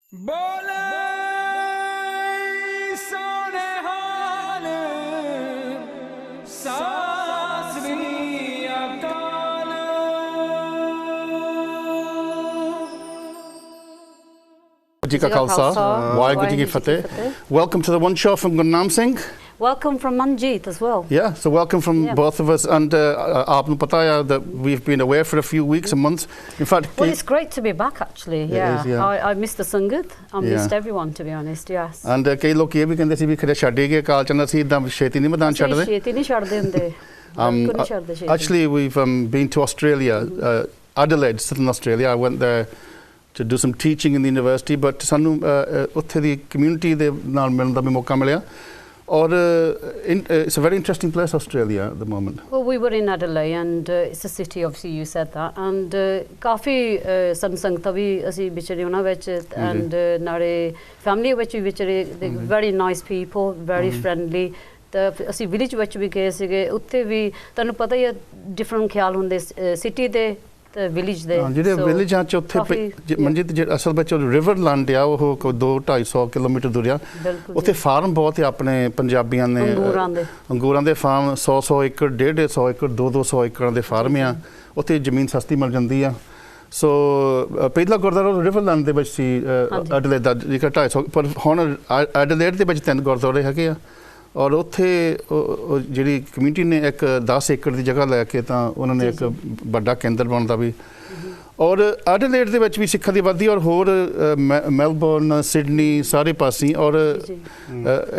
Welcome to the one show from Gurnam Singh. Welcome from Manjit as well. Yeah, so welcome from both of us. And aapnu pata hai that we've been away for a few weeks and months. In fact, well, it's great to be back actually. Yeah, is, I missed the Sangat. I missed everyone, to be honest. Yes. And kei log ye bhi kende si bhi khade chhade ge kaal chana si idam sheti nahi madan chhadde. Sheti nahi chhadde hunde. Actually, we've been to Australia, Adelaide, Southern Australia. I went there to do some teaching in the university, but sanu utthe di community de naal milਣ ਦਾ ਵੀ ਮੌਕਾ ਮਿਲਿਆ. Or it's a very interesting place, Australia, at the moment. Well, we were in Adelaide, and it's a city, obviously, you said that. And काफ़ी संगता भी असी बिचरे उन्हां विच, and नारे family विच भी बिचरे, very nice people, very friendly. तो असी village विच भी गए सीगे, उत्थे भी तन्नू पता ही है different ख्याल हुंदे city दे village ਦੇ ਜਿਹੜੇ ਵਿਲੇਜਾਂ ਚ ਉੱਥੇ ਮਨਜੀਤ ਅਸਲ ਵਿੱਚ ਰਿਵਰ ਲੈਂਡ ਆ ਉਹ ਕੋਈ 2-250 ਕਿਲੋਮੀਟਰ ਦੂਰ ਆ ਉੱਥੇ ਫਾਰਮ ਬਹੁਤ ਆ ਆਪਣੇ ਪੰਜਾਬੀਆਂ ਨੇ ਅੰਗੂਰਾਂ ਦੇ ਫਾਰਮ 100 ਏਕੜ 150 ਏਕੜ 200 ਏਕੜਾਂ ਦੇ ਫਾਰਮ ਆ ਉੱਥੇ ਜ਼ਮੀਨ ਸਸਤੀ ਮਿਲ ਜਾਂਦੀ ਆ ਸੋ ਪਹਿਲਾ ਗੁਰਦੁਆਰਾ ਰਿਵਰ ਲੈਂਡ ਦੇ ਵਿੱਚ ਸੀ ਐਡਲੇਡ ਦਾ ਜਿਹੜਾ 250 ਪਰ ਹੁਣ ਐਡਲੇਡ ਦੇ ਵਿੱਚ 3 ਗੁਰਦੁਆਰੇ ਹੈਗੇ ਆ ਔਰ ਉੱਥੇ ਜਿਹੜੀ ਕਮਿਊਨਿਟੀ ਨੇ ਇੱਕ 10 ਏਕੜ ਦੀ ਜਗ੍ਹਾ ਲੈ ਕੇ ਤਾਂ ਉਹਨਾਂ ਨੇ ਇੱਕ ਵੱਡਾ ਕੇਂਦਰ ਬਣਦਾ ਵੀ ਔਰ ਐਡਲੇਡ ਦੇ ਵਿੱਚ ਵੀ ਸਿੱਖਾਂ ਦੀ ਆਬਾਦੀ ਔਰ ਹੋਰ ਮੈਲਬੌਰਨ ਸਿਡਨੀ ਸਾਰੇ ਪਾਸੇ ਔਰ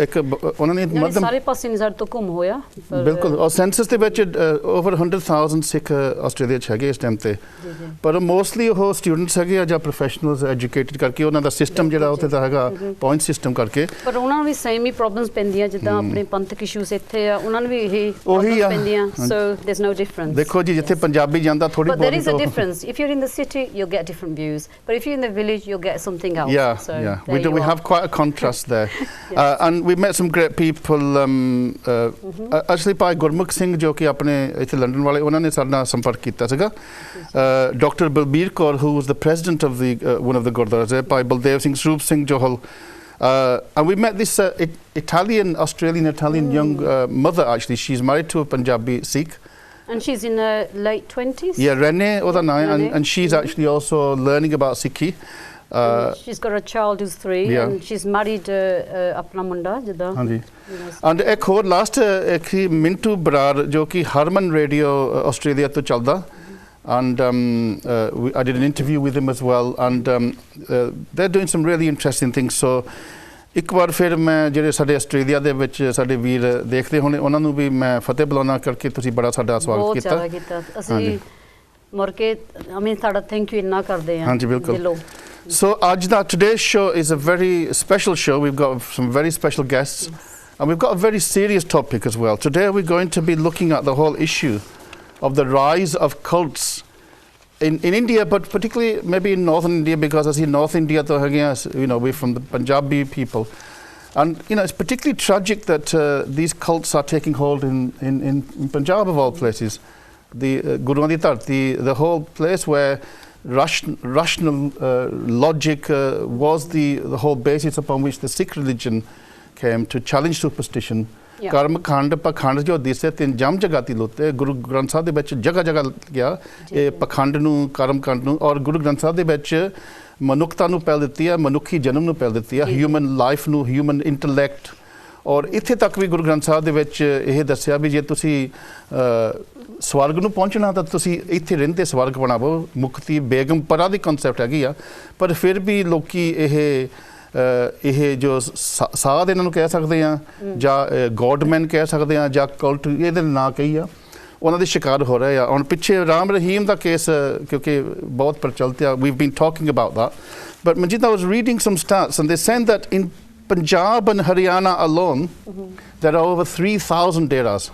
ਇੱਕ ਉਹਨਾਂ ਨੇ ਮੱਧਮ ਸਾਰੇ ਪਾਸੇ ਨਿਜ਼ਰ ਤੋਂ ਘੁੰਮ ਹੋਇਆ ਬਿਲਕੁਲ ਔਰ ਸੈਂਸਸ ਦੇ ਵਿੱਚ ਓਵਰ 100,000 ਸਿੱਖ ਆਸਟ੍ਰੇਲੀਆ 'ਚ ਹੈਗੇ ਇਸ ਟਾਈਮ ਤੇ ਪਰ ਮੋਸਟਲੀ ਉਹ ਸਟੂਡੈਂਟਸ ਹੈਗੇ ਆ ਜਾਂ ਪ੍ਰੋਫੈਸ਼ਨਲਸ ਐਜੂਕੇਟਡ ਕਰਕੇ ਉਹਨਾਂ ਦਾ ਸਿਸਟਮ ਜਿਹੜਾ ਉੱਥੇ ਦਾ ਹੈਗਾ ਪੁਆਇੰਟ ਸਿਸਟਮ ਕਰਕੇ ਪਰ ਉਹਨਾਂ ਨੂੰ ਵੀ ਸੇਮ ਹੀ ਪ੍ਰੋਬਲਮਸ ਪੈਂਦੀਆਂ ਜਿੱਦਾਂ ਆਪਣੇ ਪੰਥਕ ਇਸ਼ੂਸ ਇੱਥੇ ਆ ਉਹਨਾਂ ਨੂੰ ਵੀ ਇਹੀ ਪ੍ਰੋਬਲਮਸ ਪੈਂਦੀਆਂ so there is no difference ਦੇਖੋ ਜੀ ਜਿੱਥੇ ਪੰਜਾਬੀ ਜਾਂਦਾ ਥੋੜੀ ਬਹੁਤ there is a difference if you are in the city you'll get different views but if you're in the village you'll get something else we have quite a contrast there and we met some great people actually by Gurnam Singh ਜੋ ਕਿ ਆਪਣੇ ਇੱਥੇ London ਵਾਲੇ ਉਹਨਾਂ ਨੇ ਸਾਡੇ ਨਾਲ ਸੰਪਰਕ ਕੀਤਾ ਸੀਗਾ doctor Balbir Kaur who was the president of the one of the gurdwaras by Baldev Singh Swaroop Singh Johal and we met this Australian young mother actually she's married to a Punjabi Sikh and she's in her late 20s. Yeah, Rene and she's actually also learning about Sikhi. She's got a child who's 3 and she's married apna munda jida. Hanji. And ek hor last ek Mintu Brar jo ki Harman Radio Australia to chalda and I did an interview with him as well and they're doing some really interesting things so ਇੱਕ ਵਾਰ ਫਿਰ ਮੈਂ ਜਿਹੜੇ ਸਾਡੇ Australia ਦੇ ਵਿੱਚ ਸਾਡੇ ਵੀਰ ਦੇਖਦੇ ਹੋਣੇ ਉਹਨਾਂ ਨੂੰ ਵੀ ਮੈਂ ਫਤਿਹ ਬੁਲਾਉਣਾ ਕਰਕੇ ਤੁਸੀਂ ਬੜਾ ਸਾਡਾ ਸਵਾਗਤ ਕੀਤਾ ਬਹੁਤ ਜ਼ਿਆਦਾ ਕੀਤਾ ਅਸੀਂ ਮੁੜ ਕੇ ਸਾਡਾ ਥੈਂਕ ਯੂ ਇੰਨਾ ਕਰਦੇ ਹਾਂ ਹਾਂਜੀ ਬਿਲਕੁਲ ਸੋ ਅੱਜ ਦਾ today's show is a very special show we've got some very special guests and we've got a very serious topic as well today we're going to be looking at the whole issue of the rise of cults in India, but particularly maybe in northern India because I see North India, we're from the Punjabi people. And, it's particularly tragic that these cults are taking hold in Punjab of all places. The Guru Di Dharti, the whole place where rational logic was the whole basis upon which the Sikh religion came to challenge superstition. ਕਰਮ ਖੰਡ ਪਖੰਡ ਜੋ ਦਿਸੇ ਤਿੰਨ ਜਮ ਜਗਾਤੀ ਲੋਤੇ ਗੁਰੂ ਗ੍ਰੰਥ ਸਾਹਿਬ ਦੇ ਵਿੱਚ ਜਗ੍ਹਾ ਜਗ੍ਹਾ ਗਿਆ ਇਹ ਪਖੰਡ ਨੂੰ ਕਰਮ ਕੰਡ ਨੂੰ ਔਰ ਗੁਰੂ ਗ੍ਰੰਥ ਸਾਹਿਬ ਦੇ ਵਿੱਚ ਮਨੁੱਖਤਾ ਨੂੰ ਪਹਿਲ ਦਿੱਤੀ ਹੈ ਮਨੁੱਖੀ ਜਨਮ ਨੂੰ ਪਹਿਲ ਦਿੱਤੀ ਹੈ ਹਿਊਮਨ ਲਾਈਫ ਨੂੰ ਹਿਊਮਨ ਇੰਟੈਲੈਕਟ ਔਰ ਇੱਥੇ ਤੱਕ ਵੀ ਗੁਰੂ ਗ੍ਰੰਥ ਸਾਹਿਬ ਦੇ ਵਿੱਚ ਇਹ ਦੱਸਿਆ ਵੀ ਜੇ ਤੁਸੀਂ ਸਵਰਗ ਨੂੰ ਪਹੁੰਚਣਾ ਤਾਂ ਤੁਸੀਂ ਇੱਥੇ ਰਹਿੰਦੇ ਸਵਰਗ ਬਣਾਵੋ ਮੁਕਤੀ ਬੇਗਮਪਰਾ ਦੀ ਕਨਸੈਪਟ ਹੈਗੀ ਆ ਪਰ ਫਿਰ ਵੀ ਲੋਕੀ ਇਹ ਜੋ ਸਾਧ ਇਹਨਾਂ ਨੂੰ ਕਹਿ ਸਕਦੇ ਆ ਜਾਂ ਗੋਡਮੈਨ ਕਹਿ ਸਕਦੇ ਆ ਜਾਂ ਕਲਟ ਇਹਦੇ ਨਾਂ ਕਹੀ ਆ ਉਹਨਾਂ ਦੇ ਸ਼ਿਕਾਰ ਹੋ ਰਹੇ ਆ ਹੁਣ ਪਿੱਛੇ ਰਾਮ ਰਹੀਮ ਦਾ ਕੇਸ ਕਿਉਂਕਿ ਬਹੁਤ ਪ੍ਰਚਲਿਤ ਆ we've been talking about that but Manjit I was reading some stats and they said that in Punjab and Haryana alone there are over 3,000 deras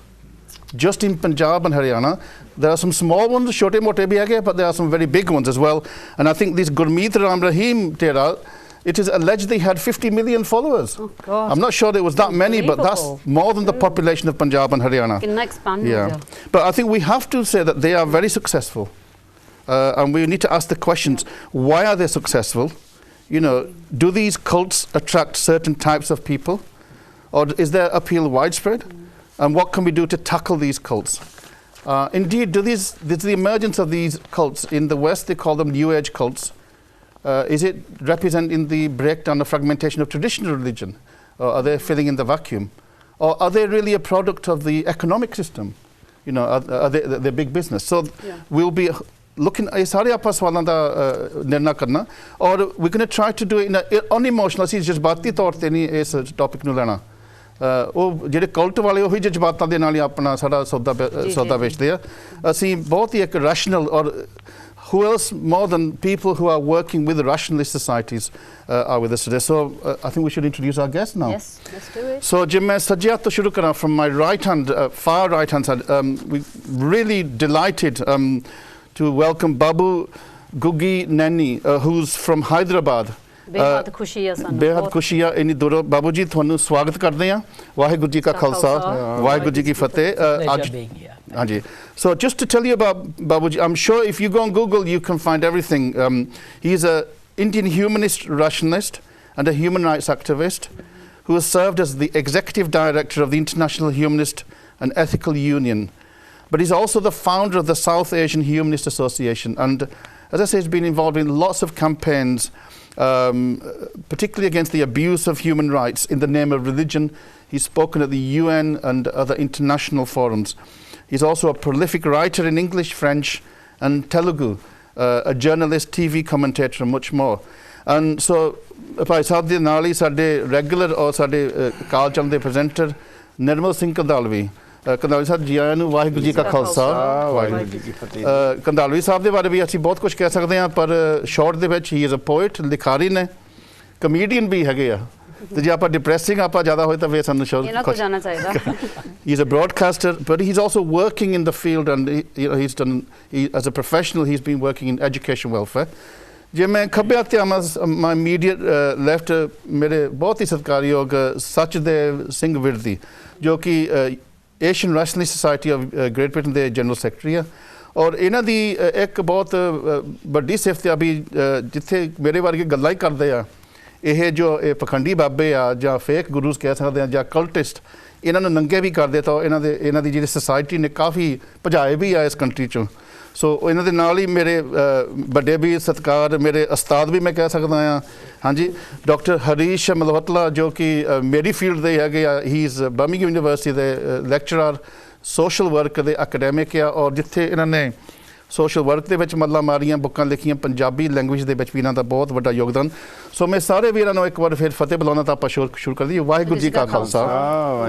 just in Punjab and Haryana there are some small ones छोटे मोटे भी है but there are some very big ones as well and I think this Gurmeet Ram Rahim dera it is alleged they had 50 million followers. Oh, God. I'm not sure there was that many, but that's more than the population of Punjab and Haryana. But I think we have to say that they are very successful. And we need to ask the questions, why are they successful? You know, do these cults attract certain types of people? Or is their appeal widespread? And what can we do to tackle these cults? Indeed, there's the emergence of these cults. In the West, they call them New Age cults. Is it representing the breakdown, the fragmentation of traditional religion? Or are they filling in the vacuum? Or are they really a product of the economic system? You know, are they big business? So we'll be looking at sare aapa swalan da nirna karna, or we're going to try to do it in an unemotional, ਅਸੀਂ ਜਜ਼ਬਾਤੀ ਤੌਰ ਤੇ ਨਹੀਂ ਇਸ topic ਨੂੰ ਲੈਣਾ। ਉਹ ਜਿਹੜੇ cult ਵਾਲੇ ਉਹੀ ਜਜ਼ਬਾਤਾਂ ਦੇ ਨਾਲ ਹੀ ਆਪਣਾ ਸਾਡਾ ਸੌਦਾ ਵੇਚਦੇ ਆ। ਅਸੀਂ ਬਹੁਤ ਹੀ ਇੱਕ ਰੈਸ਼ਨਲ ਔਰ who else more than people who are working with rationalist societies are with us today. So I think we should introduce our guest now. Yes, let's do it. So Jim, sajjat to shuru kara from my right hand, far right hand side. We're really delighted to welcome Babu Gogineni, who's from Hyderabad. बेहद खुशी है सानू बेहद खुशी है इन्नी दूरों बाबू जी थानू स्वागत करते हैं वाहिगुरू जी का खालसा वाहिगुरू जी की फतेह आज हाँ जी so just to tell you about Babu ji, I'm sure if you go on Google you can find everything. He's a Indian humanist rationalist and a human rights activist who has served as the executive director of the International Humanist and Ethical Union, but he's also the founder of the South Asian Humanist Association, and as I say he's been involved in lots of campaigns, particularly against the abuse of human rights in the name of religion. He's spoken at the UN and other international forums. He's also a prolific writer in English, French and Telugu, a journalist, TV commentator and much more. And so, Bhai Sahab de Nali, Sade regular or Sade Kaal Chalde presenter, Nirmal Singh Kandalvi. Kandalvi Sahab ji आया नु वाहिगुरू जी का खालसा वाहिगुरू जी की फतेह। Kandalvi Sahab ਦੇ ਬਾਰੇ ਵੀ ਅਸੀਂ ਬਹੁਤ ਕੁਝ ਕਹਿ ਸਕਦੇ ਹਾਂ ਪਰ ਸ਼ਾਰਟ ਦੇ ਵਿੱਚ ਹੀ ਇਜ਼ ਅ ਪੋਇਟ, ਲਿਖਾਰੀ ਨੇ, ਕਮੇਡੀਅਨ ਵੀ ਹੈਗੇ ਆ ਤੇ ਜੇ ਆਪਾਂ ਡਿਪਰੈਸਿੰਗ ਆਪਾਂ ਜ਼ਿਆਦਾ ਹੋਏ ਤਾਂ ਫੇਰ ਸਾਨੂੰ ਸ਼ੋਰ ਇਹਨਾਂ ਕੋ ਜਾਣਾ ਚਾਹੀਦਾ। He's a broadcaster, but he's also working in the field, and he's done as a professional he's been working in education welfare. ਜੇ ਮੈਂ ਖੱਬੇ ਹੱਥ ਆਵਾਂ my immediate left ਮੇਰੇ ਬਹੁਤ ਹੀ ਸਤਿਕਾਰਯੋਗ ਸਚਦੇਵ ਸਿੰਘ ਵਿਰਦੀ ਜੋ ਕਿ Asian Rationalist Society of Great Britain ਦੇ ਜਨਰਲ ਸੈਕਟਰੀ ਆ ਔਰ ਇਹਨਾਂ ਦੀ ਇੱਕ ਬਹੁਤ ਵੱਡੀ ਸਿਫਤ ਆ ਵੀ ਜਿੱਥੇ ਮੇਰੇ ਵਰਗੇ ਗੱਲਾਂ ਹੀ ਕਰਦੇ ਆ ਇਹ ਜੋ ਇਹ ਪਖੰਡੀ ਬਾਬੇ ਆ ਜਾਂ ਫੇਕ ਗੁਰੂਸ ਕਹਿ ਸਕਦੇ ਆ ਜਾਂ ਕਲਟਿਸਟ ਇਹਨਾਂ ਨੂੰ ਨੰਗੇ ਵੀ ਕਰਦੇ ਤਾਂ ਇਹਨਾਂ ਦੀ ਜਿਹੜੀ ਸੋਸਾਇਟੀ ਨੇ ਕਾਫੀ ਭਜਾਏ ਵੀ ਆ ਇਸ ਕੰਟਰੀ ਚੋਂ। ਸੋ ਇਹਨਾਂ ਦੇ ਨਾਲ ਹੀ ਮੇਰੇ ਵੱਡੇ ਵੀ ਸਤਿਕਾਰ ਮੇਰੇ ਉਸਤਾਦ ਵੀ ਮੈਂ ਕਹਿ ਸਕਦਾ ਹਾਂ ਹਾਂਜੀ ਡਾਕਟਰ ਹਰੀਸ਼ ਮਲਹੋਤਲਾ ਜੋ ਕਿ ਮੇਰੀ ਫੀਲਡ ਦੇ ਹੈਗੇ ਆ ਹੀ ਇਜ਼ ਬਰਮਿੰਘਮ ਯੂਨੀਵਰਸਿਟੀ ਦੇ ਲੈਕਚਰਰ ਸੋਸ਼ਲ ਵਰਕ ਦੇ ਅਕੈਡਮਿਕ ਆ ਔਰ ਜਿੱਥੇ ਇਹਨਾਂ ਨੇ ਸੋਸ਼ਲ ਵਰਕ ਦੇ ਵਿੱਚ ਮੱਲਾਂ ਮਾਰੀਆਂ ਬੁੱਕਾਂ ਲਿਖੀਆਂ ਪੰਜਾਬੀ ਲੈਂਗੁਏਜ ਦੇ ਵਿੱਚ ਵੀ ਇਹਨਾਂ ਦਾ ਬਹੁਤ ਵੱਡਾ ਯੋਗਦਾਨ। ਸੋ ਮੈਂ ਸਾਰੇ ਵੀਰਾਂ ਨੂੰ ਇੱਕ ਵਾਰ ਫਿਰ ਫਤਿਹ ਬੁਲਾਉਣਾ ਤਾਂ ਆਪਾਂ ਸ਼ੁਰੂ ਕਰ ਦਈਏ ਵਾਹਿਗੁਰੂ ਜੀ ਕਾ ਖਾਲਸਾ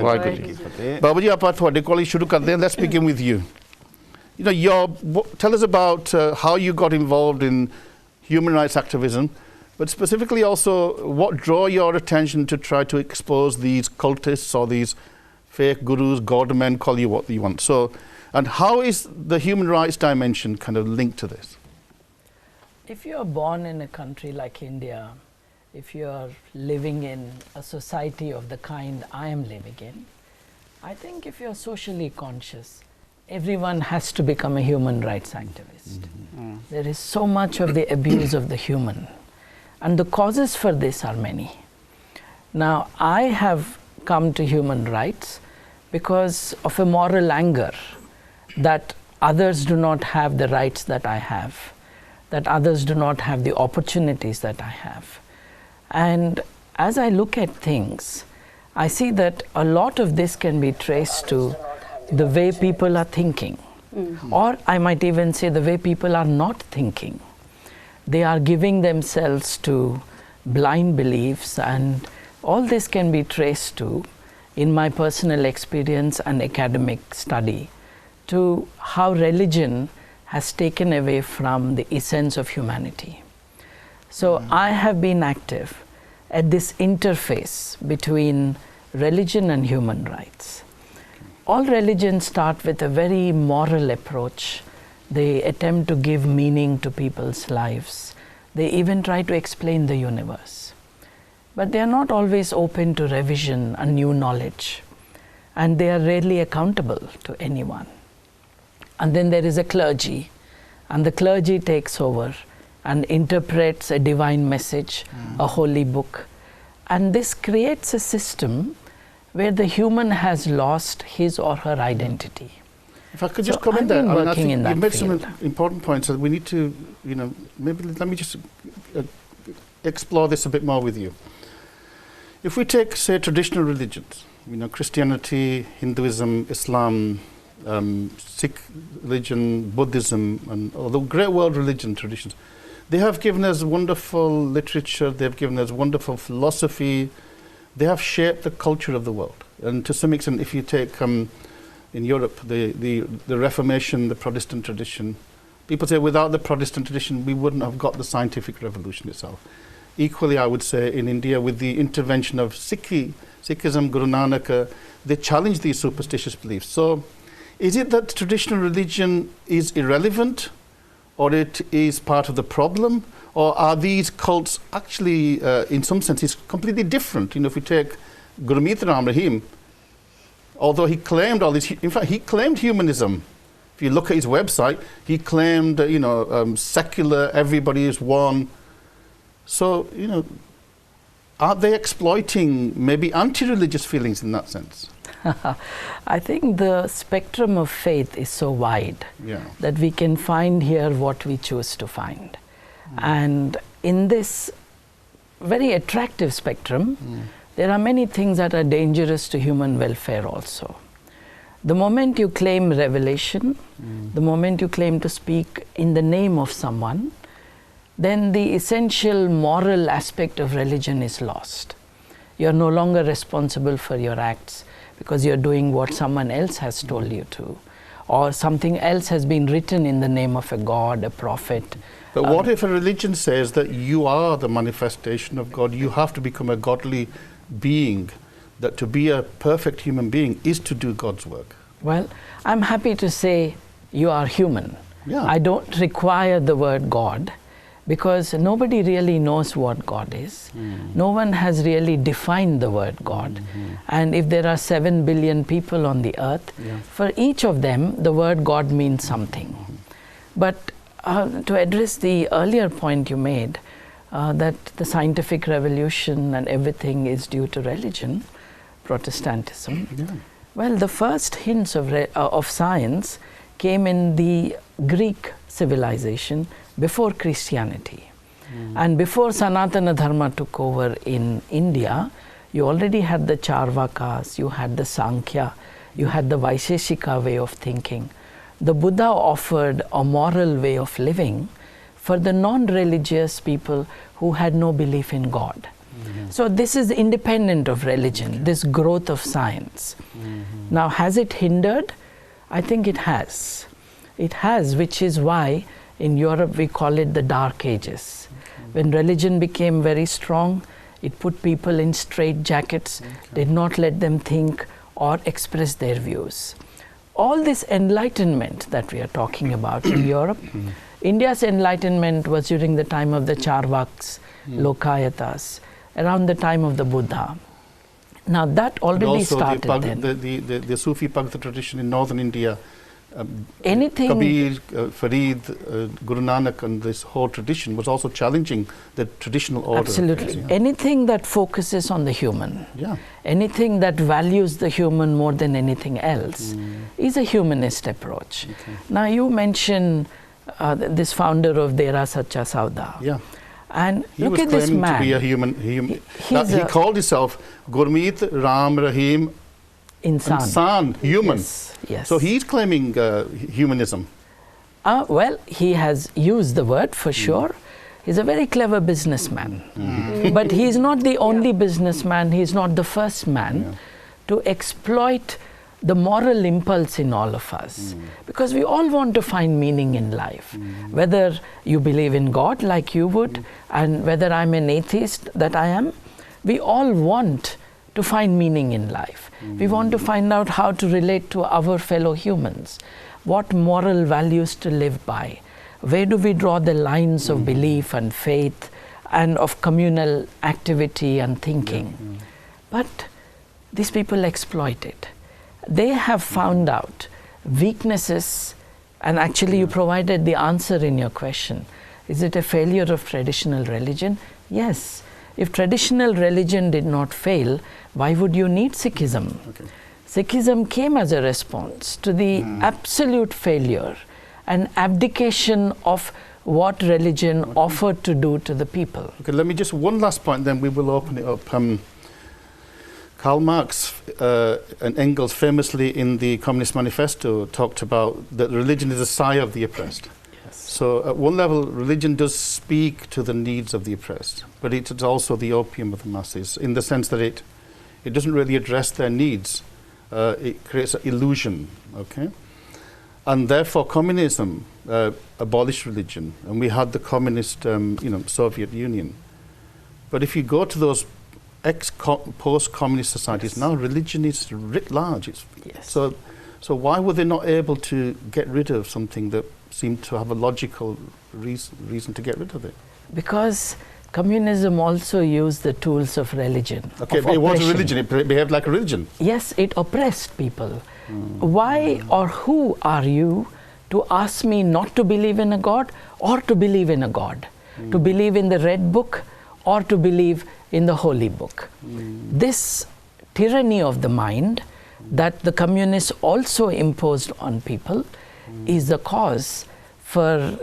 ਵਾਹਿਗੁਰੂ ਜੀ ਕੀ ਫਤਿਹ। ਬਾਬੂ ਜੀ ਆਪਾਂ ਤੁਹਾਡੇ ਕੋਲ ਹੀ ਸ਼ੁਰੂ ਕਰਦੇ ਹਾਂ let's begin with you. You know, tell us about how you got involved in human rights activism, but specifically also what drew your attention to try to expose these cultists or these fake gurus, God men, call you what you want. So, and how is the human rights dimension kind of linked to this? If you are born in a country like India, if you are living in a society of the kind I am living in, I think if you are socially conscious, everyone has to become a human rights activist. There is so much of the abuse of the human, and the causes for this are many. Now, I have come to human rights because of a moral anger that others do not have the rights that I have, that others do not have the opportunities that I have. And as I look at things, I see that a lot of this can be traced to the way people are thinking, or I might even say the way people are not thinking. They are giving themselves to blind beliefs, and all this can be traced to, in my personal experience and academic study, to how religion has taken away from the essence of humanity. So I have been active at this interface between religion and human rights. All religions start with a very moral approach. They attempt to give meaning to people's lives. They even try to explain the universe. But they are not always open to revision and new knowledge. And they are rarely accountable to anyone. And then there is a clergy. And the clergy takes over. and interprets a divine message, a holy book. And this creates a system where the human has lost his or her identity. If I could just comment there, I think you made some important points that we need to, maybe let me just explore this a bit more with you. If we take, say, traditional religions, Christianity, Hinduism, Islam, Sikh religion, Buddhism, and all the great world religion traditions, they have given us wonderful literature, they have given us wonderful philosophy, they have shaped the culture of the world. And to some extent, if you take in Europe, the Reformation, the Protestant tradition, people say without the Protestant tradition, we wouldn't have got the scientific revolution itself. Equally, I would say in India, with the intervention of Sikhism, Guru Nanak, they challenged these superstitious beliefs. So, is it that traditional religion is irrelevant, or it is part of the problem, or are these cults actually, in some sense, completely different? If we take Gurmeet Ram Rahim, although he claimed all this, in fact, he claimed humanism. If you look at his website, he claimed, secular, everybody is one. So, aren't they exploiting maybe anti-religious feelings in that sense? I think the spectrum of faith is so wide that we can find here what we choose to find. And in this very attractive spectrum, there are many things that are dangerous to human welfare also. The moment you claim revelation, the moment you claim to speak in the name of someone, then the essential moral aspect of religion is lost. You are no longer responsible for your acts because you are doing what someone else has told you to, or something else has been written in the name of a god, a prophet. But what if a religion says that you are the manifestation of God, you have to become a godly being, that to be a perfect human being is to do God's work? Well, I'm happy to say you are human. Yeah. I don't require the word God, because nobody really knows what God is. No one has really defined the word God. And if there are 7 billion people on the earth, for each of them, the word God means something. But to address the earlier point you made, that the scientific revolution and everything is due to religion, Protestantism. Well, the first hints of science came in the Greek civilization before Christianity. And before Sanatana Dharma took over in India, you already had the Charvakas, you had the Sankhya, you had the Vaisheshika way of thinking. The Buddha offered a moral way of living for the non-religious people who had no belief in God. So this is independent of religion, this growth of science. Now, has it hindered? I think it has. It has, which is why in Europe we call it the Dark Ages. When religion became very strong, it put people in straitjackets, did not let them think or express their views. All this enlightenment that we are talking about in Europe, India's enlightenment was during the time of the Charvaks, Lokayatas, around the time of the Buddha. Now that already started then. The Sufi Bhagavad tradition in northern India, anything Kabir, Farid, Guru Nanak, and this whole tradition was also challenging the traditional order. Absolutely. Anything that focuses on the human, anything that values the human more than anything else, is a humanist approach. Now you mentioned this founder of Dera Sacha Sauda. And he look at this man. To be a human. He called himself Gurmeet Ram Rahim Insan, human. Yes. So he's claiming humanism. Well, he has used the word for sure. He's a very clever businessman. But he's not the only businessman, he's not the first man to exploit the moral impulse in all of us. Because we all want to find meaning in life. Whether you believe in God like you would, and whether I'm an atheist that I am, we all want to find meaning in life. We want to find out how to relate to our fellow humans, what moral values to live by, where do we draw the lines of belief and faith and of communal activity and thinking. But these people exploit it. They have found out weaknesses, and actually you provided the answer in your question. Is it a failure of traditional religion? Yes. If traditional religion did not fail, why would you need Sikhism? Okay. Sikhism came as a response to the absolute failure and abdication of what religion offered to do to the people. Okay, let me just, one last point, then we will open it up. Karl Marx and Engels famously in the Communist Manifesto talked about that religion is a sigh of the oppressed. Yes. So at one level, religion does speak to the needs of the oppressed, but it is also the opium of the masses in the sense that it doesn't really address their needs. It creates an illusion, okay? And therefore communism abolished religion, and we had the communist Soviet Union. But if you go to those post-communist societies now, religion is writ large. Yes. So why were they not able to get rid of something that seemed to have a logical reason to get rid of it? Because communism also used the tools of religion. Okay, but it was a religion. It behaved like a religion. Yes, it oppressed people. Why or who are you to ask me not to believe in a God or to believe in a God? To believe in the red book or to believe in the holy book? This tyranny of the mind that the communists also imposed on people is the cause for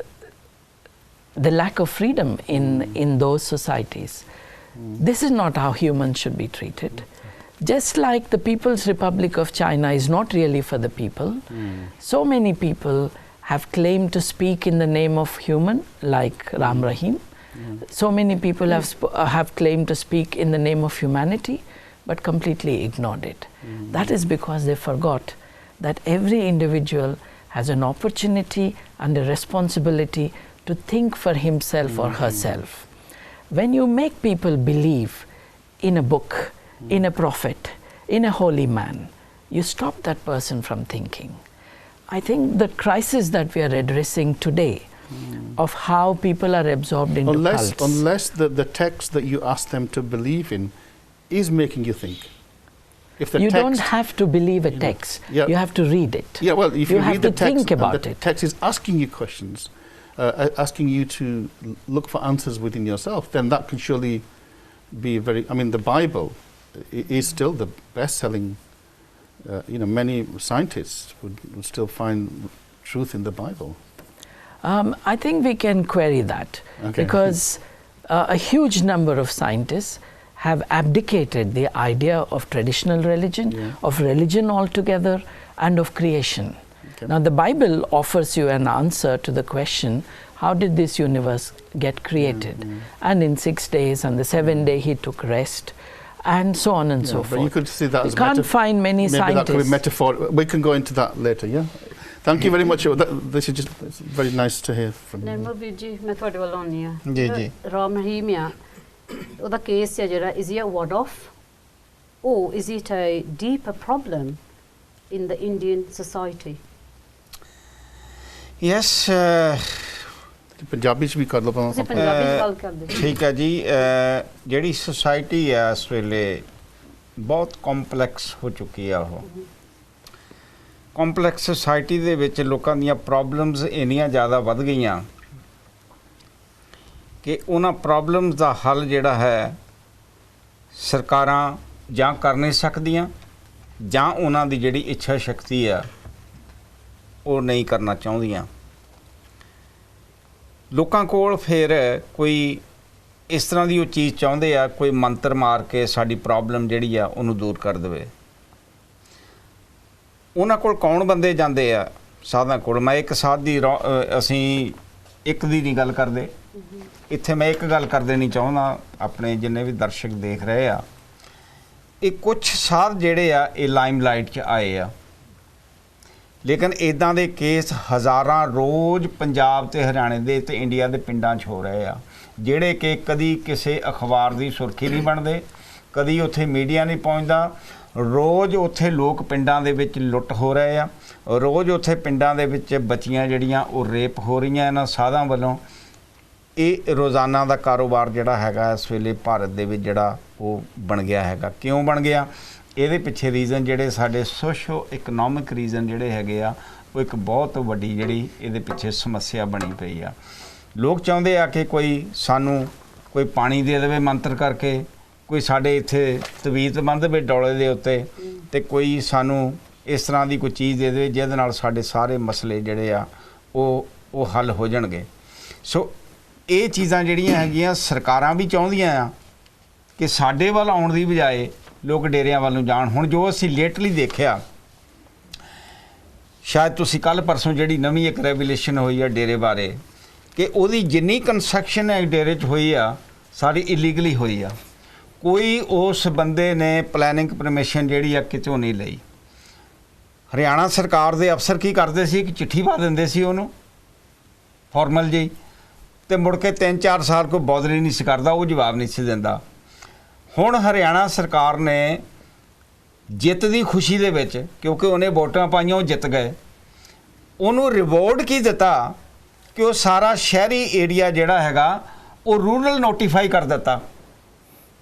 the lack of freedom in those societies. This is not how humans should be treated. Just like the People's Republic of China is not really for the people, so many people have claimed to speak in the name of human, like Ram Rahim. So many people have claimed to speak in the name of humanity, but completely ignored it. That is because they forgot that every individual has an opportunity and a responsibility to think for himself or herself. When you make people believe in a book, in a prophet, in a holy man, you stop that person from thinking. I think the crisis that we are addressing today of how people are absorbed into cults. Unless the text that you ask them to believe in is making you think. If the you text, don't have to believe a text. You have to read it. Yeah, well, if you have read to the text, think about the it. text is asking you questions, asking you to look for answers within yourself, then that can surely be very... I mean, the Bible is still the best-selling... many scientists would still find truth in the Bible. I think we can query that, because a huge number of scientists have abdicated the idea of traditional religion, of religion altogether, and of creation. Now, the Bible offers you an answer to the question, how did this universe get created? And in 6 days, on the 7th day, he took rest, and so on and so forth. But you could see that as can't find many maybe scientists. That could be metaphor. We can go into that later, yeah? Thank you very much. This is just very nice to hear from you. Nirmal ji, मैं थोड़े वाला होनी है. जी. Ram Rahim या, उदा case या जरा, is he a ward-off? Or is it a deeper problem in the Indian society? Yes. Punjabi च भी कर लो ਤੁਸੀਂ ਪੰਜਾਬੀ ਚ ਗੱਲ ਕਰਦੇ ਹੋ. ਠੀਕ ਹੈ ਜੀ, ਜਿਹੜੀ ਸੋਸਾਇਟੀ ਹੈ ਇਸ ਵੇਲੇ ਬਹੁਤ ਕੰਪਲੈਕਸ ਹੋ ਚੁੱਕੀ ਆ। ਉਹ ਕੰਪਲੈਕਸ ਸੋਸਾਇਟੀ ਦੇ ਵਿੱਚ ਲੋਕਾਂ ਦੀਆਂ ਪ੍ਰੋਬਲਮਸ ਇੰਨੀਆਂ ਜ਼ਿਆਦਾ ਵੱਧ ਗਈਆਂ ਕਿ ਉਹਨਾਂ ਪ੍ਰੋਬਲਮਸ ਦਾ ਹੱਲ ਜਿਹੜਾ ਹੈ ਸਰਕਾਰਾਂ ਜਾਂ ਕਰ ਨਹੀਂ ਸਕਦੀਆਂ ਜਾਂ ਉਹਨਾਂ ਦੀ ਜਿਹੜੀ ਇੱਛਾ ਸ਼ਕਤੀ ਆ ਉਹ ਨਹੀਂ ਕਰਨਾ ਚਾਹੁੰਦੀਆਂ। ਲੋਕਾਂ ਕੋਲ ਫਿਰ ਕੋਈ ਇਸ ਤਰ੍ਹਾਂ ਦੀ ਉਹ ਚੀਜ਼ ਚਾਹੁੰਦੇ ਆ, ਕੋਈ ਮੰਤਰ ਮਾਰ ਕੇ ਸਾਡੀ ਪ੍ਰੋਬਲਮ ਜਿਹੜੀ ਆ ਉਹਨੂੰ ਦੂਰ ਕਰ ਦੇਵੇ। ਉਹਨਾਂ ਕੋਲ ਕੌਣ ਬੰਦੇ ਜਾਂਦੇ ਆ ਸਾਧਾਂ ਕੋਲ? ਮੈਂ ਇੱਕ ਸਾਧ ਦੀ ਅਸੀਂ ਇੱਕ ਦੀ ਨਹੀਂ ਗੱਲ ਕਰਦੇ, ਇੱਥੇ ਮੈਂ ਇੱਕ ਗੱਲ ਕਰ ਦੇਣੀ ਚਾਹੁੰਦਾ ਆਪਣੇ ਜਿੰਨੇ ਵੀ ਦਰਸ਼ਕ ਦੇਖ ਰਹੇ ਆ। ਇਹ ਕੁਛ ਸਾਧ ਜਿਹੜੇ ਆ ਇਹ ਲਾਈਮਲਾਈਟ 'ਚ ਆਏ ਆ, ਲੇਕਿਨ ਇੱਦਾਂ ਦੇ ਕੇਸ ਹਜ਼ਾਰਾਂ ਰੋਜ਼ ਪੰਜਾਬ ਤੇ ਹਰਿਆਣੇ ਦੇ ਤੇ ਇੰਡੀਆ ਦੇ ਪਿੰਡਾਂ 'ਚ ਹੋ ਰਹੇ ਆ, ਜਿਹੜੇ ਕਿ ਕਦੀ ਕਿਸੇ ਅਖਬਾਰ ਦੀ ਸੁਰਖੀ ਨਹੀਂ ਬਣਦੇ, ਕਦੀ ਉੱਥੇ ਮੀਡੀਆ ਨਹੀਂ ਪਹੁੰਚਦਾ। ਰੋਜ਼ ਉੱਥੇ ਲੋਕ ਪਿੰਡਾਂ ਦੇ ਵਿੱਚ ਲੁੱਟ ਹੋ ਰਹੇ ਆ, ਰੋਜ਼ ਉੱਥੇ ਪਿੰਡਾਂ ਦੇ ਵਿੱਚ ਬੱਚੀਆਂ ਜਿਹੜੀਆਂ ਉਹ ਰੇਪ ਹੋ ਰਹੀਆਂ ਇਹਨਾਂ ਸਾਧਾਂ ਵੱਲੋਂ। ਇਹ ਰੋਜ਼ਾਨਾ ਦਾ ਕਾਰੋਬਾਰ ਜਿਹੜਾ ਹੈਗਾ ਇਸ ਵੇਲੇ ਭਾਰਤ ਦੇ ਵਿੱਚ ਜਿਹੜਾ ਉਹ ਬਣ ਗਿਆ ਹੈਗਾ। ਕਿਉਂ ਬਣ ਗਿਆ? ਇਹਦੇ ਪਿੱਛੇ ਰੀਜ਼ਨ ਜਿਹੜੇ ਸਾਡੇ ਸੋਸ਼ੋ ਇਕਨੋਮਿਕ ਰੀਜ਼ਨ ਜਿਹੜੇ ਹੈਗੇ ਆ ਉਹ ਇੱਕ ਬਹੁਤ ਵੱਡੀ ਜਿਹੜੀ ਇਹਦੇ ਪਿੱਛੇ ਸਮੱਸਿਆ ਬਣੀ ਪਈ ਆ। ਲੋਕ ਚਾਹੁੰਦੇ ਆ ਕਿ ਕੋਈ ਸਾਨੂੰ ਕੋਈ ਪਾਣੀ ਦੇ ਦੇਵੇ ਮੰਤਰ ਕਰਕੇ, ਕੋਈ ਸਾਡੇ ਇੱਥੇ ਤਵੀਤ ਬੰਨ੍ਹ ਦੇਵੇ ਡੋਲੇ ਦੇ ਉੱਤੇ, ਤੇ ਕੋਈ ਸਾਨੂੰ ਇਸ ਤਰ੍ਹਾਂ ਦੀ ਕੋਈ ਚੀਜ਼ ਦੇ ਦੇਵੇ ਜਿਹਦੇ ਨਾਲ ਸਾਡੇ ਸਾਰੇ ਮਸਲੇ ਜਿਹੜੇ ਆ ਉਹ ਹੱਲ ਹੋ ਜਾਣਗੇ। ਸੋ ਇਹ ਚੀਜ਼ਾਂ ਜਿਹੜੀਆਂ ਹੈਗੀਆਂ ਸਰਕਾਰਾਂ ਵੀ ਚਾਹੁੰਦੀਆਂ ਆ ਕਿ ਸਾਡੇ ਵੱਲ ਆਉਣ ਦੀ ਬਜਾਏ ਲੋਕ ਡੇਰਿਆਂ ਵੱਲ ਨੂੰ ਜਾਣ। ਹੁਣ ਜੋ ਅਸੀਂ ਲੇਟਲੀ ਦੇਖਿਆ, ਸ਼ਾਇਦ ਤੁਸੀਂ ਕੱਲ੍ਹ ਪਰਸੋਂ ਜਿਹੜੀ ਨਵੀਂ ਇੱਕ ਰੈਵੂਲੇਸ਼ਨ ਹੋਈ ਆ ਡੇਰੇ ਬਾਰੇ, ਕਿ ਉਹਦੀ ਜਿੰਨੀ ਕੰਸਟਰਕਸ਼ਨ ਹੈ ਡੇਰੇ 'ਚ ਹੋਈ ਆ ਸਾਰੀ ਇਲੀਗਲੀ ਹੋਈ ਆ। ਕੋਈ ਉਸ ਬੰਦੇ ਨੇ ਪਲੈਨਿੰਗ ਪਰਮਿਸ਼ਨ ਜਿਹੜੀ ਆ ਕਿਤੋਂ ਨਹੀਂ ਲਈ। ਹਰਿਆਣਾ ਸਰਕਾਰ ਦੇ ਅਫਸਰ ਕੀ ਕਰਦੇ ਸੀ ਕਿ ਚਿੱਠੀ ਪਾ ਦਿੰਦੇ ਸੀ ਉਹਨੂੰ ਫਾਰਮਲ ਜੀ, ਤੇ ਮੁੜ ਕੇ 3-4 ਸਾਲ ਕੋਈ ਬੌਦਰ ਹੀ ਨਹੀਂ ਸੀ ਕਰਦਾ, ਉਹ ਜਵਾਬ ਨਹੀਂ ਸੀ ਦਿੰਦਾ। ਹੁਣ ਹਰਿਆਣਾ ਸਰਕਾਰ ਨੇ ਜਿੱਤ ਦੀ ਖੁਸ਼ੀ ਦੇ ਵਿੱਚ, ਕਿਉਂਕਿ ਉਹਨੇ ਵੋਟਾਂ ਪਾਈਆਂ ਉਹ ਜਿੱਤ ਗਏ, ਉਹਨੂੰ ਰਿਵੋਰਡ ਕੀ ਦਿੱਤਾ ਕਿ ਉਹ ਸਾਰਾ ਸ਼ਹਿਰੀ ਏਰੀਆ ਜਿਹੜਾ ਹੈਗਾ ਉਹ ਰੂਰਲ ਨੋਟੀਫਾਈ ਕਰ ਦਿੱਤਾ,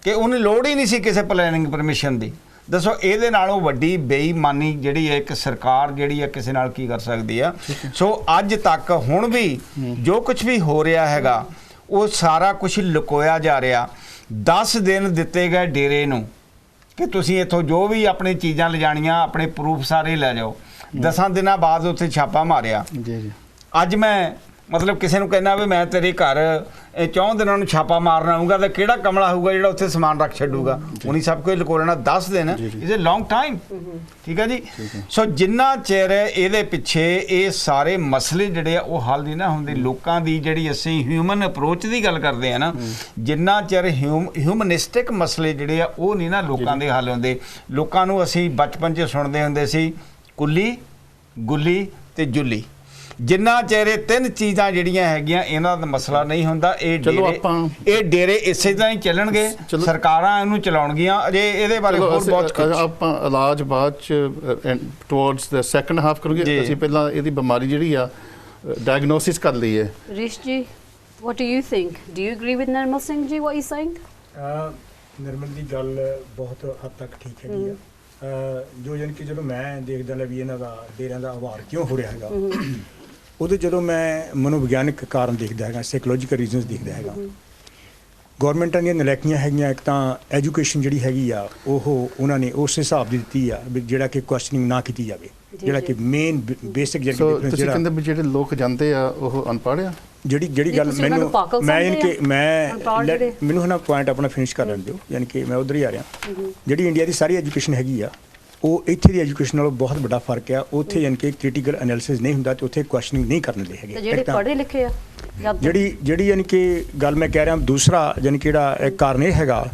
ਕਿ ਉਹਨੂੰ ਲੋੜ ਹੀ ਨਹੀਂ ਸੀ ਕਿਸੇ ਪਲੈਨਿੰਗ ਪਰਮਿਸ਼ਨ ਦੀ। ਦੱਸੋ ਇਹਦੇ ਨਾਲੋਂ ਵੱਡੀ ਬੇਈਮਾਨੀ ਜਿਹੜੀ ਹੈ ਇੱਕ ਸਰਕਾਰ ਜਿਹੜੀ ਹੈ ਕਿਸੇ ਨਾਲ ਕੀ ਕਰ ਸਕਦੀ ਆ। ਸੋ ਅੱਜ ਤੱਕ ਹੁਣ ਵੀ ਜੋ ਕੁਝ ਵੀ ਹੋ ਰਿਹਾ ਹੈਗਾ ਉਹ ਸਾਰਾ ਕੁਝ ਲੁਕੋਇਆ ਜਾ ਰਿਹਾ। 10 ਦਿਨ ਦਿੱਤੇ ਗਏ ਡੇਰੇ ਨੂੰ ਕਿ ਤੁਸੀਂ ਇੱਥੋਂ ਜੋ ਵੀ ਆਪਣੀ ਚੀਜ਼ਾਂ ਲਿਜਾਣੀਆਂ ਆਪਣੇ ਪ੍ਰੂਫ ਸਾਰੇ ਲੈ ਜਾਓ। 10 ਦਿਨਾਂ ਬਾਅਦ ਉੱਥੇ ਛਾਪਾ ਮਾਰਿਆ। ਅੱਜ ਮੈਂ ਮਤਲਬ ਕਿਸੇ ਨੂੰ ਕਹਿਣਾ ਵੀ ਮੈਂ ਤੇਰੇ ਘਰ 4 ਦਿਨਾਂ ਨੂੰ ਛਾਪਾ ਮਾਰਨ ਆਊਂਗਾ, ਤਾਂ ਕਿਹੜਾ ਕਮਲਾ ਹੋਊਗਾ ਜਿਹੜਾ ਉੱਥੇ ਸਮਾਨ ਰੱਖ ਛੱਡੂਗਾ? ਉਹਨੀ ਸਭ ਕੁਝ ਲੁਕੋ ਲੈਣਾ। 10 ਦਿਨ ਇਜ਼ ਅ ਲੌਂਗ ਟਾਈਮ। ਠੀਕ ਹੈ ਜੀ। ਸੋ ਜਿੰਨਾ ਚਿਰ ਇਹਦੇ ਪਿੱਛੇ ਇਹ ਸਾਰੇ ਮਸਲੇ ਜਿਹੜੇ ਆ ਉਹ ਹੱਲ ਨਹੀਂ ਨਾ ਹੁੰਦੇ, ਲੋਕਾਂ ਦੀ ਜਿਹੜੀ ਅਸੀਂ ਹਿਊਮਨ ਅਪਰੋਚ ਦੀ ਗੱਲ ਕਰਦੇ ਆ ਨਾ, ਜਿੰਨਾ ਚਿਰ ਹਿਊਮਨਿਸਟਿਕ ਮਸਲੇ ਜਿਹੜੇ ਆ ਉਹ ਨਹੀਂ ਨਾ ਲੋਕਾਂ ਦੇ ਹੱਲ ਹੁੰਦੇ। ਲੋਕਾਂ ਨੂੰ ਅਸੀਂ ਬਚਪਨ 'ਚ ਸੁਣਦੇ ਹੁੰਦੇ ਸੀ ਕੁੱਲੀ, ਗੁੱਲੀ ਤੇ ਜੁੱਲੀ। ਜਿੰਨਾ ਚਿਰ ਇਹ 3 ਚੀਜ਼ਾਂ ਜਿਹੜੀਆਂ ਹੈਗੀਆਂ ਇਹਨਾਂ ਦਾ ਮਸਲਾ ਨਹੀਂ ਹੁੰਦਾ, ਇਹ ਡੇਰੇ ਇਸੇ ਤਰ੍ਹਾਂ ਹੀ ਚੱਲਣਗੇ, ਸਰਕਾਰਾਂ ਇਹਨੂੰ ਚਲਾਉਣਗੀਆਂ। ਅਜੇ ਇਹਦੇ ਬਾਰੇ ਹੋਰ ਬਹੁਤ ਆਪਾਂ ਇਲਾਜ ਬਾਅਦ ਚ ਟੁਵਰਡਸ ਦ ਸੈਕੰਡ ਹਾਫ ਕਰੂਗੇ। ਅਸੀਂ ਪਹਿਲਾਂ ਇਹਦੀ ਬਿਮਾਰੀ ਜਿਹੜੀ ਆ ਡਾਇਗਨੋਸਿਸ ਕਰ ਲਈਏ। ਰਿਸ਼ ਜੀ, what do you think? Do you agree with Nirmal Singh ji what he's saying? ਨਿਰਮਲ ਦੀ ਗੱਲ ਬਹੁਤ ਹੱਦ ਤੱਕ ਠੀਕ ਹੈਗੀ ਆ। ਜੋ ਯਾਨੀ ਕਿ ਜਦੋਂ ਮੈਂ ਦੇਖਦਾ ਲੈ ਵੀ ਇਹਨਾਂ ਦਾ ਡੇਰਿਆਂ ਦਾ ਆਵਾਰ ਕਿਉਂ ਹੋ ਰਿਹਾ ਹੈਗਾ, ਉਹਦੇ ਜਦੋਂ ਮੈਂ ਮਨੋਵਿਗਿਆਨਿਕ ਕਾਰਨ ਦੇਖਦਾ ਹੈਗਾ, ਸਾਈਕੋਲੋਜੀਕਲ ਰੀਜ਼ਨਸ ਦੇਖਦਾ ਹੈਗਾ। ਗੌਰਮੈਂਟਾਂ ਦੀਆਂ ਨਲਾਇਕੀਆਂ ਹੈਗੀਆਂ। ਇੱਕ ਤਾਂ ਐਜੂਕੇਸ਼ਨ ਜਿਹੜੀ ਹੈਗੀ ਆ ਉਹ ਉਹਨਾਂ ਨੇ ਉਸ ਹਿਸਾਬ ਦੀ ਦਿੱਤੀ ਆ ਵੀ ਜਿਹੜਾ ਕਿ ਕੁਐਸਚਨਿੰਗ ਨਾ ਕੀਤੀ ਜਾਵੇ, ਜਿਹੜਾ ਕਿ ਮੇਨ ਬੇਸਿਕ ਤੁਸੀਂ ਕਹਿੰਦੇ ਵੀ ਜਿਹੜੇ ਲੋਕ ਜਾਂਦੇ ਆ ਉਹ ਅਨਪੜ੍ਹ ਆ। ਜਿਹੜੀ ਗੱਲ ਮੈਨੂੰ ਹੁਣ ਪੁਆਇੰਟ ਆਪਣਾ ਫਿਨਿਸ਼ ਕਰ ਲੈਣ ਦਿਓ, ਯਾਨੀ ਕਿ ਮੈਂ ਉੱਧਰ ਹੀ ਆ ਰਿਹਾ। ਜਿਹੜੀ ਇੰਡੀਆ ਦੀ ਸਾਰੀ ਐਜੂਕੇਸ਼ਨ ਹੈਗੀ ਆ ਉਹ ਇੱਥੇ ਦੀ ਐਜੂਕੇਸ਼ਨ ਨਾਲੋਂ ਬਹੁਤ ਵੱਡਾ ਫਰਕ ਆ। ਉੱਥੇ ਯਾਨੀ ਕਿ ਕ੍ਰਿਟੀਕਲ ਐਨਾਲਿਸਿਸ ਨਹੀਂ ਹੁੰਦਾ ਤੇ ਉੱਥੇ ਕੁਐਸਚਨਿੰਗ ਨਹੀਂ ਕਰਨ ਦੇ ਹੈਗੇ ਜਿਹੜੇ ਪੜ੍ਹੇ ਲਿਖੇ ਆ। ਜਿਹੜੀ ਯਾਨੀ ਕਿ ਗੱਲ ਮੈਂ ਕਹਿ ਰਿਹਾ। ਦੂਸਰਾ ਯਾਨੀ ਕਿ ਜਿਹੜਾ ਇੱਕ ਕਾਰਨ ਇਹ ਹੈਗਾ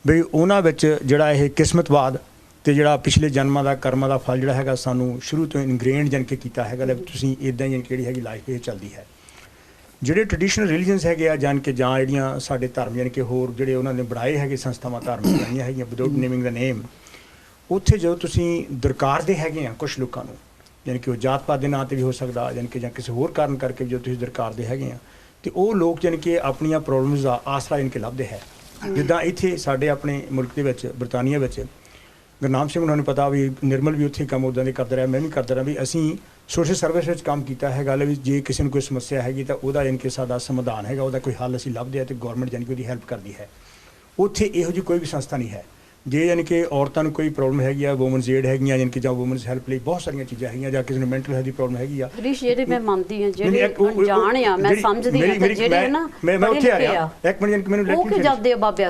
ਵੀ ਉਹਨਾਂ ਵਿੱਚ ਜਿਹੜਾ ਇਹ ਕਿਸਮਤਵਾਦ ਤੇ ਜਿਹੜਾ ਪਿਛਲੇ ਜਨਮਾਂ ਦਾ ਕਰਮਾਂ ਦਾ ਫਲ ਜਿਹੜਾ ਹੈਗਾ ਸਾਨੂੰ ਸ਼ੁਰੂ ਤੋਂ ਇਨਗ੍ਰੇਨਡ ਯਾਨੀ ਕਿ ਕੀਤਾ ਹੈਗਾ ਵੀ ਤੁਸੀਂ ਇੱਦਾਂ ਯਾਨੀ ਕਿ ਜਿਹੜੀ ਹੈਗੀ ਲਾਈਫ ਇਹ ਚੱਲਦੀ ਹੈ। ਜਿਹੜੇ ਟ੍ਰੈਡੀਸ਼ਨਲ ਰਿਲੀਜਨਸ ਹੈਗੇ ਆ ਜਾਂ ਕਿ ਜਾਂ ਜਿਹੜੀਆਂ ਸਾਡੇ ਧਰਮ ਯਾਨੀ ਕਿ ਹੋਰ ਜਿਹੜੇ ਉਹਨਾਂ ਨੇ ਬਣਾਏ ਹੈਗੇ ਸੰਸਥਾਵਾਂ ਧਾਰਮਿਕ ਬਣਾਈਆਂ ਹੈਗੀਆਂ ਵਿਦਆਊਟ ਨੇਮਿੰਗ ਦਾ ਨੇਮ, ਉੱਥੇ ਜਦੋਂ ਤੁਸੀਂ ਦਰਕਾਰਦੇ ਹੈਗੇ ਆ ਕੁਛ ਲੋਕਾਂ ਨੂੰ, ਯਾਨੀ ਕਿ ਉਹ ਜਾਤ ਪਾਤ ਦੇ ਨਾਂ 'ਤੇ ਵੀ ਹੋ ਸਕਦਾ ਯਾਨੀ ਕਿ ਜਾਂ ਕਿਸੇ ਹੋਰ ਕਾਰਨ ਕਰਕੇ ਵੀ ਜਦੋਂ ਤੁਸੀਂ ਦਰਕਾਰਦੇ ਹੈਗੇ ਆ ਅਤੇ ਉਹ ਲੋਕ ਯਾਨੀ ਕਿ ਆਪਣੀਆਂ ਪ੍ਰੋਬਲਮਸ ਦਾ ਆਸਰਾ ਯਾਨੀ ਕਿ ਲੱਭਦੇ ਹੈ। ਜਿੱਦਾਂ ਇੱਥੇ ਸਾਡੇ ਆਪਣੇ ਮੁਲਕ ਦੇ ਵਿੱਚ ਬਰਤਾਨੀਆ ਵਿੱਚ ਗੁਰਨਾਮ ਸਿੰਘ ਉਹਨਾਂ ਨੂੰ ਪਤਾ ਵੀ ਨਿਰਮਲ ਵੀ ਉੱਥੇ ਕੰਮ ਉੱਦਾਂ ਦੇ ਕਰਦਾ ਰਿਹਾ, ਮੈਂ ਵੀ ਕਰਦਾ ਰਿਹਾ ਵੀ ਅਸੀਂ ਸੋਸ਼ਲ ਸਰਵਿਸ ਵਿੱਚ ਕੰਮ ਕੀਤਾ ਹੈ। ਗੱਲ ਵੀ ਜੇ ਕਿਸੇ ਨੂੰ ਕੋਈ ਸਮੱਸਿਆ ਹੈਗੀ ਤਾਂ ਉਹਦਾ ਯਾਨੀ ਕਿ ਸਾਡਾ ਸਮਾਧਾਨ ਹੈਗਾ, ਉਹਦਾ ਕੋਈ ਹੱਲ ਅਸੀਂ ਲੱਭਦੇ ਹਾਂ ਅਤੇ ਗੌਰਮੈਂਟ ਯਾਨੀ ਕਿ ਉਹਦੀ ਹੈਲਪ ਕਰਦੀ ਹੈ। ਉੱਥੇ ਇਹੋ ਜਿਹੀ ਕੋਈ ਵੀ ਸੰਸਥਾ ਨਹੀਂ ਹੈ। ਜੇ ਯਾਨੀ ਕਿ ਔਰਤਾਂ ਨੂੰ ਕੋਈ ਪ੍ਰੋਬਲਮ ਹੈਗੀ ਆ, ਵੂਮਨਸ ਏਡ ਹੈਗੀਆਂ ਯਾਨੀ ਕਿ ਜਾਂ ਵੂਮਨਸ ਹੈਲਪ ਲਈ ਬਹੁਤ ਸਾਰੀਆਂ ਚੀਜ਼ਾਂ ਹੈਗੀਆਂ, ਜਾਂ ਕਿਸੇ ਨੂੰ ਮੈਂਟਲ ਹੈਲਥ ਦੀ ਪ੍ਰੋਬਲਮ ਹੈਗੀ ਆ। ਹਰੀਸ਼ ਜਿਹੜੇ ਮੈਂ ਮੰਨਦੀ ਹਾਂ ਜਿਹੜੇ ਅਣਜਾਣ ਆ, ਮੈਂ ਸਮਝਦੀ ਹਾਂ ਜਿਹੜੇ ਨਾ ਮੈਂ ਉੱਥੇ ਆ ਰਿਹਾ ਇੱਕ ਮਿੰਟ ਮੈਨੂੰ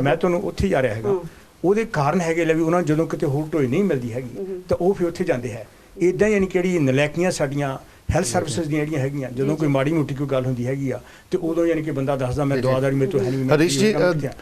ਮੈਂ ਤੁਹਾਨੂੰ ਉੱਥੇ ਜਾ ਰਿਹਾ ਹੈਗਾ। ਉਹਦੇ ਕਾਰਨ ਹੈਗੇ ਲੈ ਵੀ ਉਹਨਾਂ ਨੂੰ ਜਦੋਂ ਕਿਤੇ ਹੋਰ ਢੋਈ ਨਹੀਂ ਮਿਲਦੀ ਹੈਗੀ ਤਾਂ ਉਹ ਫਿਰ ਉੱਥੇ ਜਾਂਦੇ ਹੈ। ਇੱਦਾਂ ਯਾਨੀ ਕਿਹੜੀ ਨਲਾਇਕੀਆਂ ਸਾਡੀਆਂ ਹੈਲਥ ਸਰਵਿਸਿਜ਼ ਦੀਆਂ ਜਿਹੜੀਆਂ ਹੈਗੀਆਂ, ਜਦੋਂ ਕੋਈ ਮਾੜੀ ਮੋਟੀ ਕੋਈ ਗੱਲ ਹੁੰਦੀ ਹੈਗੀ ਆ ਤੇ ਉਦੋਂ ਯਾਨੀ ਕਿ ਬੰਦਾ ਦੱਸਦਾ ਮੈਂ ਦੁਆਦਾਰੀ ਮੇਰੇ ਤੋਂ ਹੈ ਨਹੀਂ। ਹਰੀਸ਼ ਜੀ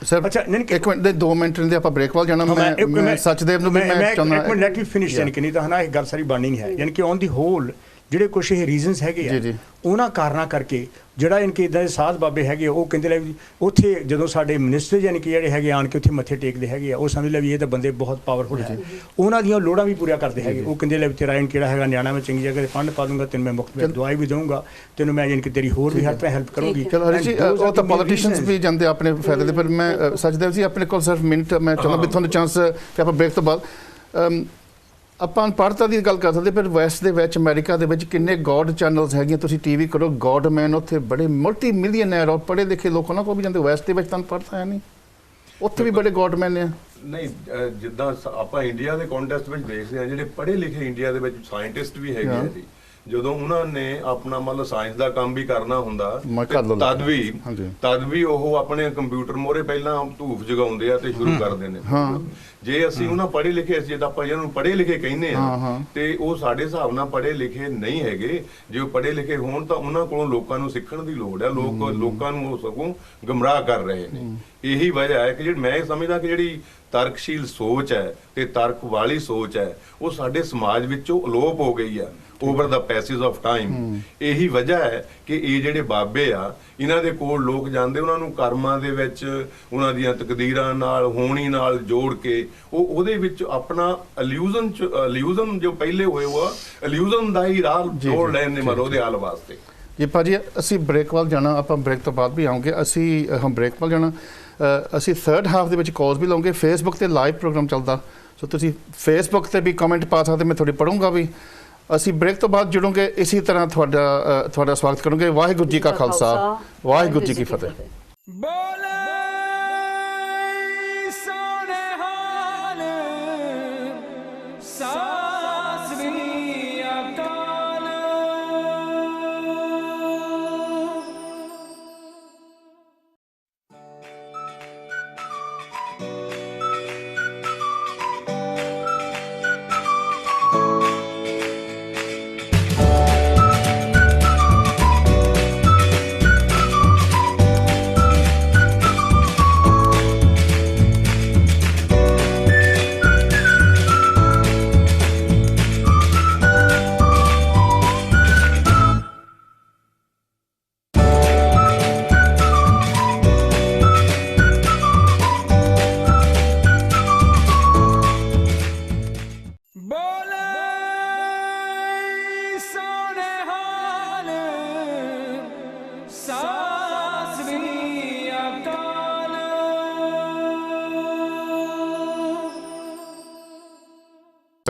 ਸਰ ਅੱਛਾ ਇੱਕ ਮਿੰਟ ਦੇ 2 ਮਿੰਟ ਦੇ ਆਪਾਂ ਬ੍ਰੇਕ ਵੱਲ ਜਾਣਾ। ਮੈਂ ਸਚਦੇਵ ਨੂੰ ਮੈਂ ਚਾਹੁੰਦਾ ਇੱਕ ਮਿੰਟ ਲੈਟ ਮੀ ਫਿਨਿਸ਼ ਯਾਨੀ ਕਿ ਨਹੀਂ ਤਾਂ ਹਨਾ ਇਹ ਗੱਲ ਸਾਰੀ ਬਣਨੀ ਨਹੀਂ ਹੈ। ਯਾਨੀ ਕਿ ਔਨ ਦੀ ਹੋਲ ਜਿਹੜੇ ਕੁਛ ਇਹ ਰੀਜ਼ਨਸ ਹੈਗੇ ਆ ਉਹਨਾਂ ਕਾਰਨਾਂ ਕਰਕੇ ਜਿਹੜਾ ਇਨਕੇ ਇੱਦਾਂ ਦੇ ਸਾਧ ਬਾਬੇ ਹੈਗੇ ਉਹ ਕਹਿੰਦੇ ਲੈ ਵੀ ਉੱਥੇ ਜਦੋਂ ਸਾਡੇ ਮਿਨਿਸਟਰ ਯਾਨੀ ਕਿ ਜਿਹੜੇ ਹੈਗੇ ਆਣ ਕੇ ਉੱਥੇ ਮੱਥੇ ਟੇਕਦੇ ਹੈਗੇ ਆ ਉਹ ਸਮਝ ਲੈ ਵੀ ਇਹ ਤਾਂ ਬੰਦੇ ਬਹੁਤ ਪਾਵਰਫੁਲ ਹੈ। ਉਹਨਾਂ ਦੀਆਂ ਲੋੜਾਂ ਵੀ ਪੂਰੀਆਂ ਕਰਦੇ ਹੈਗੇ। ਉਹ ਕਹਿੰਦੇ ਲੈ ਵੀ ਤੇਰਾ ਕਿਹੜਾ ਹੈਗਾ ਨਿਆਣਾ ਮੈਂ ਚੰਗੀ ਜਗ੍ਹਾ 'ਤੇ ਫੰਡ ਪਾ ਦੂੰਗਾ, ਤੈਨੂੰ ਮੈਂ ਮੁਫਤ ਦਵਾਈ ਵੀ ਦਊਂਗਾ, ਤੈਨੂੰ ਮੈਂ ਯਾਨੀ ਕਿ ਤੇਰੀ ਹੋਰ ਵੀ ਹਰ ਤਰ੍ਹਾਂ ਹੈਲਪ ਕਰੂੰਗੀ। ਚਲੋ ਹਰੀਸ਼ ਜੀ ਉਹ ਤਾਂ ਪੋਲੀਟੀਸ਼ੀਅਨਸ ਵੀ ਜਾਂਦੇ ਆਪਣੇ ਫਾਇਦੇ ਦੇ, ਪਰ ਮੈਂ ਸਚਦੇਵ ਜੀ ਆਪਣੇ ਕੋਲ ਸਿਰਫ ਮਿੰਟ ਮੈਂ ਚਾਹੁੰਦਾ ਵੀ ਤੁਹਾਨੂੰ ਚਾਂਸ ਕਿ ਆਪਾਂ ਬ੍ਰੇਕ ਤੋਂ ਬਾਅਦ ਆਪਾਂ ਅਨਪੜ੍ਹਤਾ ਦੀ ਗੱਲ ਕਰ ਸਕਦੇ, ਪਰ ਵੈਸਟ ਦੇ ਵਿੱਚ ਅਮਰੀਕਾ ਦੇ ਵਿੱਚ ਕਿੰਨੇ ਗੋਡ ਚੈਨਲਸ ਹੈਗੀਆਂ, ਤੁਸੀਂ ਟੀਵੀ ਕਰੋ ਗੋਡਮੈਨ, ਉੱਥੇ ਬੜੇ ਮਲਟੀ ਮਿਲੀਅਨਰ ਔਰ ਪੜ੍ਹੇ ਲਿਖੇ ਲੋਕ ਉਹਨਾਂ ਕੋਲ ਵੀ ਜਾਂਦੇ। ਵੈਸਟ ਦੇ ਵਿੱਚ ਤਾਂ ਅਨਪੜ੍ਹਤਾ ਹੈ ਨਹੀਂ, ਉੱਥੇ ਵੀ ਬੜੇ ਗੋਡਮੈਨ ਨੇ। ਨਹੀਂ, ਜਿੱਦਾਂ ਆਪਾਂ ਇੰਡੀਆ ਦੇ ਕੰਟੈਕਸਟ ਵਿੱਚ ਦੇਖਦੇ ਹਾਂ, ਜਿਹੜੇ ਪੜ੍ਹੇ ਲਿਖੇ ਇੰਡੀਆ ਦੇ ਵਿੱਚ ਸਾਇੰਟਿਸਟ ਵੀ ਹੈਗੇ ਆ ਜੀ, ਜਦੋਂ ਉਹਨਾਂ ਨੇ ਆਪਣਾ ਮਤਲਬ ਸਾਇੰਸ ਦਾ ਕੰਮ ਵੀ ਕਰਨਾ ਹੁੰਦਾ ਤਦ ਵੀ ਉਹ ਆਪਣੇ ਕੰਪਿਊਟਰ ਮੋਹਰੇ ਪਹਿਲਾਂ ਧੂਫ ਜਗਾਉਂਦੇ ਆ ਤੇ ਸ਼ੁਰੂ ਕਰਦੇ ਨੇ। ਜੇ ਅਸੀਂ ਉਹਨਾਂ ਪੜ੍ਹੇ ਲਿਖੇ, ਜੇ ਆਪਾਂ ਜਿਹਨਾਂ ਨੂੰ ਪੜ੍ਹੇ ਲਿਖੇ ਕਹਿੰਦੇ ਆ, ਤੇ ਉਹ ਸਾਡੇ ਹਿਸਾਬ ਨਾਲ ਪੜ੍ਹੇ ਲਿਖੇ ਨਹੀਂ ਹੈਗੇ। ਜੇ ਉਹ ਪੜ੍ਹੇ ਲਿਖੇ ਹੋਣ ਤਾਂ ਉਹਨਾਂ ਕੋਲੋਂ ਲੋਕਾਂ ਨੂੰ ਸਿੱਖਣ ਦੀ ਲੋੜ ਹੈ। ਲੋਕਾਂ ਨੂੰ ਉਹ ਸਗੋਂ ਗੁੰਮਰਾਹ ਕਰ ਰਹੇ ਨੇ। ਇਹੀ ਵਜ੍ਹਾ ਹੈ ਕਿ ਜਿਹੜੀ ਮੈਂ ਸਮਝਦਾ ਕਿ ਜਿਹੜੀ ਤਰਕਸ਼ੀਲ ਸੋਚ ਹੈ ਤੇ ਤਰਕ ਵਾਲੀ ਸੋਚ ਹੈ, ਉਹ ਸਾਡੇ ਸਮਾਜ ਵਿੱਚੋਂ ਅਲੋਪ ਹੋ ਗਈ ਆ over the passage of time. ਇਹੀ ਵਜ੍ਹਾ ਹੈ ਕਿ ਇਹ ਜਿਹੜੇ ਬਾਬੇ ਆ, ਇਹਨਾਂ ਦੇ ਕੋਲ ਲੋਕ ਜਾਂਦੇ, ਉਹਨਾਂ ਨੂੰ ਕਰਮਾਂ ਦੇ ਵਿੱਚ ਉਹਨਾਂ ਦੀਆਂ ਤਕਦੀਰਾਂ ਨਾਲ, ਹੋਣੀ ਨਾਲ ਜੋੜ ਕੇ ਉਹਦੇ ਵਿੱਚ ਆਪਣਾ ਇਲੂਜ਼ਨ ਜੋ ਪਹਿਲੇ ਹੋਏ ਹੋਆ ਇਲੂਜ਼ਨ ਦਾ ਹੀ ਰਾਹ ਜੋੜ ਲੈਣ ਨੇ ਮਤਲਬ ਉਹਦੇ ਹੱਲ ਵਾਸਤੇ। ਜੀ ਭਾਜੀ, ਅਸੀਂ ਬ੍ਰੇਕ ਵੱਲ ਜਾਣਾ, ਆਪਾਂ ਬ੍ਰੇਕ ਤੋਂ ਬਾਅਦ ਵੀ ਆਉਂਗੇ। ਅਸੀਂ ਬ੍ਰੇਕ ਵੱਲ ਜਾਣਾ, ਅਸੀਂ ਥਰਡ ਹਾਫ ਦੇ ਵਿੱਚ ਕਾਲਸ ਵੀ ਲਵਾਂਗੇ। ਫੇਸਬੁੱਕ ਤੇ ਲਾਈਵ ਪ੍ਰੋਗਰਾਮ ਚੱਲਦਾ, ਸੋ ਤੁਸੀਂ ਫੇਸਬੁੱਕ ਤੇ ਵੀ ਕਮੈਂਟ ਪਾ ਸਕਦੇ, ਮੈਂ ਤੁਹਾਡੀ ਪੜ੍ਹੂੰਗਾ ਵੀ। ਅਸੀਂ ਬ੍ਰੇਕ ਤੋਂ ਬਾਅਦ ਜੁੜੋਗੇ, ਇਸੇ ਤਰ੍ਹਾਂ ਤੁਹਾਡਾ ਸਵਾਗਤ ਕਰੋਗੇ। ਵਾਹਿਗੁਰੂ ਜੀ ਕਾ ਖਾਲਸਾ, ਵਾਹਿਗੁਰੂ ਜੀ ਕੀ ਫਤਿਹ।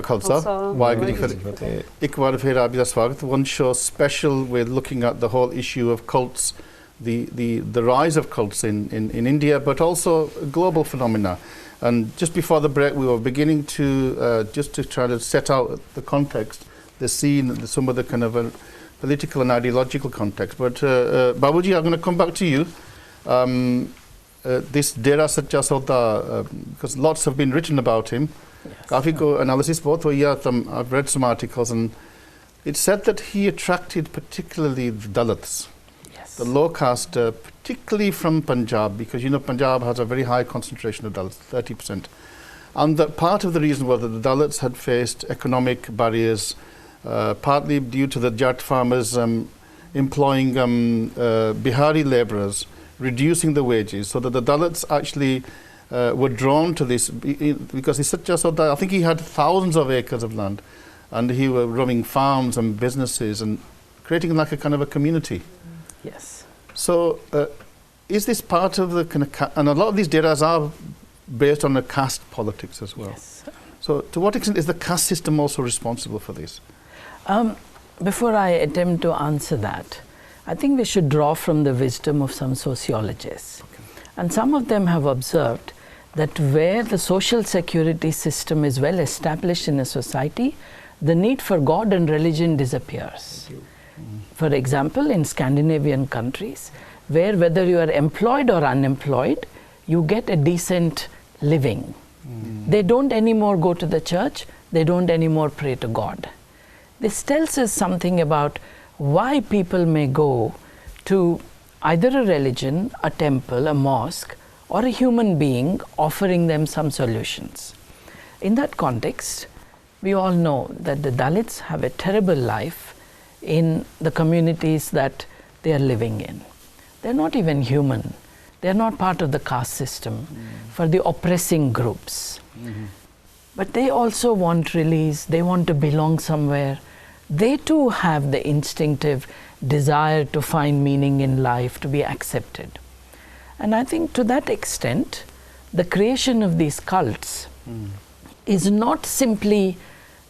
Khalsa, Waheguru Ji Ki Fateh. Ek baar phir aap ji da swagat. One show special, we're looking at the whole issue of cults, the rise of cults in India, but also global phenomena. And just before the break, we were beginning to just to try to set out the context, the scene, some of the kind of political and ideological context. But Babuji, I'm going to come back to you. This Dera Sacha Sauda, because lots have been written about him. Kafi ko analysis both I've read some articles, and it said that he attracted particularly the Dalits, the low caste, particularly from Punjab, because you know Punjab has a very high concentration of Dalits, 30%. And that part of the reason was that the Dalits had faced economic barriers, partly due to the Jat farmers employing Bihari labourers, reducing the wages, so that the Dalits actually were drawn to this because he's such a sort of, I think he had thousands of acres of land, and he was running farms and businesses and creating like a kind of a community. Yes. So is this part of the kind of and a lot of these deras are based on the caste politics as well. Yes. So to what extent is the caste system also responsible for this? Before I attempt to answer that, I think we should draw from the wisdom of some sociologists. And some of them have observed that where the social security system is well established in a society, the need for God and religion disappears. For example, in Scandinavian countries, where whether you are employed or unemployed, you get a decent living. They don't anymore go to the church, they don't anymore pray to God. This tells us something about why people may go to either a religion, a temple, a mosque, or a human being offering them some solutions. In that context, we all know that the Dalits have a terrible life in the communities that they are living in. They're not even human. They're not part of the caste system for the oppressing groups. But they also want release, they want to belong somewhere. They too have the instinctive desire to find meaning in life, to be accepted. And I think to that extent, the creation of these cults is not simply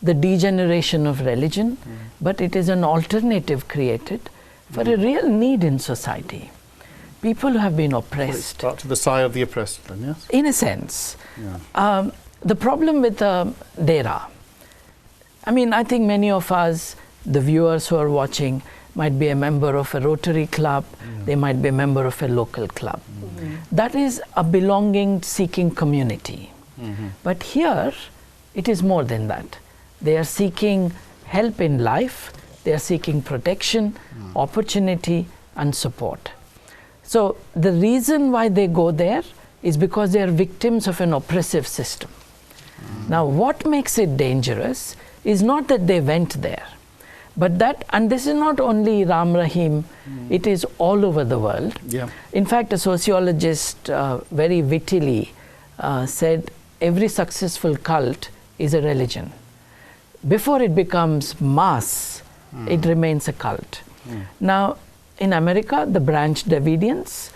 the degeneration of religion, but it is an alternative created for a real need in society. People who have been oppressed. Well, to the side of the oppressed, then, yes? In a sense. Yeah. The problem with Dera, I mean, I think many of us, the viewers who are watching, might be a member of a Rotary club, they might be a member of a local club. That is a belonging seeking community. But here, it is more than that. They are seeking help in life, they are seeking protection, opportunity and support. So the reason why they go there is because they are victims of an oppressive system. Now what makes it dangerous is not that they went there, but that, and this is not only Ram Rahim, it is all over the world. Yeah. In fact, a sociologist very wittily said every successful cult is a religion. Before it becomes mass, it remains a cult. Now, in America, the Branch Davidians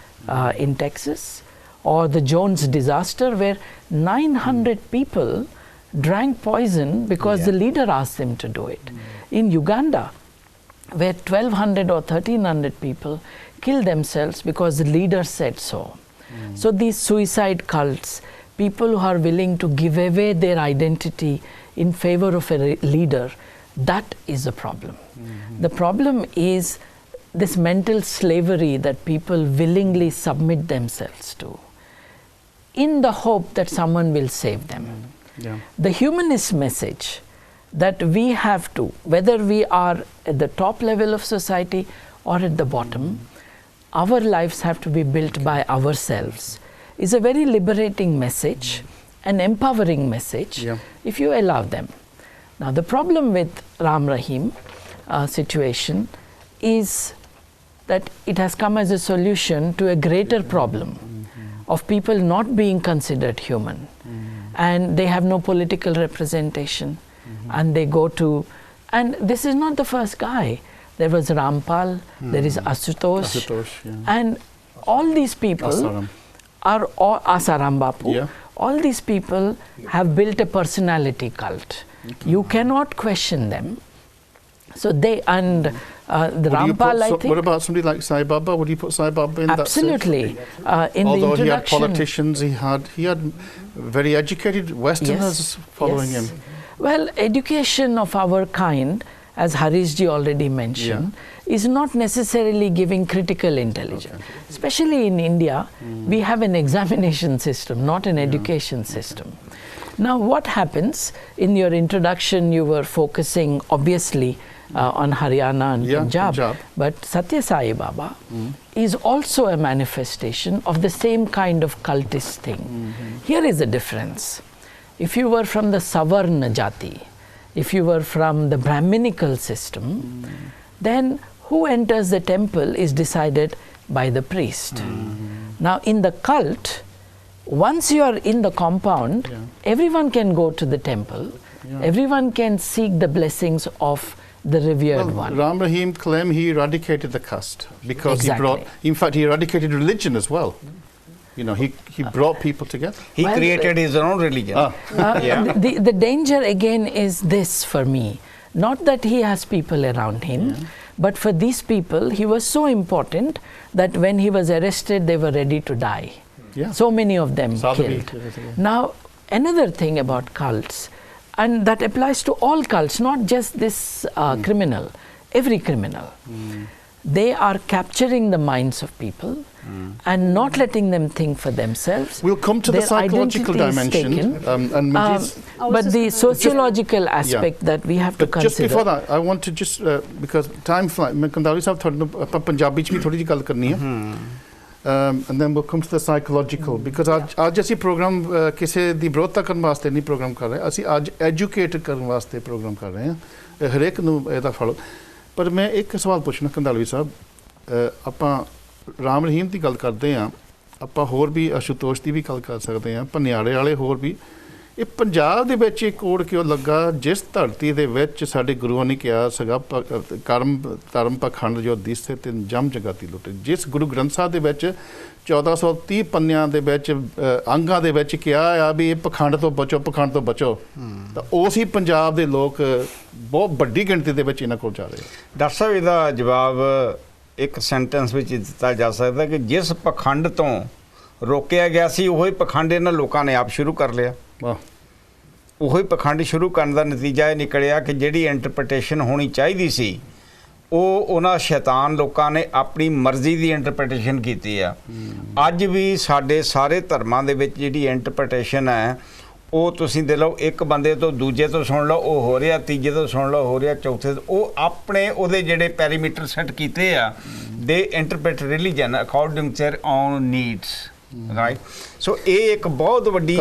in Texas, or the Jones disaster, where 900 people drank poison because the leader asked them to do it. In Uganda, where 1,200 or 1,300 people killed themselves because the leader said so. So these suicide cults, people who are willing to give away their identity in favor of a leader, that is the problem. The problem is this mental slavery that people willingly submit themselves to in the hope that someone will save them. The humanist message that we have to, whether we are at the top level of society or at the bottom, our lives have to be built by ourselves, is a very liberating message, an empowering message, if you allow them. Now the problem with Ram Rahim situation is that it has come as a solution to a greater problem of people not being considered human, and they have no political representation, and they go to, and this is not the first guy. There was Rampal, there is Asutosh, and all these people are all Asaram Bapu. All these people have built a personality cult. You cannot question them. So they, and the Rampal, I think. What about somebody like Sai Baba? Would you put Sai Baba in absolutely. that? In although the he had politicians, he had very educated Westerners following him. Well, education of our kind, as Harish ji already mentioned, is not necessarily giving critical intelligence. Especially in India, we have an examination system, not an education system. Now what happens, in your introduction you were focusing obviously on Haryana and Punjab, but Satya Sai Baba is also a manifestation of the same kind of cultist thing. Here is the difference. If you were from the Savarna Jati, if you were from the Brahminical system, then who enters the temple is decided by the priest. Now in the cult, once you are in the compound, everyone can go to the temple, everyone can seek the blessings of the revered one. Ram Rahim claimed he eradicated the caste because he brought, in fact he eradicated religion as well. You know, he brought people together. He created his own religion. The danger again is this for me. Not that he has people around him, but for these people, he was so important that when he was arrested, they were ready to die. So many of them killed. Now, another thing about cults, and that applies to all cults, not just this criminal, every criminal. They are capturing the minds of people and not letting them think for themselves. We'll come to the psychological dimension. But the sociological aspect that we have to consider. Just before that, I want to just, because time flies, Kandalvi sahab thodi Punjabi ch bhi thodi ji gal karni hai. And then we'll come to the psychological, because आज ਅਸੀਂ program ਕਿਸੇ ਦੀ ਵਿਰੋਧਤਾ ਕਰਨ ਵਾਸਤੇ ਨਹੀਂ program ਕਰ ਰਹੇ, ਅਸੀਂ ਅੱਜ educate ਕਰਨ ਵਾਸਤੇ program ਕਰ ਰਹੇ ਹਾਂ, ਹਰੇਕ ਨੂੰ ਇਹਦਾ ਫਾਲੋ। ਪਰ ਮੈਂ ਇੱਕ ਸਵਾਲ ਪੁੱਛਣਾ ਕੰਦਾਲਵੀ ਸਾਹਿਬ, ਆਪਾਂ ਰਾਮ ਰਹੀਮ ਦੀ ਗੱਲ ਕਰਦੇ ਹਾਂ, ਆਪਾਂ ਹੋਰ ਵੀ ਅਸ਼ੂਤੋਸ਼ ਦੀ ਵੀ ਗੱਲ ਕਰ ਸਕਦੇ ਹਾਂ, ਭਨਿਆੜੇ ਵਾਲੇ ਹੋਰ ਵੀ, ਇਹ ਪੰਜਾਬ ਦੇ ਵਿੱਚ ਇਹ ਕੋਡ ਕਿਉਂ ਲੱਗਾ ਜਿਸ ਧਰਤੀ ਦੇ ਵਿੱਚ ਸਾਡੇ ਗੁਰੂਆਂ ਨੇ ਕਿਹਾ ਸੀਗਾ ਧਰਮ ਪਖੰਡ ਜੋ ਦਿਸੇ ਤੇ ਜਮ ਜਗਾਤੀ ਲੁੱਟੇ, ਜਿਸ ਗੁਰੂ ਗ੍ਰੰਥ ਸਾਹਿਬ ਦੇ ਵਿੱਚ 1430 ਪੰਨਿਆਂ ਦੇ ਵਿੱਚ ਅੰਗਾਂ ਦੇ ਵਿੱਚ ਕਿਹਾ ਆ ਵੀ ਇਹ ਪਖੰਡ ਤੋਂ ਬਚੋ, ਪਖੰਡ ਤੋਂ ਬਚੋ, ਤਾਂ ਉਸ ਹੀ ਪੰਜਾਬ ਦੇ ਲੋਕ ਬਹੁਤ ਵੱਡੀ ਗਿਣਤੀ ਦੇ ਵਿੱਚ ਇਹਨਾਂ ਕੋਲ ਜਾ ਰਹੇ। ਡਾਕਟਰ ਸਾਹਿਬ ਇਹਦਾ ਜਵਾਬ ਇੱਕ ਸੈਂਟੈਂਸ ਵਿੱਚ ਦਿੱਤਾ ਜਾ ਸਕਦਾ ਕਿ ਜਿਸ ਪਖੰਡ ਤੋਂ ਰੋਕਿਆ ਗਿਆ ਸੀ ਉਹੀ ਪਖੰਡ ਇਹਨਾਂ ਲੋਕਾਂ ਨੇ ਆਪ ਸ਼ੁਰੂ ਕਰ ਲਿਆ। ਉਹੀ ਪਖੰਡ ਸ਼ੁਰੂ ਕਰਨ ਦਾ ਨਤੀਜਾ ਇਹ ਨਿਕਲਿਆ ਕਿ ਜਿਹੜੀ ਇੰਟਰਪ੍ਰੀਟੇਸ਼ਨ ਹੋਣੀ ਚਾਹੀਦੀ ਸੀ ਉਹ ਉਹਨਾਂ ਸ਼ੈਤਾਨ ਲੋਕਾਂ ਨੇ ਆਪਣੀ ਮਰਜ਼ੀ ਦੀ ਇੰਟਰਪ੍ਰੀਟੇਸ਼ਨ ਕੀਤੀ ਆ। ਅੱਜ ਵੀ ਸਾਡੇ ਸਾਰੇ ਧਰਮਾਂ ਦੇ ਵਿੱਚ ਜਿਹੜੀ ਇੰਟਰਪ੍ਰੀਟੇਸ਼ਨ ਹੈ ਉਹ ਤੁਸੀਂ ਦੇ ਲਓ, ਇੱਕ ਬੰਦੇ ਤੋਂ ਦੂਜੇ ਤੋਂ ਸੁਣ ਲਓ ਉਹ ਹੋ ਰਿਹਾ, ਤੀਜੇ ਤੋਂ ਸੁਣ ਲਓ ਹੋ ਰਿਹਾ, ਚੌਥੇ ਤੋਂ, ਉਹ ਆਪਣੇ ਉਹਦੇ ਜਿਹੜੇ ਪੈਰੀਮੀਟਰ ਸੈੱਟ ਕੀਤੇ ਆ, they interpret religion according to their own needs, right. So ਇਹ ਇੱਕ ਬਹੁਤ ਵੱਡੀ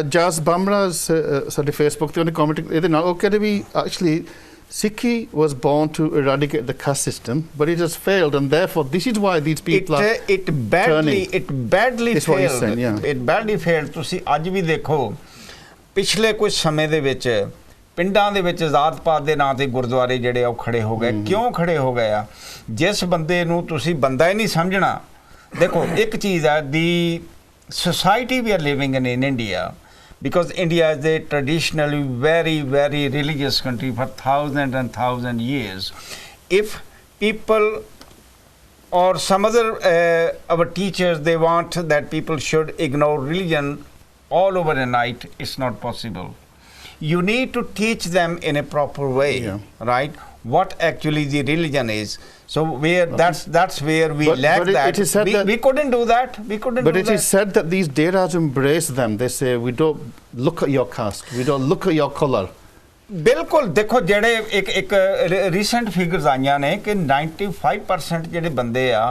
ਜਸ ਬਾਮਰਾ ਸਾਡੇ ਫੇਸਬੁੱਕ ਤੇ ਉਹਨੇ ਕਮੈਂਟ ਇਹਦੇ ਨਾਲ ਉਹ ਕਹਿੰਦੇ ਵੀ actually Sikhi was born to eradicate the caste system, but it has failed, and therefore this is why these people it badly failed. Saying, yeah. It badly failed. ਤੁਸੀਂ ਅੱਜ ਵੀ ਦੇਖੋ ਪਿਛਲੇ ਕੁਝ ਸਮੇਂ ਦੇ ਵਿੱਚ ਪਿੰਡਾਂ ਦੇ ਵਿੱਚ ਜ਼ਾਤ ਪਾਤ ਦੇ ਨਾਂ ਤੇ ਗੁਰਦੁਆਰੇ ਜਿਹੜੇ ਉਹ ਖੜੇ ਹੋ ਗਏ। ਕਿਉਂ ਖੜੇ ਹੋ ਗਏ ਆ? ਜਿਸ ਬੰਦੇ ਨੂੰ ਤੁਸੀਂ ਬੰਦਾ ਹੀ ਨਹੀਂ ਸਮਝਣਾ। ਦੇਖੋ ਇੱਕ ਚੀਜ਼ ਹੈ, ਦੀ society we are living in India, because India is a traditionally very, very religious country for thousands and thousands years. If people or some other our teachers, they want that people should ignore religion all over the night, it's not possible. You need to teach them in a proper way, right? What actually the religion is. So where that's where we lack that. We couldn't do that. We couldn't do that. But it is said that these deras embrace them. They say we don't look at your caste, we don't look at your color. ਬਿਲਕੁਲ। ਦੇਖੋ ਜਿਹੜੇ ਇੱਕ recent figures ਆਈਆਂ ਨੇ ਕਿ 95% ਜਿਹੜੇ ਬੰਦੇ ਆ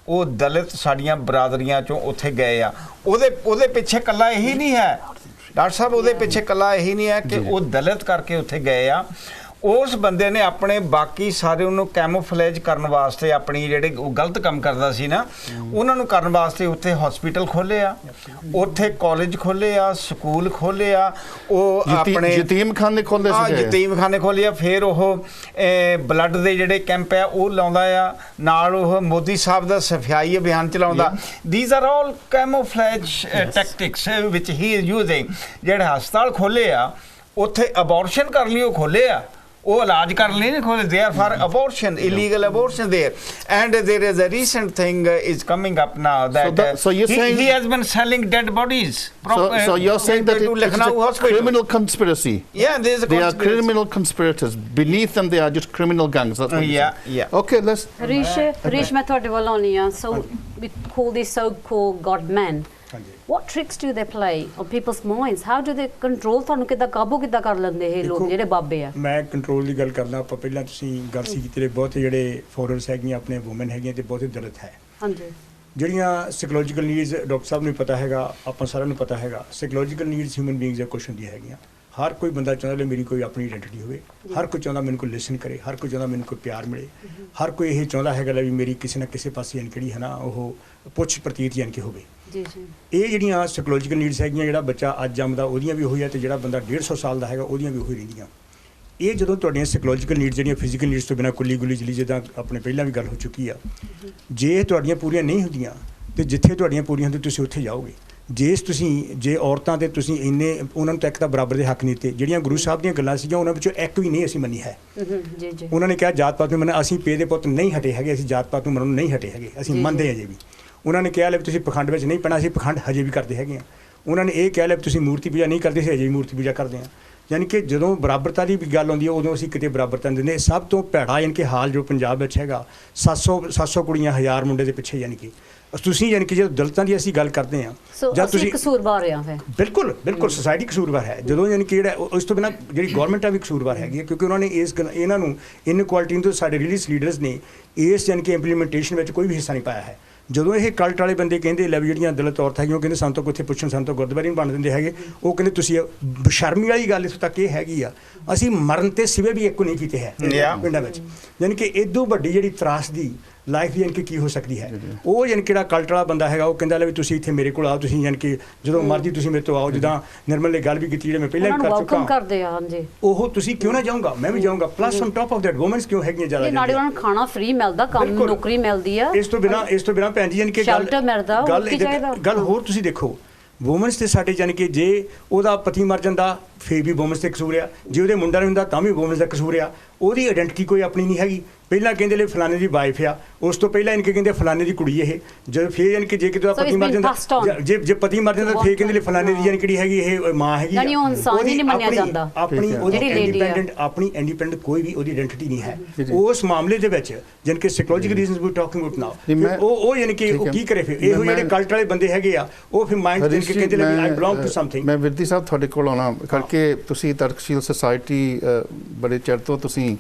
ਉਹ ਦਲਿਤ ਸਾਡੀਆਂ ਬਰਾਦਰੀਆਂ ਚੋਂ ਉੱਥੇ ਗਏ ਆ। ਉਹਦੇ ਪਿੱਛੇ ਕੱਲਾ ਇਹੀ ਨਹੀਂ ਹੈ ਡਾਕਟਰ ਸਾਹਿਬ, ਉਹਦੇ ਪਿੱਛੇ ਕੱਲਾ ਇਹੀ ਨਹੀਂ ਹੈ ਕਿ ਉਹ ਦਲਿਤ ਕਰਕੇ ਉੱਥੇ ਗਏ ਆ। ਉਸ ਬੰਦੇ ਨੇ ਆਪਣੇ ਬਾਕੀ ਸਾਰੇ ਉਹਨੂੰ ਕੈਮੋਫਲੇਜ ਕਰਨ ਵਾਸਤੇ ਆਪਣੀ ਜਿਹੜੇ ਉਹ ਗਲਤ ਕੰਮ ਕਰਦਾ ਸੀ ਨਾ ਉਹਨਾਂ ਨੂੰ ਕਰਨ ਵਾਸਤੇ ਉੱਥੇ ਹਸਪੀਟਲ ਖੋਲ੍ਹੇ ਆ, ਉੱਥੇ ਕਾਲਜ ਖੋਲ੍ਹੇ ਆ, ਸਕੂਲ ਖੋਲ੍ਹੇ ਆ, ਉਹ ਆਪਣੇ ਯਤੀਮਖਾਨੇ ਖੋਲ੍ਹੇ ਸੀ, ਯਤੀਮਖਾਨੇ ਖੋਲ੍ਹੇ ਆ। ਫਿਰ ਉਹ ਬਲੱਡ ਦੇ ਜਿਹੜੇ ਕੈਂਪ ਆ ਉਹ ਲਾਉਂਦਾ ਆ, ਨਾਲ ਉਹ ਮੋਦੀ ਸਾਹਿਬ ਦਾ ਸਫਾਈ ਅਭਿਆਨ ਚਲਾਉਂਦਾ। These are all camouflage tactics which he is using. ਜਿਹੜੇ ਹਸਪਤਾਲ ਖੋਲ੍ਹੇ ਆ ਉੱਥੇ ਅਬੋਰਸ਼ਨ ਕਰਨ ਲਈ ਉਹ ਖੋਲ੍ਹੇ ਆ, ਉਹ ਇਲਾਜ ਕਰਨ ਲਈ ਨਹੀਂ ਖੋਲ੍ਹੇ। They are for abortion, illegal abortion there. And there is a recent thing is coming up now that so you're saying he has been selling dead bodies. So you're saying that it's a criminal conspiracy. Yeah, there is a conspiracy. They are criminal conspirators. Beneath them, they are just criminal gangs. That's what yeah. Okay, let's. Harish, मैं थोड़े वाला नहीं है. So we call these so-called God men. What tricks do they play on people's minds? How do they control ਤੁਹਾਨੂੰ ਕਿੱਦਾਂ ਕਾਬੂ ਕਿੱਦਾਂ ਕਰ ਲੈਂਦੇ ਇਹ ਲੋਕ ਜਿਹੜੇ ਬਾਬੇ ਆ? ਮੈਂ ਕੰਟਰੋਲ ਦੀ ਗੱਲ ਕਰਨਾ। ਆਪਾਂ ਪਹਿਲਾਂ ਤੁਸੀਂ ਗੱਲ ਸੀ ਕੀਤੀ ਬਹੁਤ ਜਿਹੜੇ ਫੋਰਨਰਸ ਹੈਗੀਆਂ ਆਪਣੇ ਵੂਮਨ ਹੈਗੀਆਂ ਤੇ ਬਹੁਤ ਦਲਿਤ ਹੈ। ਹਾਂਜੀ। ਜਿਹੜੀਆਂ ਸਾਈਕੋਲੋਜੀਕਲ ਨੀਡਸ ਡਾਕਟਰ ਸਾਹਿਬ ਨੂੰ ਪਤਾ ਹੈਗਾ, ਆਪਾਂ ਸਾਰਿਆਂ ਨੂੰ ਪਤਾ ਹੈਗਾ, ਸਾਈਕੋਲੋਜੀਕਲ ਨੀਡਸ ਹਿਊਮਨ ਬੀਇੰਗਸ ਦੇ ਕੁਛ ਹੁੰਦੀਆਂ ਹੈਗੀਆਂ। ਹਰ ਕੋਈ ਬੰਦਾ ਚਾਹੁੰਦਾ ਮੇਰੀ ਕੋਈ ਆਪਣੀ ਆਇਡੈਂਟੀਟੀ ਹੋਵੇ, ਹਰ ਕੋਈ ਚਾਹੁੰਦਾ ਮੈਨੂੰ ਕੋਈ ਲਿਸਨ ਕਰੇ, ਹਰ ਕੋਈ ਚਾਹੁੰਦਾ ਮੈਨੂੰ ਕੋਈ ਪਿਆਰ ਮਿਲੇ, ਹਰ ਕੋਈ ਇਹ ਚਾਹੁੰਦਾ ਹੈਗਾ ਵੀ ਮੇਰੀ ਕਿਸੇ ਨਾ ਕਿਸੇ ਪਾਸੇ ਯਾਨੀ ਕਿਹੜੀ ਹੈ ਨਾ ਉਹ ਪੁੱਛ ਪ੍ਰਤੀਤ ਯਾਨੀ ਕਿ ਹੋਵੇ। ਇਹ ਜਿਹੜੀਆਂ ਸਾਈਕੋਲੋਜੀਕਲ ਨੀਡਸ ਹੈਗੀਆਂ, ਜਿਹੜਾ ਬੱਚਾ ਅੱਜ ਜੰਮਦਾ ਉਹਦੀਆਂ ਵੀ ਉਹੀ ਹੈ, ਅਤੇ ਜਿਹੜਾ ਬੰਦਾ 150 ਸਾਲ ਦਾ ਹੈਗਾ ਉਹਦੀਆਂ ਵੀ ਉਹੀ ਰਹਿੰਦੀਆਂ। ਇਹ ਜਦੋਂ ਤੁਹਾਡੀਆਂ ਸਾਈਕੋਲੋਜੀਕਲ ਨੀਡਸ ਜਿਹੜੀਆਂ ਫਿਜ਼ੀਕਲ ਨੀਡਸ ਤੋਂ ਬਿਨਾਂ ਕੁੱਲੀ ਗੁੱਲੀ ਚਲੀ, ਜਿੱਦਾਂ ਆਪਣੇ ਪਹਿਲਾਂ ਵੀ ਗੱਲ ਹੋ ਚੁੱਕੀ ਆ, ਜੇ ਤੁਹਾਡੀਆਂ ਪੂਰੀਆਂ ਨਹੀਂ ਹੁੰਦੀਆਂ ਅਤੇ ਜਿੱਥੇ ਤੁਹਾਡੀਆਂ ਪੂਰੀਆਂ ਹੁੰਦੀਆਂ ਤੁਸੀਂ ਉੱਥੇ ਜਾਓਗੇ। ਜੇ ਔਰਤਾਂ ਤੇ ਤੁਸੀਂ ਇੰਨੇ ਉਹਨਾਂ ਨੂੰ ਤਾਂ ਇੱਕ ਤਾਂ ਬਰਾਬਰ ਦੇ ਹੱਕ ਨਹੀਂ ਦਿੱਤੇ। ਜਿਹੜੀਆਂ ਗੁਰੂ ਸਾਹਿਬ ਦੀਆਂ ਗੱਲਾਂ ਸੀਗੀਆਂ ਉਹਨਾਂ ਵਿੱਚੋਂ ਇੱਕ ਵੀ ਨਹੀਂ ਅਸੀਂ ਮੰਨੀ ਹੈ। ਉਹਨਾਂ ਨੇ ਕਿਹਾ ਜਾਤ ਪਾਤ ਨੂੰ ਮੰਨਣਾ, ਅਸੀਂ ਪੇ ਦੇ ਪੁੱਤ ਨਹੀਂ ਹਟੇ ਹੈਗੇ, ਅਸੀਂ ਜਾਤ ਪਾਤ ਨੂੰ ਮੰਨਣ ਨਹੀਂ ਹਟੇ ਹੈਗੇ, ਅਸੀਂ ਮੰਨਦੇ ਅਜੇ ਵੀ। ਉਹਨਾਂ ਨੇ ਕਿਹਾ ਲੈ ਵੀ ਤੁਸੀਂ ਪਖੰਡ ਵਿੱਚ ਨਹੀਂ ਪੈਣਾ, ਅਸੀਂ ਪਖੰਡ ਹਜੇ ਵੀ ਕਰਦੇ ਹੈਗੇ ਹਾਂ। ਉਹਨਾਂ ਨੇ ਇਹ ਕਿਹਾ ਲੈ ਵੀ ਤੁਸੀਂ ਮੂਰਤੀ ਪੂਜਾ ਨਹੀਂ ਕਰਦੇ, ਅਸੀਂ ਅਜੇ ਵੀ ਮੂਰਤੀ ਪੂਜਾ ਕਰਦੇ ਹਾਂ। ਯਾਨੀ ਕਿ ਜਦੋਂ ਬਰਾਬਰਤਾ ਦੀ ਗੱਲ ਆਉਂਦੀ ਹੈ ਉਦੋਂ ਅਸੀਂ ਕਿਤੇ ਬਰਾਬਰਤਾ ਨਹੀਂ ਦਿੰਦੇ। ਸਭ ਤੋਂ ਭੈੜਾ ਯਾਨੀ ਕਿ ਹਾਲ ਜੋ ਪੰਜਾਬ ਵਿੱਚ ਹੈਗਾ, 700 ਕੁੜੀਆਂ 1000 ਮੁੰਡੇ ਦੇ ਪਿੱਛੇ। ਯਾਨੀ ਕਿ ਤੁਸੀਂ ਯਾਨੀ ਕਿ ਜਦੋਂ ਦਲਿਤਾਂ ਦੀ ਅਸੀਂ ਗੱਲ ਕਰਦੇ ਹਾਂ ਜਦ ਤੁਸੀਂ ਕਸੂਰਵਾਰ ਆ ਫਿਰ ਬਿਲਕੁਲ ਸੋਸਾਇਟੀ ਕਸੂਰਵਾਰ ਹੈ। ਜਦੋਂ ਯਾਨੀ ਕਿ ਜਿਹੜਾ ਉਸ ਤੋਂ ਬਿਨਾਂ ਜਿਹੜੀ ਗੌਰਮੈਂਟ ਆ ਵੀ ਕਸੂਰਵਾਰ ਹੈਗੀ ਹੈ, ਕਿਉਂਕਿ ਉਹਨਾਂ ਨੇ ਇਹਨਾਂ ਨੂੰ ਇਨਇਕੁਆਲਿਟੀ ਨੂੰ ਸਾਡੇ ਰਿਲੀਜੀਅਸ ਲੀਡਰਸ ਨੇ ਇਸ ਯਾਨੀ ਕਿ ਇੰਪਲੀਮੈਂਟੇਸ਼ਨ ਵਿੱਚ ਕੋਈ ਵੀ ਹਿੱਸਾ ਨਹੀਂ ਪਾਇਆ ਹੈ। ਜਦੋਂ ਇਹ ਕਲਟ ਵਾਲੇ ਬੰਦੇ ਕਹਿੰਦੇ ਲੈ ਵੀ ਜਿਹੜੀਆਂ ਦਲਿਤ ਔਰਤ ਹੈਗੀਆਂ ਉਹ ਕਹਿੰਦੇ ਸਾਨੂੰ ਤਾਂ ਕਿੱਥੇ ਪੁੱਛਣ, ਸਾਨੂੰ ਤਾਂ ਗੁਰਦੁਆਰੇ ਨਹੀਂ ਬਣ ਦਿੰਦੇ ਹੈਗੇ। ਉਹ ਕਹਿੰਦੇ ਤੁਸੀਂ ਬਸ਼ਰਮੀ ਵਾਲੀ ਗੱਲ ਇੱਥੋਂ ਤੱਕ ਇਹ ਹੈਗੀ ਆ, ਅਸੀਂ ਮਰਨ ਤੇ ਸਿਵੇ ਵੀ ਇੱਕੋ ਨਹੀਂ ਕੀਤੇ ਹੈ ਪਿੰਡਾਂ ਵਿੱਚ। ਯਾਨੀ ਕਿ ਇਦੋਂ ਵੱਡੀ ਜਿਹੜੀ ਤਰਾਸਦੀ ਲਾਈਫ ਯਾਨੀ ਕਿ ਕੀ ਹੋ ਸਕਦੀ ਹੈ। ਉਹ ਯਾਨੀ ਕਿਹੜਾ ਕਲਟ ਵਾਲਾ ਬੰਦਾ ਹੈਗਾ ਉਹ ਕਹਿੰਦਾ ਲੈ ਵੀ ਤੁਸੀਂ ਇੱਥੇ ਮੇਰੇ ਕੋਲ ਆਓ, ਤੁਸੀਂ ਯਾਨੀ ਕਿ ਜਦੋਂ ਮਰਜ਼ੀ ਤੁਸੀਂ ਮੇਰੇ ਤੋਂ ਆਓ। ਜਿੱਦਾਂ ਨਿਰਮਲ ਨੇ ਗੱਲ ਵੀ ਕੀਤੀ, ਜਿਹੜੇ ਮੈਂ ਪਹਿਲਾਂ ਵੀ ਕਰ ਚੁੱਕਾ ਕਰਦੇ ਆ। ਹਾਂਜੀ, ਉਹ ਤੁਸੀਂ ਕਿਉਂ ਨਾ ਜਾਊਂਗਾ, ਮੈਂ ਵੀ ਜਾਊਂਗਾ। Plus on top of that women's ਕਿਉਂ ਹੈਗੀਆਂ ਜ਼ਿਆਦਾ, ਨਾਲੇ ਉਹਨਾਂ ਨੂੰ ਖਾਣਾ ਫ੍ਰੀ ਮਿਲਦਾ, ਕੰਮ ਨੌਕਰੀ ਮਿਲਦੀ ਆ। ਇਸ ਤੋਂ ਬਿਨਾਂ ਭੈਣ ਜੀ ਯਾਨੀ ਕਿ ਗੱਲ ਹੋਰ ਤੁਸੀਂ ਦੇਖੋ, ਵੂਮਨਸ ਤੇ ਸਾਡੇ ਯਾਨੀ ਕਿ ਜੇ ਉਹਦਾ ਪਤੀ ਮਰ ਜਾਂਦਾ ਫਿਰ ਵੀ ਵੂਮਨਸ ਤੇ ਕਸੂਰ ਆ, ਜੇ ਉਹਦੇ ਮੁੰਡਾ ਨਹੀਂ ਹੁੰਦਾ ਤਾਂ ਵੀ ਵੂਮਨਸ ਦਾ ਕਸੂਰ ਆ। ਉਹਦੀ ਆਇਡੈਂਟੀਟੀ ਕੋਈ ਆਪਣੀ ਨਹੀਂ ਹੈਗੀ। ਪਹਿਲਾਂ ਕਹਿੰਦੇ ਲੈ ਫਲਾਣੇ ਦੀ ਵਾਈਫ ਆ, ਉਸ ਤੋਂ ਪਹਿਲਾਂ ਇਨਕੇ ਕਹਿੰਦੇ ਫਲਾਣੇ ਦੀ ਕੁੜੀ ਇਹ, ਜਦ ਫਿਰ ਯਾਨੀ ਕਿ ਜੇ ਕਿਤੇ ਪਤੀ ਮਰ ਜਾਂਦਾ, ਜੇ ਪਤੀ ਮਰ ਜਾਂਦਾ ਫਿਰ ਕਹਿੰਦੇ ਲੈ ਫਲਾਣੇ ਦੀ ਯਾਨੀ ਕਿਹੜੀ ਹੈਗੀ ਇਹ ਮਾਂ ਹੈਗੀ। ਆਪਣੀ ਇੰਡੀਪੈਂਡੈਂਟ ਕੋਈ ਵੀ ਉਹਦੀ ਆਇਡੈਂਟੀਟੀ ਨਹੀਂ ਹੈ। ਉਸ ਮਾਮਲੇ ਦੇ ਵਿੱਚ ਯਾਨੀ ਕਿ psychological reasons we talking about now, ਉਹ ਯਾਨੀ ਕਿ ਉਹ ਕੀ ਕਰੇ ਫਿਰ। ਇਹੋ ਜਿਹੜੇ ਕਲਟ ਵਾਲੇ ਬੰਦੇ ਹੈਗੇ ਆ ਉਹ ਫਿਰ ਮਾਈਂਡ ਦੇ ਕੇ ਕਹਿੰਦੇ ਲੈ ਆਈ ਬਿਲੋਂਗ ਟੂ ਸਮਥਿੰਗ। ਮੈਂ ਵਿਰਦੀ ਸਾਹਿਬ ਤੁਹਾਡੇ ਕੋਲ ਆਉਣਾ ਕਰਕੇ, ਤੁਸੀਂ ਤਰਕਸ਼ੀਲ ਸੁਸਾਇਟੀ ਬੜੇ ਚਿਰ ਤੋਂ ਤੁਸੀਂ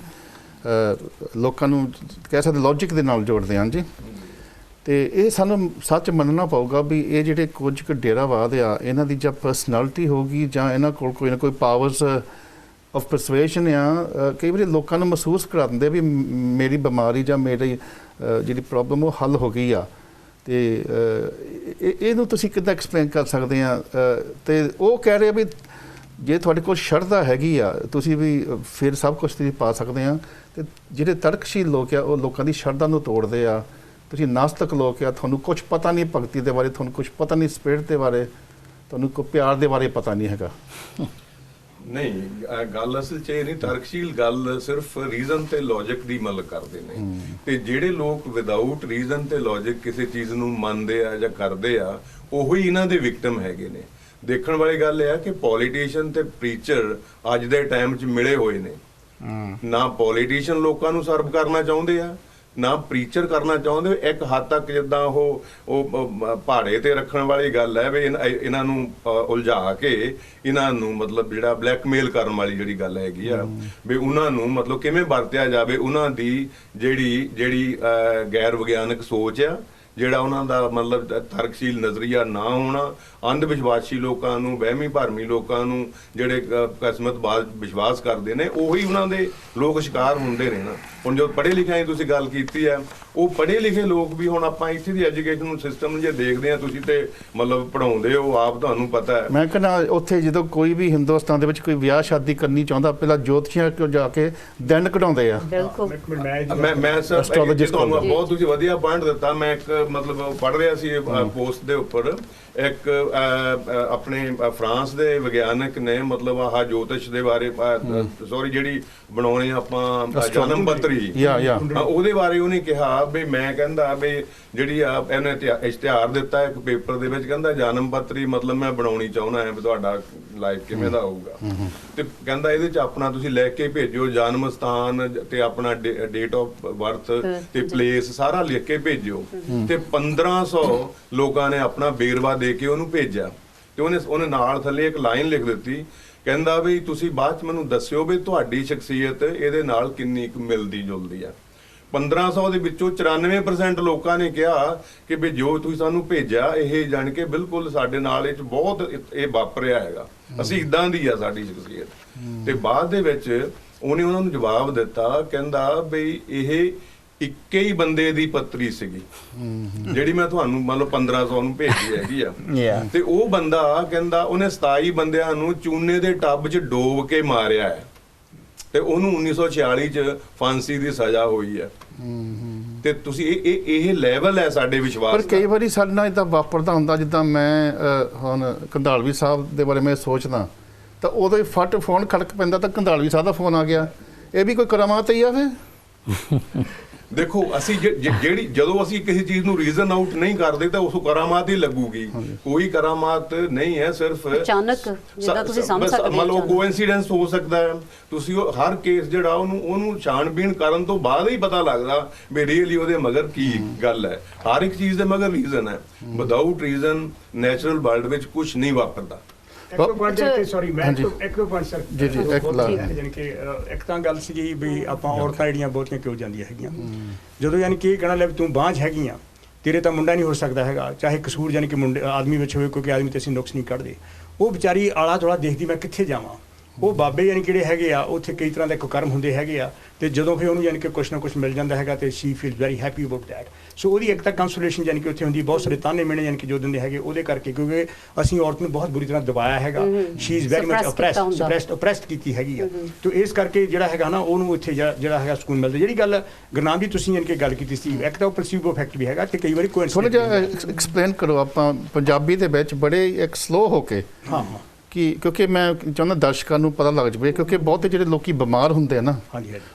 ਲੋਕਾਂ ਨੂੰ ਕਹਿ ਸਕਦੇ ਲੌਜਿਕ ਦੇ ਨਾਲ ਜੋੜਦੇ ਹਾਂ ਜੀ, ਅਤੇ ਇਹ ਸਾਨੂੰ ਸੱਚ ਮੰਨਣਾ ਪਊਗਾ ਵੀ ਇਹ ਜਿਹੜੇ ਕੁਝ ਕੁ ਡੇਰਾਵਾਦ ਆ, ਇਹਨਾਂ ਦੀ ਜਾਂ ਪਰਸਨੈਲਿਟੀ ਹੋਊਗੀ ਜਾਂ ਇਹਨਾਂ ਕੋਲ ਕੋਈ ਨਾ ਕੋਈ ਪਾਵਰਸ ਆਫ ਪਰਸੁਏਸ਼ਨ ਆ। ਕਈ ਵਾਰੀ ਲੋਕਾਂ ਨੂੰ ਮਹਿਸੂਸ ਕਰਾ ਦਿੰਦੇ ਵੀ ਮੇਰੀ ਬਿਮਾਰੀ ਜਾਂ ਮੇਰੀ ਜਿਹੜੀ ਪ੍ਰੋਬਲਮ ਉਹ ਹੱਲ ਹੋ ਗਈ ਆ। ਅਤੇ ਇਹਨੂੰ ਤੁਸੀਂ ਕਿੱਦਾਂ ਐਕਸਪਲੇਨ ਕਰ ਸਕਦੇ ਆ? ਅਤੇ ਉਹ ਕਹਿ ਰਹੇ ਵੀ ਜੇ ਤੁਹਾਡੇ ਕੋਲ ਸ਼ਰਧਾ ਹੈਗੀ ਆ ਤੁਸੀਂ ਵੀ ਫਿਰ ਸਭ ਕੁਛ ਤੁਸੀਂ ਪਾ ਸਕਦੇ ਆ। ਅਤੇ ਜਿਹੜੇ ਤਰਕਸ਼ੀਲ ਲੋਕ ਆ ਉਹ ਲੋਕਾਂ ਦੀ ਸ਼ਰਧਾ ਨੂੰ ਤੋੜਦੇ ਆ। ਤੁਸੀਂ ਨਾਸਤਕ ਲੋਕ ਆ, ਤੁਹਾਨੂੰ ਕੁਛ ਪਤਾ ਨਹੀਂ ਭਗਤੀ ਦੇ ਬਾਰੇ, ਤੁਹਾਨੂੰ ਕੁਛ ਪਤਾ ਨਹੀਂ ਸਪਿਰਿਟ ਦੇ ਬਾਰੇ, ਤੁਹਾਨੂੰ ਕੋਈ ਪਿਆਰ ਦੇ ਬਾਰੇ ਪਤਾ ਨਹੀਂ ਹੈਗਾ। ਨਹੀਂ, ਗੱਲ ਅਸਲ 'ਚ ਇਹ ਨਹੀਂ, ਤਰਕਸ਼ੀਲ ਗੱਲ ਸਿਰਫ ਰੀਜ਼ਨ ਤੇ ਲੌਜਿਕ ਦੀ ਮਤਲਬ ਕਰਦੇ ਨੇ। ਤੇ ਜਿਹੜੇ ਲੋਕ ਵਿਦਆਊਟ ਰੀਜ਼ਨ ਤੇ ਲੌਜਿਕ ਕਿਸੇ ਚੀਜ਼ ਨੂੰ ਮੰਨਦੇ ਆ ਜਾਂ ਕਰਦੇ ਆ, ਉਹੀ ਇਹਨਾਂ ਦੇ ਵਿਕਟਮ ਹੈਗੇ ਨੇ। ਦੇਖਣ ਵਾਲੀ ਗੱਲ ਇਹ ਆ ਕਿ ਪੋਲੀਟੀਸ਼ੀਅਨ ਤੇ ਪ੍ਰੀਚਰ ਅੱਜ ਦੇ ਟਾਈਮ 'ਚ ਮਿਲੇ ਹੋਏ ਨੇ। ਨਾ ਪੋਲੀਟੀਸ਼ੀਅਨ ਲੋਕਾਂ ਨੂੰ ਸਰਵ ਕਰਨਾ ਚਾਹੁੰਦੇ ਆ, ਨਾ ਪ੍ਰੀਚਰ ਕਰਨਾ ਚਾਹੁੰਦੇ। ਇੱਕ ਹੱਦ ਤੱਕ ਜਿੱਦਾਂ ਉਹ ਪਹਾੜੇ ਤੇ ਰੱਖਣ ਵਾਲੀ ਗੱਲ ਹੈ ਵੀ ਇਹਨਾਂ ਨੂੰ ਉਲਝਾ ਕੇ ਇਹਨਾਂ ਨੂੰ ਮਤਲਬ ਜਿਹੜਾ ਬਲੈਕਮੇਲ ਕਰਨ ਵਾਲੀ ਜਿਹੜੀ ਗੱਲ ਹੈਗੀ ਆ ਵੀ ਉਹਨਾਂ ਨੂੰ ਮਤਲਬ ਕਿਵੇਂ ਵਰਤਿਆ ਜਾਵੇ। ਉਹਨਾਂ ਦੀ ਜਿਹੜੀ ਗੈਰ ਵਿਗਿਆਨਕ ਸੋਚ ਆ, ਜਿਹੜਾ ਉਹਨਾਂ ਦਾ ਮਤਲਬ ਤਰਕਸ਼ੀਲ ਨਜ਼ਰੀਆ ਨਾ ਹੋਣਾ, ਅੰਧ ਵਿਸ਼ਵਾਸੀ ਲੋਕਾਂ ਨੂੰ, ਵਹਿਮੀ ਭਰਮੀ ਲੋਕਾਂ ਨੂੰ ਜਿਹੜੇ ਕਿਸਮਤਬਾਜ਼ ਵਿਸ਼ਵਾਸ ਕਰਦੇ ਨੇ, ਉਹੀ ਉਹਨਾਂ ਦੇ ਲੋਕ ਸ਼ਿਕਾਰ ਹੁੰਦੇ ਨੇ ਨਾ। ਹੁਣ ਜੋ ਪੜ੍ਹੇ ਲਿਖਿਆਂ ਦੀ ਤੁਸੀਂ ਗੱਲ ਕੀਤੀ ਹੈ, ਉਹ ਪੜ੍ਹੇ ਲਿਖੇ ਲੋਕ ਵੀ ਹੁਣ ਆਪਾਂ ਇੱਥੇ ਦੀ ਐਜੂਕੇਸ਼ਨ ਸਿਸਟਮ ਜੇ ਦੇਖਦੇ ਹਾਂ, ਤੁਸੀਂ ਤੇ ਮਤਲਬ ਪੜ੍ਹਾਉਂਦੇ ਹੋ ਆਪ, ਤੁਹਾਨੂੰ ਪਤਾ ਹੈ। ਮੈਂ ਕਹਿੰਦਾ ਉੱਥੇ ਜਦੋਂ ਕੋਈ ਵੀ ਹਿੰਦੁਸਤਾਨ ਦੇ ਵਿੱਚ ਕੋਈ ਵਿਆਹ ਸ਼ਾਦੀ ਕਰਨੀ ਚਾਹੁੰਦਾ, ਪਹਿਲਾਂ ਜੋਤਸ਼ੀਆਂ ਕੋਲ ਜਾ ਕੇ ਦਿਨ ਕਢਾਉਂਦੇ ਆ। ਮੈਂ ਸਰ ਤੁਹਾਨੂੰ ਬਹੁਤ ਤੁਸੀਂ ਵਧੀਆ ਪੁਆਇੰਟ ਦਿੱਤਾ। ਮੈਂ ਇੱਕ ਮਤਲਬ ਪੜ੍ਹ ਰਿਹਾ ਸੀ ਪੋਸਟ ਦੇ ਉੱਪਰ, ਇੱਕ ਆਪਣੇ ਫਰਾਂਸ ਦੇ ਵਿਗਿਆਨਕ ਨੇ ਮਤਲਬ ਆਹ ਜੋਤਿਸ਼ ਦੇ ਬਾਰੇ ਸੌਰੀ ਜਿਹੜੀ ਬਣਾਉਣੇ ਆਪਾਂ ਜਨਮ ਪੱਤਰੀ, ਉਹਦੇ ਬਾਰੇ ਉਹਨੇ ਕਿਹਾ ਵੀ ਮੈਂ ਕਹਿੰਦਾ ਵੀ ਜਿਹੜੀ ਇਹਨੇ ਇਸ਼ਤਿਹਾਰ ਦਿੱਤਾ ਇੱਕ ਪੇਪਰ ਦੇ ਵਿੱਚ, ਕਹਿੰਦਾ ਜਨਮ ਪੱਤਰੀ ਮਤਲਬ ਮੈਂ ਬਣਾਉਣੀ ਚਾਹੁੰਦਾ ਹਾਂ ਵੀ ਤੁਹਾਡਾ ਲਾਈਫ ਕਿਵੇਂ ਦਾ ਹੋਊਗਾ। ਤੇ ਕਹਿੰਦਾ ਇਹਦੇ 'ਚ ਆਪਣਾ ਤੁਸੀਂ ਲੈ ਕੇ ਭੇਜੋ, ਜਨਮ ਸਥਾਨ ਤੇ ਆਪਣਾ ਡੇਟ ਆਫ ਬਰਥ ਤੇ ਪਲੇਸ ਸਾਰਾ ਲਿਖ ਕੇ ਭੇਜੋ। ਤੇ 1500 ਲੋਕਾਂ ਨੇ ਆਪਣਾ ਵੇਰਵਾ ਦੇ ਕੇ ਉਹਨੂੰ ਭੇਜਿਆ। ਤੇ ਉਹਨੇ ਨਾਲ ਥੱਲੇ ਇੱਕ ਲਾਈਨ ਲਿਖ ਦਿੱਤੀ, ਕਹਿੰਦਾ ਵੀ ਤੁਸੀਂ ਬਾਅਦ 'ਚ ਮੈਨੂੰ ਦੱਸਿਓ ਵੀ ਤੁਹਾਡੀ ਸ਼ਖਸੀਅਤ ਇਹਦੇ ਨਾਲ ਕਿੰਨੀ ਕੁ ਮਿਲਦੀ ਜੁਲਦੀ ਆ। 1500 ਦੇ ਵਿੱਚੋਂ 94% ਲੋਕਾਂ ਨੇ ਕਿਹਾ ਕਿ ਵੀ ਜੋ ਤੁਸੀਂ ਸਾਨੂੰ ਭੇਜਿਆ ਇਹ ਜਾਣ ਕੇ ਬਿਲਕੁਲ ਸਾਡੇ ਨਾਲ ਇਹ 'ਚ ਬਹੁਤ ਇਹ ਵਾਪਰਿਆ ਹੈਗਾ, ਅਸੀਂ ਇਦਾਂ ਦੀ ਆ ਸਾਡੀ ਸ਼ਖਸੀਅਤ। ਤੇ ਬਾਅਦ ਦੇ ਵਿੱਚ ਉਹਨੇ ਉਹਨਾਂ ਨੂੰ ਜਵਾਬ ਦਿੱਤਾ, ਕਹਿੰਦਾ ਵੀ ਇਹ ਇੱਕੇ ਹੀ ਬੰਦੇ ਦੀ ਪੱਤਰੀ ਸੀਗੀ ਜਿਹੜੀ ਮੈਂ ਤੁਹਾਨੂੰ ਮੰਨ ਲਓ 1500 ਨੂੰ ਭੇਜੀ ਹੈਗੀ ਆ। ਤੇ ਉਹ ਬੰਦਾ ਕਹਿੰਦਾ ਉਹਨੇ 27 ਬੰਦਿਆਂ ਨੂੰ ਚੂਨੇ ਦੇ ਟੱਬ 'ਚ ਡੋਬ ਕੇ ਮਾਰਿਆ ਹੈ ਤੇ ਉਹਨੂੰ 1946 'ਚ ਫਾਂਸੀ ਦੀ ਸਜ਼ਾ ਹੋਈ ਹੈ। ਤੇ ਤੁਸੀਂ ਇਹ ਲੈਵਲ ਹੈ ਸਾਡੇ ਵਿਸ਼ਵਾਸ। ਪਰ ਕਈ ਵਾਰੀ ਸਾਡੇ ਨਾਲ ਇੱਦਾਂ ਵਾਪਰਦਾ ਹੁੰਦਾ, ਜਿੱਦਾਂ ਮੈਂ ਹੁਣ ਕੰਧਾਲਵੀ ਸਾਹਿਬ ਦੇ ਬਾਰੇ ਮੈਂ ਸੋਚਦਾ ਤਾਂ ਉਦੋਂ ਹੀ ਫਟ ਫੋਨ ਖੜਕ ਪੈਂਦਾ ਤਾਂ ਕੰਧਾਲਵੀ ਸਾਹਿਬ ਦਾ ਫੋਨ ਆ ਗਿਆ। ਇਹ ਵੀ ਕੋਈ ਕਰਾਮਾਤ ਹੀ ਆ ਫਿਰ। ਦੇਖੋ ਅਸੀਂ ਜਦੋਂ ਅਸੀਂ ਕਿਸੇ ਚੀਜ਼ ਨੂੰ ਰੀਜ਼ਨ ਆਊਟ ਨਹੀਂ ਕਰਦੇ ਤਾਂ ਉਸ ਕਰਾਮਾਤ ਹੀ ਲੱਗੂਗੀ। ਕੋਈ ਕਰਾਮਾਤ ਨਹੀਂ ਹੈ, ਸਿਰਫ ਅਚਾਨਕ ਜਿੱਦਾਂ ਤੁਸੀਂ ਸਮਝ ਸਕਦੇ ਹੋ, ਮਤਲਬ ਕੋਇਨਸੀਡੈਂਸ ਹੋ ਸਕਦਾ ਹੈ। ਤੁਸੀਂ ਹਰ ਕੇਸ ਜਿਹੜਾ ਉਹਨੂੰ ਛਾਣਬੀਣ ਕਰਨ ਤੋਂ ਬਾਅਦ ਹੀ ਪਤਾ ਲੱਗਦਾ ਵੀ ਰੀਅਲੀ ਉਹਦੇ ਮਗਰ ਕੀ ਗੱਲ ਹੈ। ਹਰ ਇੱਕ ਚੀਜ਼ ਦੇ ਮਗਰ ਰੀਜ਼ਨ ਹੈ। ਵਿਦਆਊਟ ਰੀਜ਼ਨ ਨੈਚੁਰਲ ਵਰਲਡ ਵਿੱਚ ਕੁਝ ਨਹੀਂ ਵਾਪਰਦਾ। ਇੱਕ ਤਾਂ ਗੱਲ ਸੀਗੀ ਵੀ ਆਪਾਂ ਔਰਤਾਂ ਜਿਹੜੀਆਂ ਬਹੁਤੀਆਂ ਕਿਉਂ ਜਾਂਦੀਆਂ ਹੈਗੀਆਂ, ਜਦੋਂ ਯਾਨੀ ਕਿ ਇਹ ਕਹਿਣਾ ਲੈ ਵੀ ਤੂੰ ਬਾਂਝ ਹੈਗੀ ਆ, ਤੇਰੇ ਤਾਂ ਮੁੰਡਾ ਨਹੀਂ ਹੋ ਸਕਦਾ ਹੈਗਾ, ਚਾਹੇ ਕਸੂਰ ਯਾਨੀ ਕਿ ਮੁੰਡੇ ਆਦਮੀ ਵਿੱਚ ਹੋਵੇ, ਕਿਉਂਕਿ ਆਦਮੀ ਤੇ ਅਸੀਂ ਨੁਕਸ ਨਹੀਂ ਕੱਢਦੇ। ਉਹ ਵਿਚਾਰੀ ਆਲਾ ਦੁਆਲਾ ਦੇਖਦੀ ਮੈਂ ਕਿੱਥੇ ਜਾਵਾਂ, ਉਹ ਬਾਬੇ ਯਾਨੀ ਕਿਹੜੇ ਹੈਗੇ ਆ ਉੱਥੇ ਕਈ ਤਰ੍ਹਾਂ ਦੇ ਕੁਕਰਮ ਹੁੰਦੇ ਹੈਗੇ ਆ ਤੇ ਜਦੋਂ ਫਿਰ ਉਹਨੂੰ ਯਾਨੀ ਕਿ ਕੁਛ ਨਾ ਕੁਛ ਮਿਲ ਜਾਂਦਾ ਹੈਗਾ ਤੇ she feel very happy about that. So ਉਹਦੀ ਇੱਕ ਤਾਂ ਕੰਸੋਲੇਸ਼ਨ ਯਾਨੀ ਕਿ ਉੱਥੇ ਹੁੰਦੀ, ਬਹੁਤ ਸਾਰੇ ਤਾਨੇ ਮਿਹਣੇ ਯਾਨੀ ਕਿ ਜੋ ਦਿੰਦੇ ਹੈਗੇ ਉਹਦੇ ਕਰਕੇ, ਕਿਉਂਕਿ ਅਸੀਂ ਔਰਤ ਨੂੰ ਬਹੁਤ ਬੁਰੀ ਤਰ੍ਹਾਂ ਦਬਾਇਆ ਹੈਗਾ, ਸ਼ੀ ਇਜ਼ ਵੈਰੀ ਮਚ ਅਪਰੈਸਡ ਕੀਤੀ ਹੈਗੀ ਆ। ਤੇ ਇਸ ਕਰਕੇ ਜਿਹੜਾ ਹੈਗਾ ਨਾ ਉਹਨੂੰ ਇੱਥੇ ਜਿਹੜਾ ਹੈਗਾ ਸਕੂਨ ਮਿਲਦਾ। ਜਿਹੜੀ ਗੱਲ ਗੁਰਨਾਮ ਜੀ ਤੁਸੀਂ ਯਾਨੀ ਕਿ ਗੱਲ ਕੀਤੀ ਸੀ, ਇੱਕ ਤਾਂ ਉਹ ਪਲਸੀਬੋ ਇਫੈਕਟ ਵੀ ਹੈਗਾ ਤੇ ਕਈ ਵਾਰੀ ਥੋੜ੍ਹਾ ਜਿਹਾ ਐਕਸਪਲੇਨ ਕਰੋ ਆਪਾਂ ਪੰਜਾਬੀ ਦੇ ਵਿੱਚ ਬੜੇ ਇੱਕ ਸਲੋ ਹੋ ਕੇ। ਹਾਂ ਕਿਉਂਕਿ ਮੈਂ ਚਾਹੁੰਦਾ ਦਰਸ਼ਕਾਂ ਨੂੰ ਪਤਾ ਲੱਗ ਜਾਵੇ, ਕਿਉਂਕਿ ਬਹੁਤੇ ਜਿਹੜੇ ਲੋਕੀ ਬਿਮਾਰ ਹੁੰਦੇ ਆ ਨਾ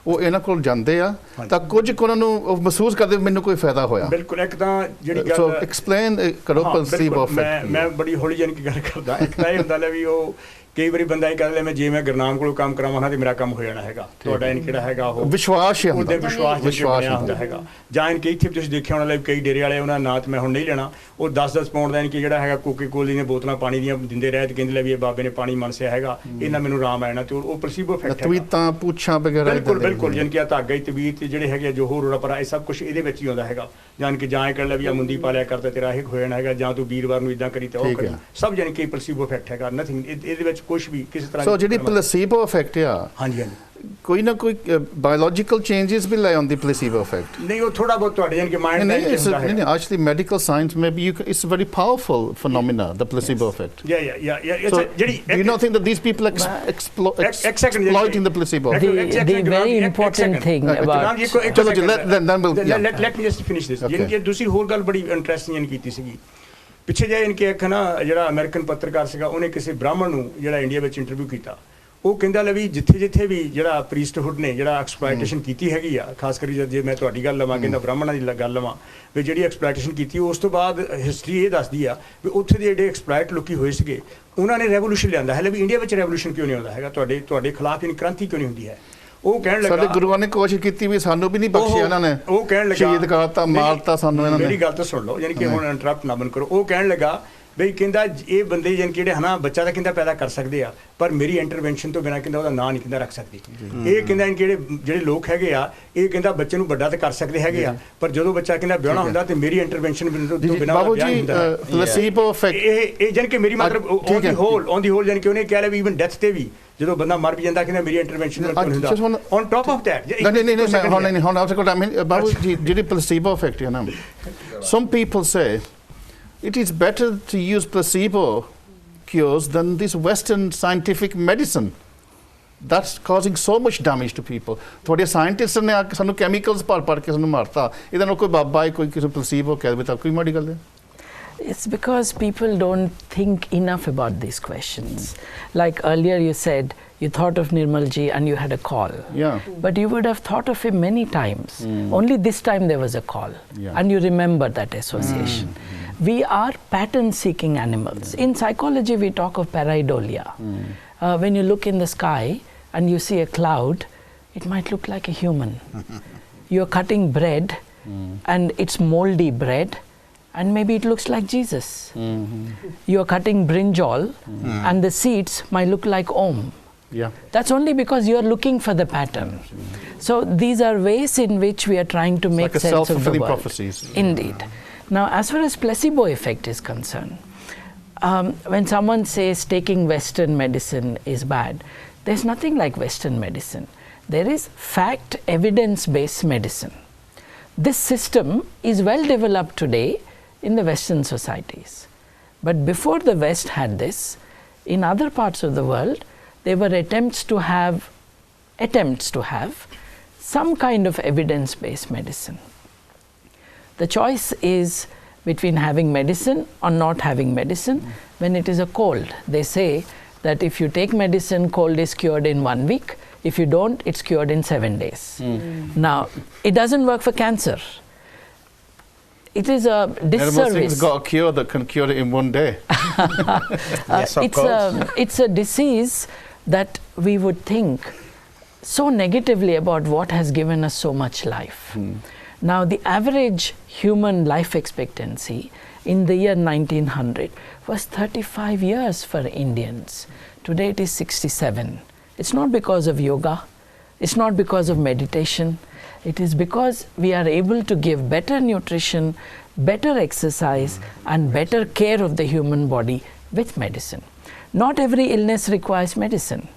ਉਹ ਇਹਨਾਂ ਕੋਲ ਜਾਂਦੇ ਆ ਤਾਂ ਕੁਝ ਉਹਨਾਂ ਨੂੰ ਮਹਿਸੂਸ ਕਰਦੇ ਮੈਨੂੰ ਕੋਈ ਫਾਇਦਾ ਹੋਇਆ। ਬਿਲਕੁਲ। ਇੱਕ ਤਾਂ ਜਿਹੜੀ ਗੱਲ ਐਕਸਪਲੇਨ ਕਰੋ ਪਲਸੀਬੋ ਇਫੈਕਟ। ਮੈਂ ਬੜੀ ਹੌਲੀ ਜਾਨ ਕੀ ਗੱਲ ਕਰਦਾ। ਇੱਕ ਤਾਂ ਇਹ ਹੁੰਦਾ ਲੈ ਵੀ ਉਹ ਕਈ ਵਾਰੀ ਬੰਦਾ ਇਹ ਕਹਿੰਦਾ ਮੈਂ ਜੇ ਮੈਂ ਗੁਰਨਾਮ ਕੋਲੋਂ ਕੰਮ ਕਰਾਵਾਂ ਨਾ ਤੇ ਮੇਰਾ ਕੰਮ ਹੋ ਜਾਣਾ ਹੈਗਾ। ਤੁਹਾਡਾ ਇਹਨ ਕਿਹੜਾ ਹੈਗਾ ਉਹ ਵਿਸ਼ਵਾਸ ਉਹਦੇ ਵਿਸ਼ਵਾਸ ਹੁੰਦਾ ਹੈਗਾ। ਜਾਂ ਇਨ ਕਿ ਇੱਥੇ ਤੁਸੀਂ ਦੇਖਿਆ ਹੋਣਾ ਕਈ ਡੇਰੇ ਵਾਲੇ ਉਹਨਾਂ ਨਾਂ ਤੇ ਮੈਂ ਹੁਣ ਨਹੀਂ ਲੈਣਾ, ਉਹ 10-10 ਪਾਉਂਡ ਦਾ ਕਿ ਜਿਹੜਾ ਹੈਗਾ ਕੋਕੇ ਕੋਲੇ ਦੀਆਂ ਬੋਤਲਾਂ ਪਾਣੀ ਦੀਆਂ ਦਿੰਦੇ ਰਹੇ ਤੇ ਕਹਿੰਦੇ ਲੈ ਵੀ ਇਹ ਬਾਬੇ ਨੇ ਪਾਣੀ ਮਨਸਿਆ ਹੈਗਾ, ਇਹਨਾਂ ਮੈਨੂੰ ਆਰਾਮ ਆਣਾ। ਤੇ ਉਹ ਪਲਸੀਬੋ ਇਫੈਕਟ ਹੈ। ਤਵੀਤਾਂ ਪੁੱਛਾਂ ਵਗੈਰਾ ਬਿਲਕੁਲ ਜਾਨ ਕਿ ਧਾਗਾ ਹੀ ਤਵੀਤ ਤੇ ਜਿਹੜੇ ਹੈਗੇ ਜੋ ਹੋਰ ਰੋੜਾ ਪਰ ਇਹ ਸਭ ਕੁਝ ਇਹਦੇ ਵਿੱਚ ਹੀ ਆਉਂਦਾ ਹੈਗਾ। ਜਾਨ ਕਿ ਜਾਂ ਇਹ ਕਰ ਲੈ ਵੀ ਆ ਮੁੰਦੀ ਪਾ ਲਿਆ ਕਰਦਾ ਤੇਰਾ ਇਹ ਹੋ ਜਾਣਾ ਹੈਗਾ, ਜਾਂ ਤੂੰ ਵੀਰਵਾਰ ਨੂੰ ਇਦਾਂ ਕਰੀ ਤੇ ਉਹ ਕਰੀ, ਸਭ ਜਾਨ ਕਿ ਪਲਸੀਬੋ ਇਫੈਕਟ ਹੈਗਾ। ਨਥਿੰਗ ਇਹਦੇ ਵਿੱਚ ਕੁਝ ਵੀ ਕਿਸੇ ਤਰ੍ਹਾਂ। ਸੋ ਜਿਹੜੀ ਪਲਸੀਬੋ ਇਫੈਕਟ ਆ, ਹਾਂਜੀ ਕੋਈ ਨਾ ਕੋਈ ਬਾਇਓਲੋਜੀਕਲ ਚੇਂजेस ਵੀ ਲੈ ਆਉਂਦੀ ਪਲਸੀਬੋ ਇਫੈਕਟ। ਨਹੀਂ ਉਹ ਥੋੜਾ ਬਹੁਤ ਤੁਹਾਡੇ ਜਾਨ ਕਿ ਮਾਈਂਡ ਦਾ ਹੁੰਦਾ ਹੈ। ਨਹੀਂ actually medical science may be it's very powerful phenomena the placebo effect. It's ਜਿਹੜੀ you not think that these people exploiting the placebo? The very important thing about let me just finish this. ਜਾਨ ਕਿ ਦੂਸਰੀ ਹੋਰ ਗੱਲ ਬੜੀ interesting ਕੀਤੀ ਸੀਗੀ ਪਿੱਛੇ ਜੇ ਇਨਕੇ ਇੱਕ ਨਾ ਜਿਹੜਾ ਅਮਰੀਕਨ ਪੱਤਰਕਾਰ ਸੀਗਾ ਉਹਨੇ ਕਿਸੇ ਬ੍ਰਾਹਮਣ ਨੂੰ ਜਿਹੜਾ ਇੰਡੀਆ ਵਿੱਚ ਇੰਟਰਵਿਊ ਕੀਤਾ, ਉਹ ਕਹਿੰਦਾ ਲੈ ਵੀ ਜਿੱਥੇ ਵੀ ਜਿਹੜਾ ਪ੍ਰੀਸਟਹੁੱਡ ਨੇ ਜਿਹੜਾ ਐਕਸਪਲੋਇਟੇਸ਼ਨ ਕੀਤੀ ਹੈਗੀ ਆ, ਖਾਸ ਕਰੀ ਜੇ ਮੈਂ ਤੁਹਾਡੀ ਗੱਲ ਲਵਾਂ ਕਹਿੰਦਾ ਬ੍ਰਾਹਮਣਾਂ ਦੀ ਗੱਲ ਲਵਾਂ ਵੀ ਜਿਹੜੀ ਐਕਸਪਲੋਇਟੇਸ਼ਨ ਕੀਤੀ ਉਸ ਤੋਂ ਬਾਅਦ ਹਿਸਟਰੀ ਇਹ ਦੱਸਦੀ ਆ ਵੀ ਉੱਥੇ ਦੇ ਜਿਹੜੇ ਐਕਸਪਲੋਇਟ ਲੋਕੀ ਹੋਏ ਸੀਗੇ ਉਹਨਾਂ ਨੇ ਰੈਵੋਲੂਸ਼ਨ ਲਿਆਂਦਾ ਹੈ। ਵੀ ਇੰਡੀਆ ਵਿੱਚ ਰੈਵੋਲੂਸ਼ਨ ਕਿਉਂ ਨਹੀਂ ਆਉਂਦਾ ਹੈਗਾ, ਤੁਹਾਡੇ ਖਿਲਾਫ ਇਨ ਕ੍ਰਾਂਤੀ ਕਿਉਂ ਨਹੀਂ ਹੁੰਦੀ ਹੈ? ਉਹ ਕਹਿਣ ਲੱਗਾ ਸਾਡੇ ਗੁਰੂਆਂ ਨੇ ਕੋਸ਼ਿਸ਼ ਕੀਤੀ ਵੀ ਸਾਨੂੰ ਵੀ ਨਹੀਂ ਬਖਸ਼ਿਆ ਇਹਨਾਂ ਨੇ, ਉਹ ਕਹਿਣ ਲੱਗਾ ਸ਼ਹੀਦ ਕਰਤਾ ਮਾਰਤਾ ਸਾਨੂੰ ਇਹਨਾਂ ਨੇ। ਮੇਰੀ ਗੱਲ ਤਾਂ ਸੁਣ ਲਓ ਯਾਨੀ ਕਿ ਹੁਣ ਇੰਟਰਪਟ ਨਾ ਬੰਦ ਕਰੋ। ਉਹ ਕਹਿਣ ਲੱਗਾ ਬਈ ਕਹਿੰਦਾ ਇਹ ਬੰਦੇ ਜਾਨ ਕਿਹੜੇ ਹਨਾ ਬੱਚਾ ਤਾਂ ਕਹਿੰਦਾ ਪੈਦਾ ਕਰ ਸਕਦੇ ਆ ਪਰ ਮੇਰੀ ਇੰਟਰਵੈਂਸ਼ਨ ਤੋਂ ਬਿਨਾਂ ਕਹਿੰਦਾ ਉਹਦਾ ਨਾਂ ਨਹੀਂ ਕਹਿੰਦਾ ਰੱਖ ਸਕਦੀ। ਇਹ ਕਹਿੰਦਾ ਜਿਹੜੇ ਲੋਕ ਹੈਗੇ ਆ ਇਹ ਕਹਿੰਦਾ ਬੱਚੇ ਨੂੰ ਵੱਡਾ ਤਾਂ ਕਰ ਸਕਦੇ ਹੈਗੇ ਆ ਪਰ ਜਦੋਂ ਬੱਚਾ ਕਹਿੰਦਾ ਵਿਆਹਣਾ ਹੁੰਦਾ ਤੇ ਮੇਰੀ ਇੰਟਰਵੈਂਸ਼ਨ ਤੋਂ ਬਿਨਾਂ ਬਾਬੂ ਜੀ ਪਲੇਸੀਬੋ ਇਫੈਕਟ ਇਹ ਜਾਨ ਕਿ ਮੇਰੀ ਮਤਲਬ ਔਨ ਦੀ ਹੋਲ ਜਾਨ ਕਿ ਉਹਨੇ ਕਹਿ ਲਿਆ ਵੀ ਇਵਨ ਡੈਥ ਤੇ ਵੀ ਜਦੋਂ ਬੰਦਾ ਮਰ ਵੀ ਜਾਂਦਾ ਕਹਿੰਦਾ ਮੇਰੀ ਇੰਟਰਵੈਂਸ਼ਨ ਨਹੀਂ ਹੁੰਦਾ। ਔਨ ਟੌਪ ਆਫ ਦੈਟ ਨਹੀਂ ਹੁਣ ਆਪਸੇ ਕੋਲ ਬਾਬੂ ਜੀ ਜਿਹੜੀ ਪਲੇਸੀਬੋ ਇਫੈਕਟ ਹੈ ਨਾ, some people say it is better to use placebo cures than this Western scientific medicine that's causing so much damage to people. ਤੁਹਾਡੇ ਸਾਇੰਟਿਸਟ ਨੇ ਸਾਨੂੰ ਕੈਮੀਕਲਸ ਭਰ ਕੇ ਸਾਨੂੰ ਮਾਰਤਾ, ਇਹਦਾ ਨਾਲ ਕੋਈ ਬਾਬਾ ਹੈ ਕੋਈ ਕਿਸੇ ਪਲੇਸੀਬੋ ਕਹਿ ਦੇ ਤਾਂ ਕੋਈ ਮਾੜੀ ਗੱਲ ਹੈ? It's because people don't think enough about these questions. Like earlier you said, you thought of Nirmal ji and you had a call. Yeah. But you would have thought of him many times. Only this time there was a call. Yeah. And you remember that association. We are pattern-seeking animals. In psychology we talk of pareidolia. When you look in the sky and you see a cloud, it might look like a human. You're cutting bread and it's moldy bread. And maybe it looks like Jesus. You're cutting brinjal and the seeds might look like Om. Yeah. That's only because you're looking for the pattern. So these are ways in which we are trying to make like sense of the self-fulfilling world. prophecies. Indeed. Now, as far as placebo effect is concerned, when someone says taking Western medicine is bad, there's nothing like Western medicine. There is fact, evidence-based medicine. This system is well developed today in the Western societies. But before the West had this, in other parts of the world, there were attempts to have some kind of evidence-based medicine. The choice is between having medicine or not having medicine. When it is a cold, they say that if you take medicine, cold is cured in 1 week. If you don't, it's cured in 7 days. Now, it doesn't work for cancer. It is a disservice. Nirmal Singh's got a cure that can cure it in 1 day. Yes, of course. It's a disease that we would think so negatively about what has given us so much life. Now, the average human life expectancy in the year 1900 was 35 years for Indians. Today it is 67. It's not because of yoga. It's not because of meditation. It is because we are able to give better nutrition, better exercise, and better care of the human body with medicine. Not every illness requires medicine.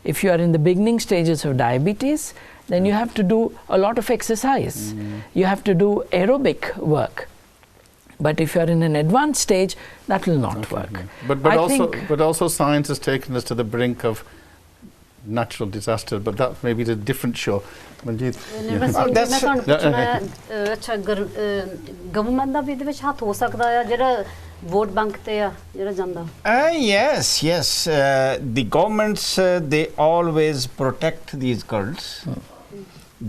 If you are in the beginning stages of diabetes, then you have to do a lot of exercise. You have to do aerobic work. But if you are in an advanced stage, that will not work. But also science has taken us to the brink of natural disaster, but that maybe is a different show. Manjit, government ਦਾ ਵੀ ਇਹਦੇ ਵਿੱਚ ਹੱਥ ਹੋ ਸਕਦਾ ਆ ਜਿਹੜਾ vote bank ਤੇ ਆ ਜਿਹੜਾ ਜਾਂਦਾ yes the governments they always protect these girls.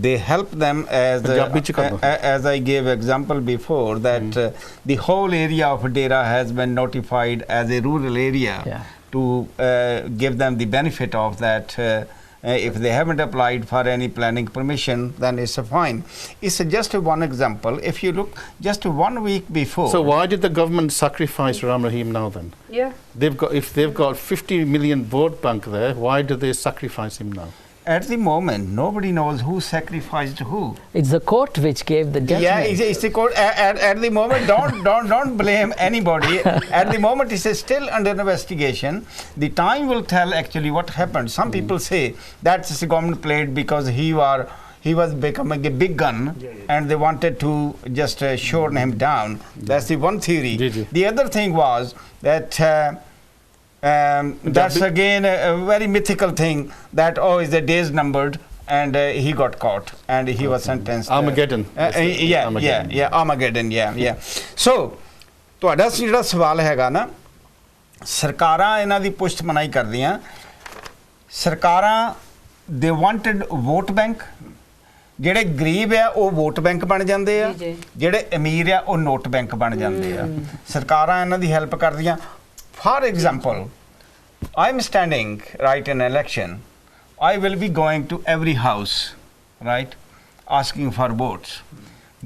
They help them as I gave example before that the whole area of Dera has been notified as a rural area to give them the benefit of that. If they haven't applied for any planning permission, then it's fine. It's just one example. If you look just 1 week before. So why did the government sacrifice Ram Rahim now then? If they've got 50 million vote bank there, why do they sacrifice him now? At the moment, nobody knows who sacrificed who. It's the court which gave the judgment. Yeah, it's the court. At the moment, don't blame anybody. At the moment, it's still under investigation. The time will tell actually what happened. Some people say that the government played because he was becoming a big gun, and they wanted to just shore him down. That's the one theory. The other thing was that. That's again a very mythical thing that is the days numbered and he got caught and he was sentenced. Armageddon. Armageddon. So ਤੁਹਾਡਾ ਜਿਹੜਾ ਸਵਾਲ ਹੈਗਾ ਨਾ ਸਰਕਾਰਾਂ ਇਹਨਾਂ ਦੀ ਪੁਸ਼ਤ ਮਨਾਈ ਕਰਦੀਆਂ ਸਰਕਾਰਾਂ they wanted vote bank ਜਿਹੜੇ ਗਰੀਬ ਆ ਉਹ ਵੋਟ ਬੈਂਕ ਬਣ ਜਾਂਦੇ ਆ ਜਿਹੜੇ ਅਮੀਰ ਆ ਉਹ ਨੋਟ ਬੈਂਕ ਬਣ ਜਾਂਦੇ ਆ ਸਰਕਾਰਾਂ ਇਹਨਾਂ ਦੀ ਹੈਲਪ ਕਰਦੀਆਂ. For example, I'm standing right in an election. I will be going to every house, right, asking for votes.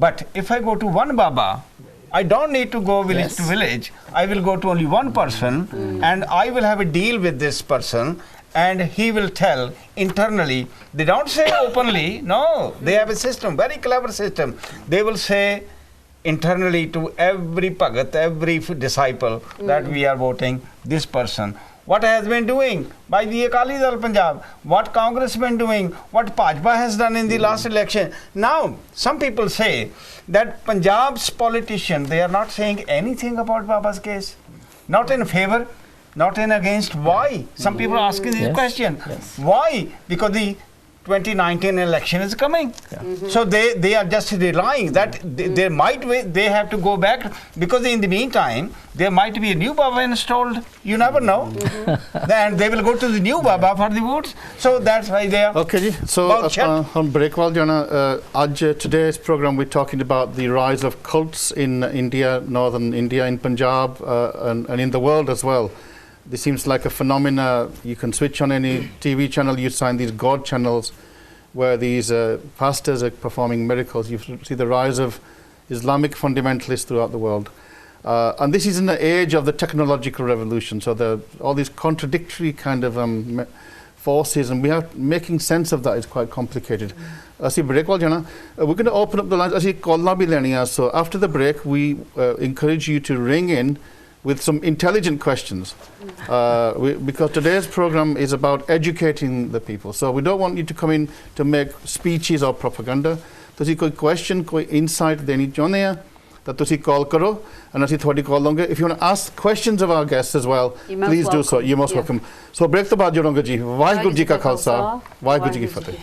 But if I go to one Baba, I don't need to go village to village. I will go to only one person and I will have a deal with this person and he will tell internally. They don't say openly, no, they have a system, very clever system. They will say internally to every Bhagat, every disciple that we are voting this person. What has been doing by the Akali Dal Punjab, what Congress has been doing, what Bhajpa has done in the last election. Now, some people say that Punjab's politicians, they are not saying anything about Baba's case, not in favor, not in against. Why? Some people are asking this question. Why? Because the 2019 election is coming. So they are just relying that they have to go back because in the meantime there might be a new Baba installed. You never know. Then they will go to the new Baba for the votes. So that's why they are. Okay ji. So on breakwal jana today's program we're talking about the rise of cults in India, northern India, in Punjab and in the world as well. This seems like a phenomena. You can switch on any TV channel, you find these God channels where these pastors are performing miracles. You see the rise of Islamic fundamentalists throughout the world. And this is in the age of the technological revolution. So all these contradictory kind of forces, and we are making sense of that is quite complicated. We're going to open up the lines. So after the break, we encourage you to ring in with some intelligent questions because today's program is about educating the people. So we don't want you to come in to make speeches or propaganda. ਤੁਸੀਂ ਕੋਈ question, ਕੋਈ insight ਦੇਣੀ ਚਾਹੁੰਦੇ ਆ ਤਾਂ ਤੁਸੀਂ call ਕਰੋ and ਅਸੀਂ ਤੁਹਾਡੀ call ਲਵਾਂਗੇ. If you want to ask questions of our guests as well, please do so. You're most welcome. So break ਤੋਂ ਬਾਅਦ ਜੁੜਾਂਗੇ ਜੀ. ਵਾਹਿਗੁਰੂ ਜੀ ਕਾ ਖਾਲਸਾ, ਵਾਹਿਗੁਰੂ ਜੀ ਕੀ ਫਤਿਹ.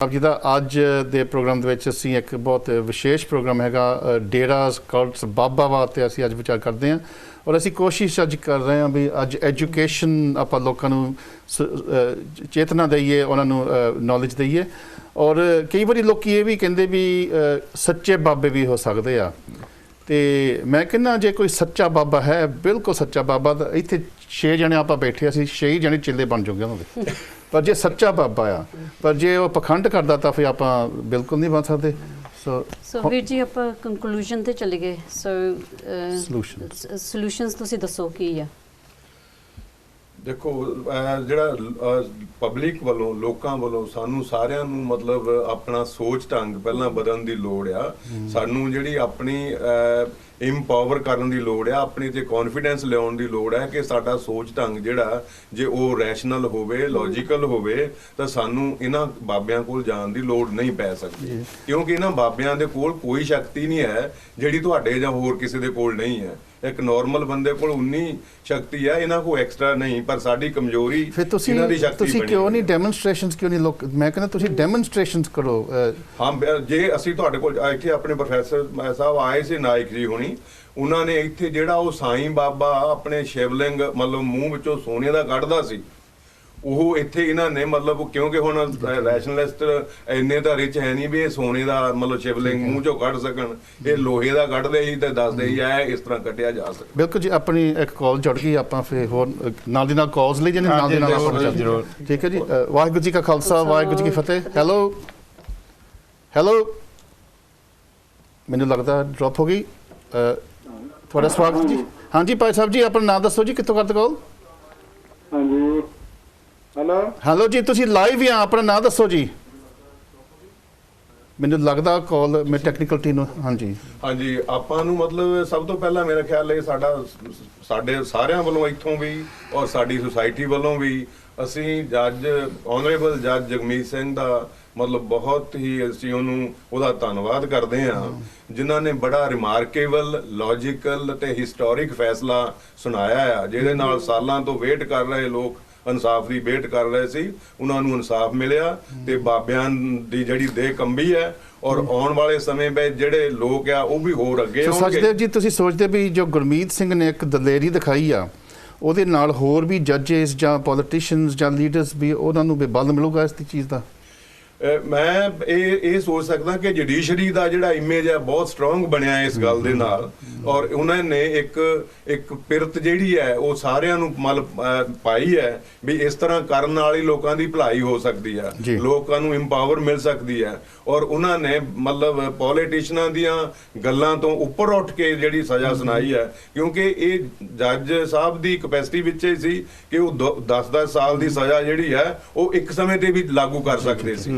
ਆਪ ਜੀ ਦਾ ਅੱਜ ਦੇ ਪ੍ਰੋਗਰਾਮ ਦੇ ਵਿੱਚ ਅਸੀਂ ਇੱਕ ਬਹੁਤ ਵਿਸ਼ੇਸ਼ ਪ੍ਰੋਗਰਾਮ ਹੈਗਾ ਡੇਰਾਸ ਕਲਟਸ ਬਾਬਾਵਾਦ ਤੇ ਅਸੀਂ ਅੱਜ ਵਿਚਾਰ ਕਰਦੇ ਹਾਂ ਔਰ ਅਸੀਂ ਕੋਸ਼ਿਸ਼ ਅੱਜ ਕਰ ਰਹੇ ਹਾਂ ਵੀ ਅੱਜ ਐਜੂਕੇਸ਼ਨ ਆਪਾਂ ਲੋਕਾਂ ਨੂੰ ਚੇਤਨਾ ਦਈਏ ਉਹਨਾਂ ਨੂੰ ਨੌਲੇਜ ਦਈਏ ਔਰ ਕਈ ਵਾਰੀ ਲੋਕੀ ਇਹ ਵੀ ਕਹਿੰਦੇ ਵੀ ਸੱਚੇ ਬਾਬੇ ਵੀ ਹੋ ਸਕਦੇ ਆ ਤੇ ਮੈਂ ਕਹਿੰਦਾ ਜੇ ਕੋਈ ਸੱਚਾ ਬਾਬਾ ਹੈ ਬਿਲਕੁਲ ਸੱਚਾ ਬਾਬਾ ਤਾਂ ਇੱਥੇ 6 ਜਣੇ ਆਪਾਂ ਬੈਠੇ ਅਸੀਂ 6 ਜਣੇ ਚੇਲੇ ਬਣ ਜਾਓਗੇ ਉਹਨਾਂ ਦੇ ਪਰ ਜੇ ਸੱਚਾ ਬਾਬਾ ਆ ਪਰ ਜੇ ਉਹ ਪਖੰਡ ਕਰਦਾ ਤਾਂ ਫਿਰ ਆਪਾਂ ਬਿਲਕੁਲ ਨਹੀਂ ਬਣ ਸਕਦੇ ਸੋ ਵੀਰ ਜੀ ਆਪਾਂ ਕੰਕਲੂਜਨ ਤੇ ਚਲੇ ਗਏ ਸੋ ਸੋਲੂਸ਼ਨਸ ਤੁਸੀਂ ਦੱਸੋ ਕੀ ਆ ਦੇਖੋ ਜਿਹੜਾ ਪਬਲਿਕ ਵੱਲੋਂ ਲੋਕਾਂ ਵੱਲੋਂ ਸਾਨੂੰ ਸਾਰਿਆਂ ਨੂੰ ਮਤਲਬ ਆਪਣਾ ਸੋਚ ਢੰਗ ਪਹਿਲਾਂ ਬਦਲਣ ਦੀ ਲੋੜ ਆ ਸਾਨੂੰ ਜਿਹੜੀ ਆਪਣੀ ਇੰਪਾਵਰ ਕਰਨ ਦੀ ਲੋੜ ਆ ਆਪਣੇ ਤੇ ਕੌਨਫੀਡੈਂਸ ਲਿਆਉਣ ਦੀ ਲੋੜ ਹੈ ਕਿ ਸਾਡਾ ਸੋਚ ਢੰਗ ਜਿਹੜਾ ਜੇ ਉਹ ਰੈਸ਼ਨਲ ਹੋਵੇ ਲੌਜੀਕਲ ਹੋਵੇ ਤਾਂ ਸਾਨੂੰ ਇਹਨਾਂ ਬਾਬਿਆਂ ਕੋਲ ਜਾਣ ਦੀ ਲੋੜ ਨਹੀਂ ਪੈ ਸਕਦੀ ਕਿਉਂਕਿ ਇਹਨਾਂ ਬਾਬਿਆਂ ਦੇ ਕੋਲ ਕੋਈ ਸ਼ਕਤੀ ਨਹੀਂ ਹੈ ਜਿਹੜੀ ਤੁਹਾਡੇ ਜਾਂ ਹੋਰ ਕਿਸੇ ਦੇ ਕੋਲ ਨਹੀਂ ਹੈ ਇੱਕ ਨਾਰਮਲ ਬੰਦੇ ਕੋਲ ਉਨੀ ਸ਼ਕਤੀ ਹੈ ਇਹਨਾਂ ਕੋਲ ਐਕਸਟਰਾ ਨਹੀਂ ਪਰ ਸਾਡੀ ਕਮਜ਼ੋਰੀ ਇਹਨਾਂ ਦੀ ਸ਼ਕਤੀ ਤੁਸੀਂ ਕਿਉਂ ਨਹੀਂ ਡੈਮੋਨਸਟ੍ਰੇਸ਼ਨਸ ਕਿਉਂ ਨਹੀਂ ਲੋਕ ਮੈਂ ਕਹਿੰਦਾ ਤੁਸੀਂ ਡੈਮੋਨਸਟ੍ਰੇਸ਼ਨਸ ਕਰੋ ਹਾਂ ਜੇ ਅਸੀਂ ਤੁਹਾਡੇ ਕੋਲ ਇੱਥੇ ਆਪਣੇ ਪ੍ਰੋਫੈਸਰ ਸਾਹਿਬ ਆਏ ਸੀ ਨਾਇਕ ਜੀ ਹੁਣੀ ਉਹਨਾਂ ਨੇ ਇੱਥੇ ਜਿਹੜਾ ਉਹ ਸਾਈਂ ਬਾਬਾ ਆਪਣੇ ਸ਼ਿਵਲਿੰਗ ਮਤਲਬ ਮੂੰਹ ਵਿੱਚੋਂ ਸੋਨੇ ਦਾ ਕੱਢਦਾ ਸੀ ਉਹ ਇੱਥੇ ਇਹਨਾਂ ਨੇ ਮਤਲਬ ਕਿਉਂਕਿ ਹੁਣ ਰੈਸ਼ਨਲਿਸਟ ਇੰਨੇ ਤਾਂ ਰਿਚ ਹੈ ਨਹੀਂ ਵੀ ਇਹ ਸੋਨੇ ਦਾ ਮਤਲਬ ਸ਼ਿਵਲਿੰਗ ਮੂੰਹ ਚੋਂ ਕੱਢ ਸਕਣ ਇਹ ਲੋਹੇ ਦਾ ਕੱਢਦੇ ਸੀ ਤੇ ਦੱਸਦੇ ਸੀ ਇਸ ਤਰ੍ਹਾਂ ਕੱਢਿਆ ਜਾ ਸਕਦਾ ਬਿਲਕੁਲ ਜੀ ਆਪਣੀ ਇੱਕ ਕਾਲ ਜੁੜ ਗਈ ਆਪਾਂ ਫਿਰ ਹੋਰ ਨਾਲ ਦੀ ਨਾਲ ਕਾਲਸ ਲਈ ਜਾਨੀ ਨਾਲ ਦੀ ਨਾਲ ਆਪਾਂ ਜ਼ਰੂਰ ਠੀਕ ਹੈ ਜੀ ਵਾਹਿਗੁਰੂ ਜੀ ਕਾ ਖਾਲਸਾ ਵਾਹਿਗੁਰੂ ਜੀ ਕੀ ਫਤਿਹ ਹੈਲੋ ਮੈਨੂੰ ਲੱਗਦਾ ਡ੍ਰੌਪ ਹੋ ਗਈ ਤੁਹਾਡਾ ਸਵਾਗਤ ਜੀ ਹਾਂਜੀ ਭਾਈ ਸਾਹਿਬ ਜੀ ਆਪਣਾ ਨਾਮ ਦੱਸੋ ਜੀ ਕਿੱਥੋਂ ਕਰਦੇ ਕਾਲ ਹਾਂਜੀ ਹੈਲੋ ਜੀ ਤੁਸੀਂ ਲਾਈਵ ਹੀ ਆ ਆਪਣਾ ਨਾਮ ਦੱਸੋ ਜੀ ਮੈਨੂੰ ਲੱਗਦਾ ਕਾਲ ਮੈਂ ਟੈਕਨੀਕਲ ਟੀਮ ਨੂੰ ਹਾਂਜੀ ਆਪਾਂ ਨੂੰ ਮਤਲਬ ਸਭ ਤੋਂ ਪਹਿਲਾਂ ਮੇਰਾ ਖਿਆਲ ਹੈ ਸਾਡੇ ਸਾਰਿਆਂ ਵੱਲੋਂ ਇੱਥੋਂ ਵੀ ਔਰ ਸਾਡੀ ਸੁਸਾਇਟੀ ਵੱਲੋਂ ਵੀ ਅਸੀਂ ਜੱਜ ਆਨਰੇਬਲ ਜੱਜ ਜਗਮੀਤ ਸਿੰਘ ਦਾ ਮਤਲਬ ਬਹੁਤ ਹੀ ਅਸੀਂ ਉਹਦਾ ਧੰਨਵਾਦ ਕਰਦੇ ਹਾਂ ਜਿਨ੍ਹਾਂ ਨੇ ਬੜਾ ਰਿਮਾਰਕੇਬਲ ਲੌਜੀਕਲ ਤੇ ਹਿਸਟੋਰਿਕ ਫੈਸਲਾ ਸੁਣਾਇਆ ਆ ਜਿਹਦੇ ਨਾਲ ਸਾਲਾਂ ਤੋਂ ਵੇਟ ਕਰ ਰਹੇ ਲੋਕ ਇਨਸਾਫ ਦੀ ਵੇਟ ਕਰ ਰਹੇ ਸੀ ਉਹਨਾਂ ਨੂੰ ਇਨਸਾਫ ਮਿਲਿਆ ਤੇ ਬਾਬਿਆਂ ਦੀ ਜਿਹੜੀ ਦੇਹ ਕੰਬੀ ਹੈ ਔਰ ਆਉਣ ਵਾਲੇ ਸਮੇਂ ਵਿੱਚ ਜਿਹੜੇ ਲੋਕ ਆ ਉਹ ਵੀ ਹੋਰ ਅੱਗੇ ਆਉਣਗੇ ਸਚਦੇਵ ਜੀ ਤੁਸੀਂ ਸੋਚਦੇ ਵੀ ਜੋ ਗੁਰਮੀਤ ਸਿੰਘ ਨੇ ਇੱਕ ਦਲੇਰੀ ਦਿਖਾਈ ਆ ਉਹਦੇ ਨਾਲ ਹੋਰ ਵੀ ਜੱਜਸ ਜਾਂ ਪੋਲੀਟੀਸ਼ੀਅਨਸ ਜਾਂ ਲੀਡਰਸ ਵੀ ਉਹਨਾਂ ਨੂੰ ਵੀ ਬਲ ਮਿਲੂਗਾ ਇਸ ਦੀ ਚੀਜ਼ ਦਾ ਮੈਂ ਇਹ ਸੋਚ ਸਕਦਾ ਕਿ ਜੁਡੀਸ਼ਰੀ ਦਾ ਜਿਹੜਾ ਇਮੇਜ ਹੈ ਬਹੁਤ ਸਟਰੋਂਗ ਬਣਿਆ ਇਸ ਗੱਲ ਦੇ ਨਾਲ ਔਰ ਉਹਨਾਂ ਨੇ ਇੱਕ ਪਿਰਤ ਜਿਹੜੀ ਹੈ ਉਹ ਸਾਰਿਆਂ ਨੂੰ ਪਾਈ ਹੈ ਵੀ ਇਸ ਤਰ੍ਹਾਂ ਕਰਨ ਨਾਲ ਹੀ ਲੋਕਾਂ ਦੀ ਭਲਾਈ ਹੋ ਸਕਦੀ ਹੈ ਲੋਕਾਂ ਨੂੰ ਇੰਪਾਵਰ ਮਿਲ ਸਕਦੀ ਹੈ ਔਰ ਉਹਨਾਂ ਨੇ ਮਤਲਬ ਪੋਲੀਟੀਸ਼ੀਅਨਾਂ ਦੀਆਂ ਗੱਲਾਂ ਤੋਂ ਉੱਪਰ ਉੱਠ ਕੇ ਜਿਹੜੀ ਸਜ਼ਾ ਸੁਣਾਈ ਹੈ ਕਿਉਂਕਿ ਇਹ ਜੱਜ ਸਾਹਿਬ ਦੀ ਕਪੈਸਿਟੀ ਵਿੱਚ ਹੀ ਸੀ ਕਿ ਉਹ 10-10 ਸਾਲ ਦੀ ਸਜ਼ਾ ਜਿਹੜੀ ਹੈ ਉਹ ਇੱਕ ਸਮੇਂ ਤੇ ਵੀ ਲਾਗੂ ਕਰ ਸਕਦੇ ਸੀ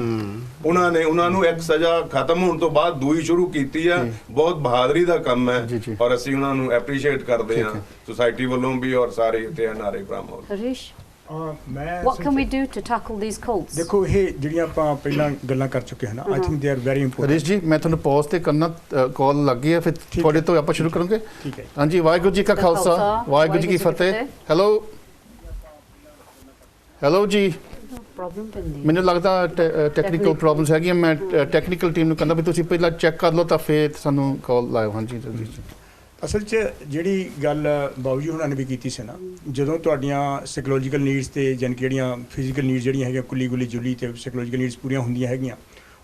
ਉਹਨਾਂ ਨੂੰ ਇੱਕ ਸਜ਼ਾ ਖਤਮ ਹੋਣ ਤੋਂ ਬਾਅਦ ਦੂਈ ਸ਼ੁਰੂ ਕੀਤੀ ਹੈ ਬਹੁਤ ਬਹਾਦਰੀ ਦਾ ਕੰਮ ਹੈ ਔਰ ਅਸੀਂ ਉਹਨਾਂ ਨੂੰ ਐਪਰੀਸ਼ੀਏਟ ਕਰਦੇ ਹਾਂ ਸੁਸਾਇਟੀ ਵੱਲੋਂ ਵੀ ਔਰ ਸਾਰੇ ਇੱਥੇ ਐਨਆਰਆਈ ਭਰਾਵਾਂ Harish what can we do to tackle these cults ਦੇਖੋ ਇਹ ਜਿਹੜੀਆਂ ਆਪਾਂ ਪਹਿਲਾਂ ਗੱਲਾਂ ਕਰ ਚੁੱਕੇ ਹਾਂ I think they are very important Harish ਜੀ ਮੈਂ ਤੁਹਾਨੂੰ ਪੌਜ਼ ਤੇ ਕਰਨਾ ਕਾਲ ਲੱਗ ਗਈ ਹੈ ਫਿਰ ਤੁਹਾਡੇ ਤੋਂ ਆਪਾਂ ਸ਼ੁਰੂ ਕਰਾਂਗੇ ਠੀਕ ਹੈ ਹਾਂਜੀ ਵਾਹਿਗੁਰੂ ਜੀ ਕਾ ਖਾਲਸਾ ਵਾਹਿਗੁਰੂ ਜੀ ਕੀ ਫਤਿਹ ਹੈਲੋ ਜੀ ਮੈਨੂੰ ਲੱਗਦਾ ਟੈਕਨੀਕਲ ਪ੍ਰੋਬਲਮਸ ਹੈਗੀਆਂ ਮੈਂ ਟੈਕਨੀਕਲ ਟੀਮ ਨੂੰ ਕਹਿੰਦਾ ਵੀ ਤੁਸੀਂ ਪਹਿਲਾਂ ਚੈੱਕ ਕਰ ਲਓ ਤਾਂ ਫਿਰ ਸਾਨੂੰ ਕਾਲ ਲਾਇਓ ਹਾਂਜੀ ਜਲਦੀ ਅਸਲ 'ਚ ਜਿਹੜੀ ਗੱਲ ਬਾਬੂ ਜੀ ਹੁਣਾਂ ਨੇ ਵੀ ਕੀਤੀ ਸੀ ਨਾ ਜਦੋਂ ਤੁਹਾਡੀਆਂ ਸਾਈਕੋਲੋਜੀਕਲ ਨੀਡਸ ਤੇ ਜਾਣੀ ਕਿ ਜਿਹੜੀਆਂ ਫਿਜ਼ੀਕਲ ਨੀਡਸ ਜਿਹੜੀਆਂ ਹੈਗੀਆਂ ਕੁੱਲੀ ਗੁੱਲੀ ਜੁਲੀ ਤੇ ਸਾਈਕੋਲੋਜੀਕਲ ਨੀਡਸ ਪੂਰੀਆਂ ਹੁੰਦੀਆਂ ਹੈਗੀਆਂ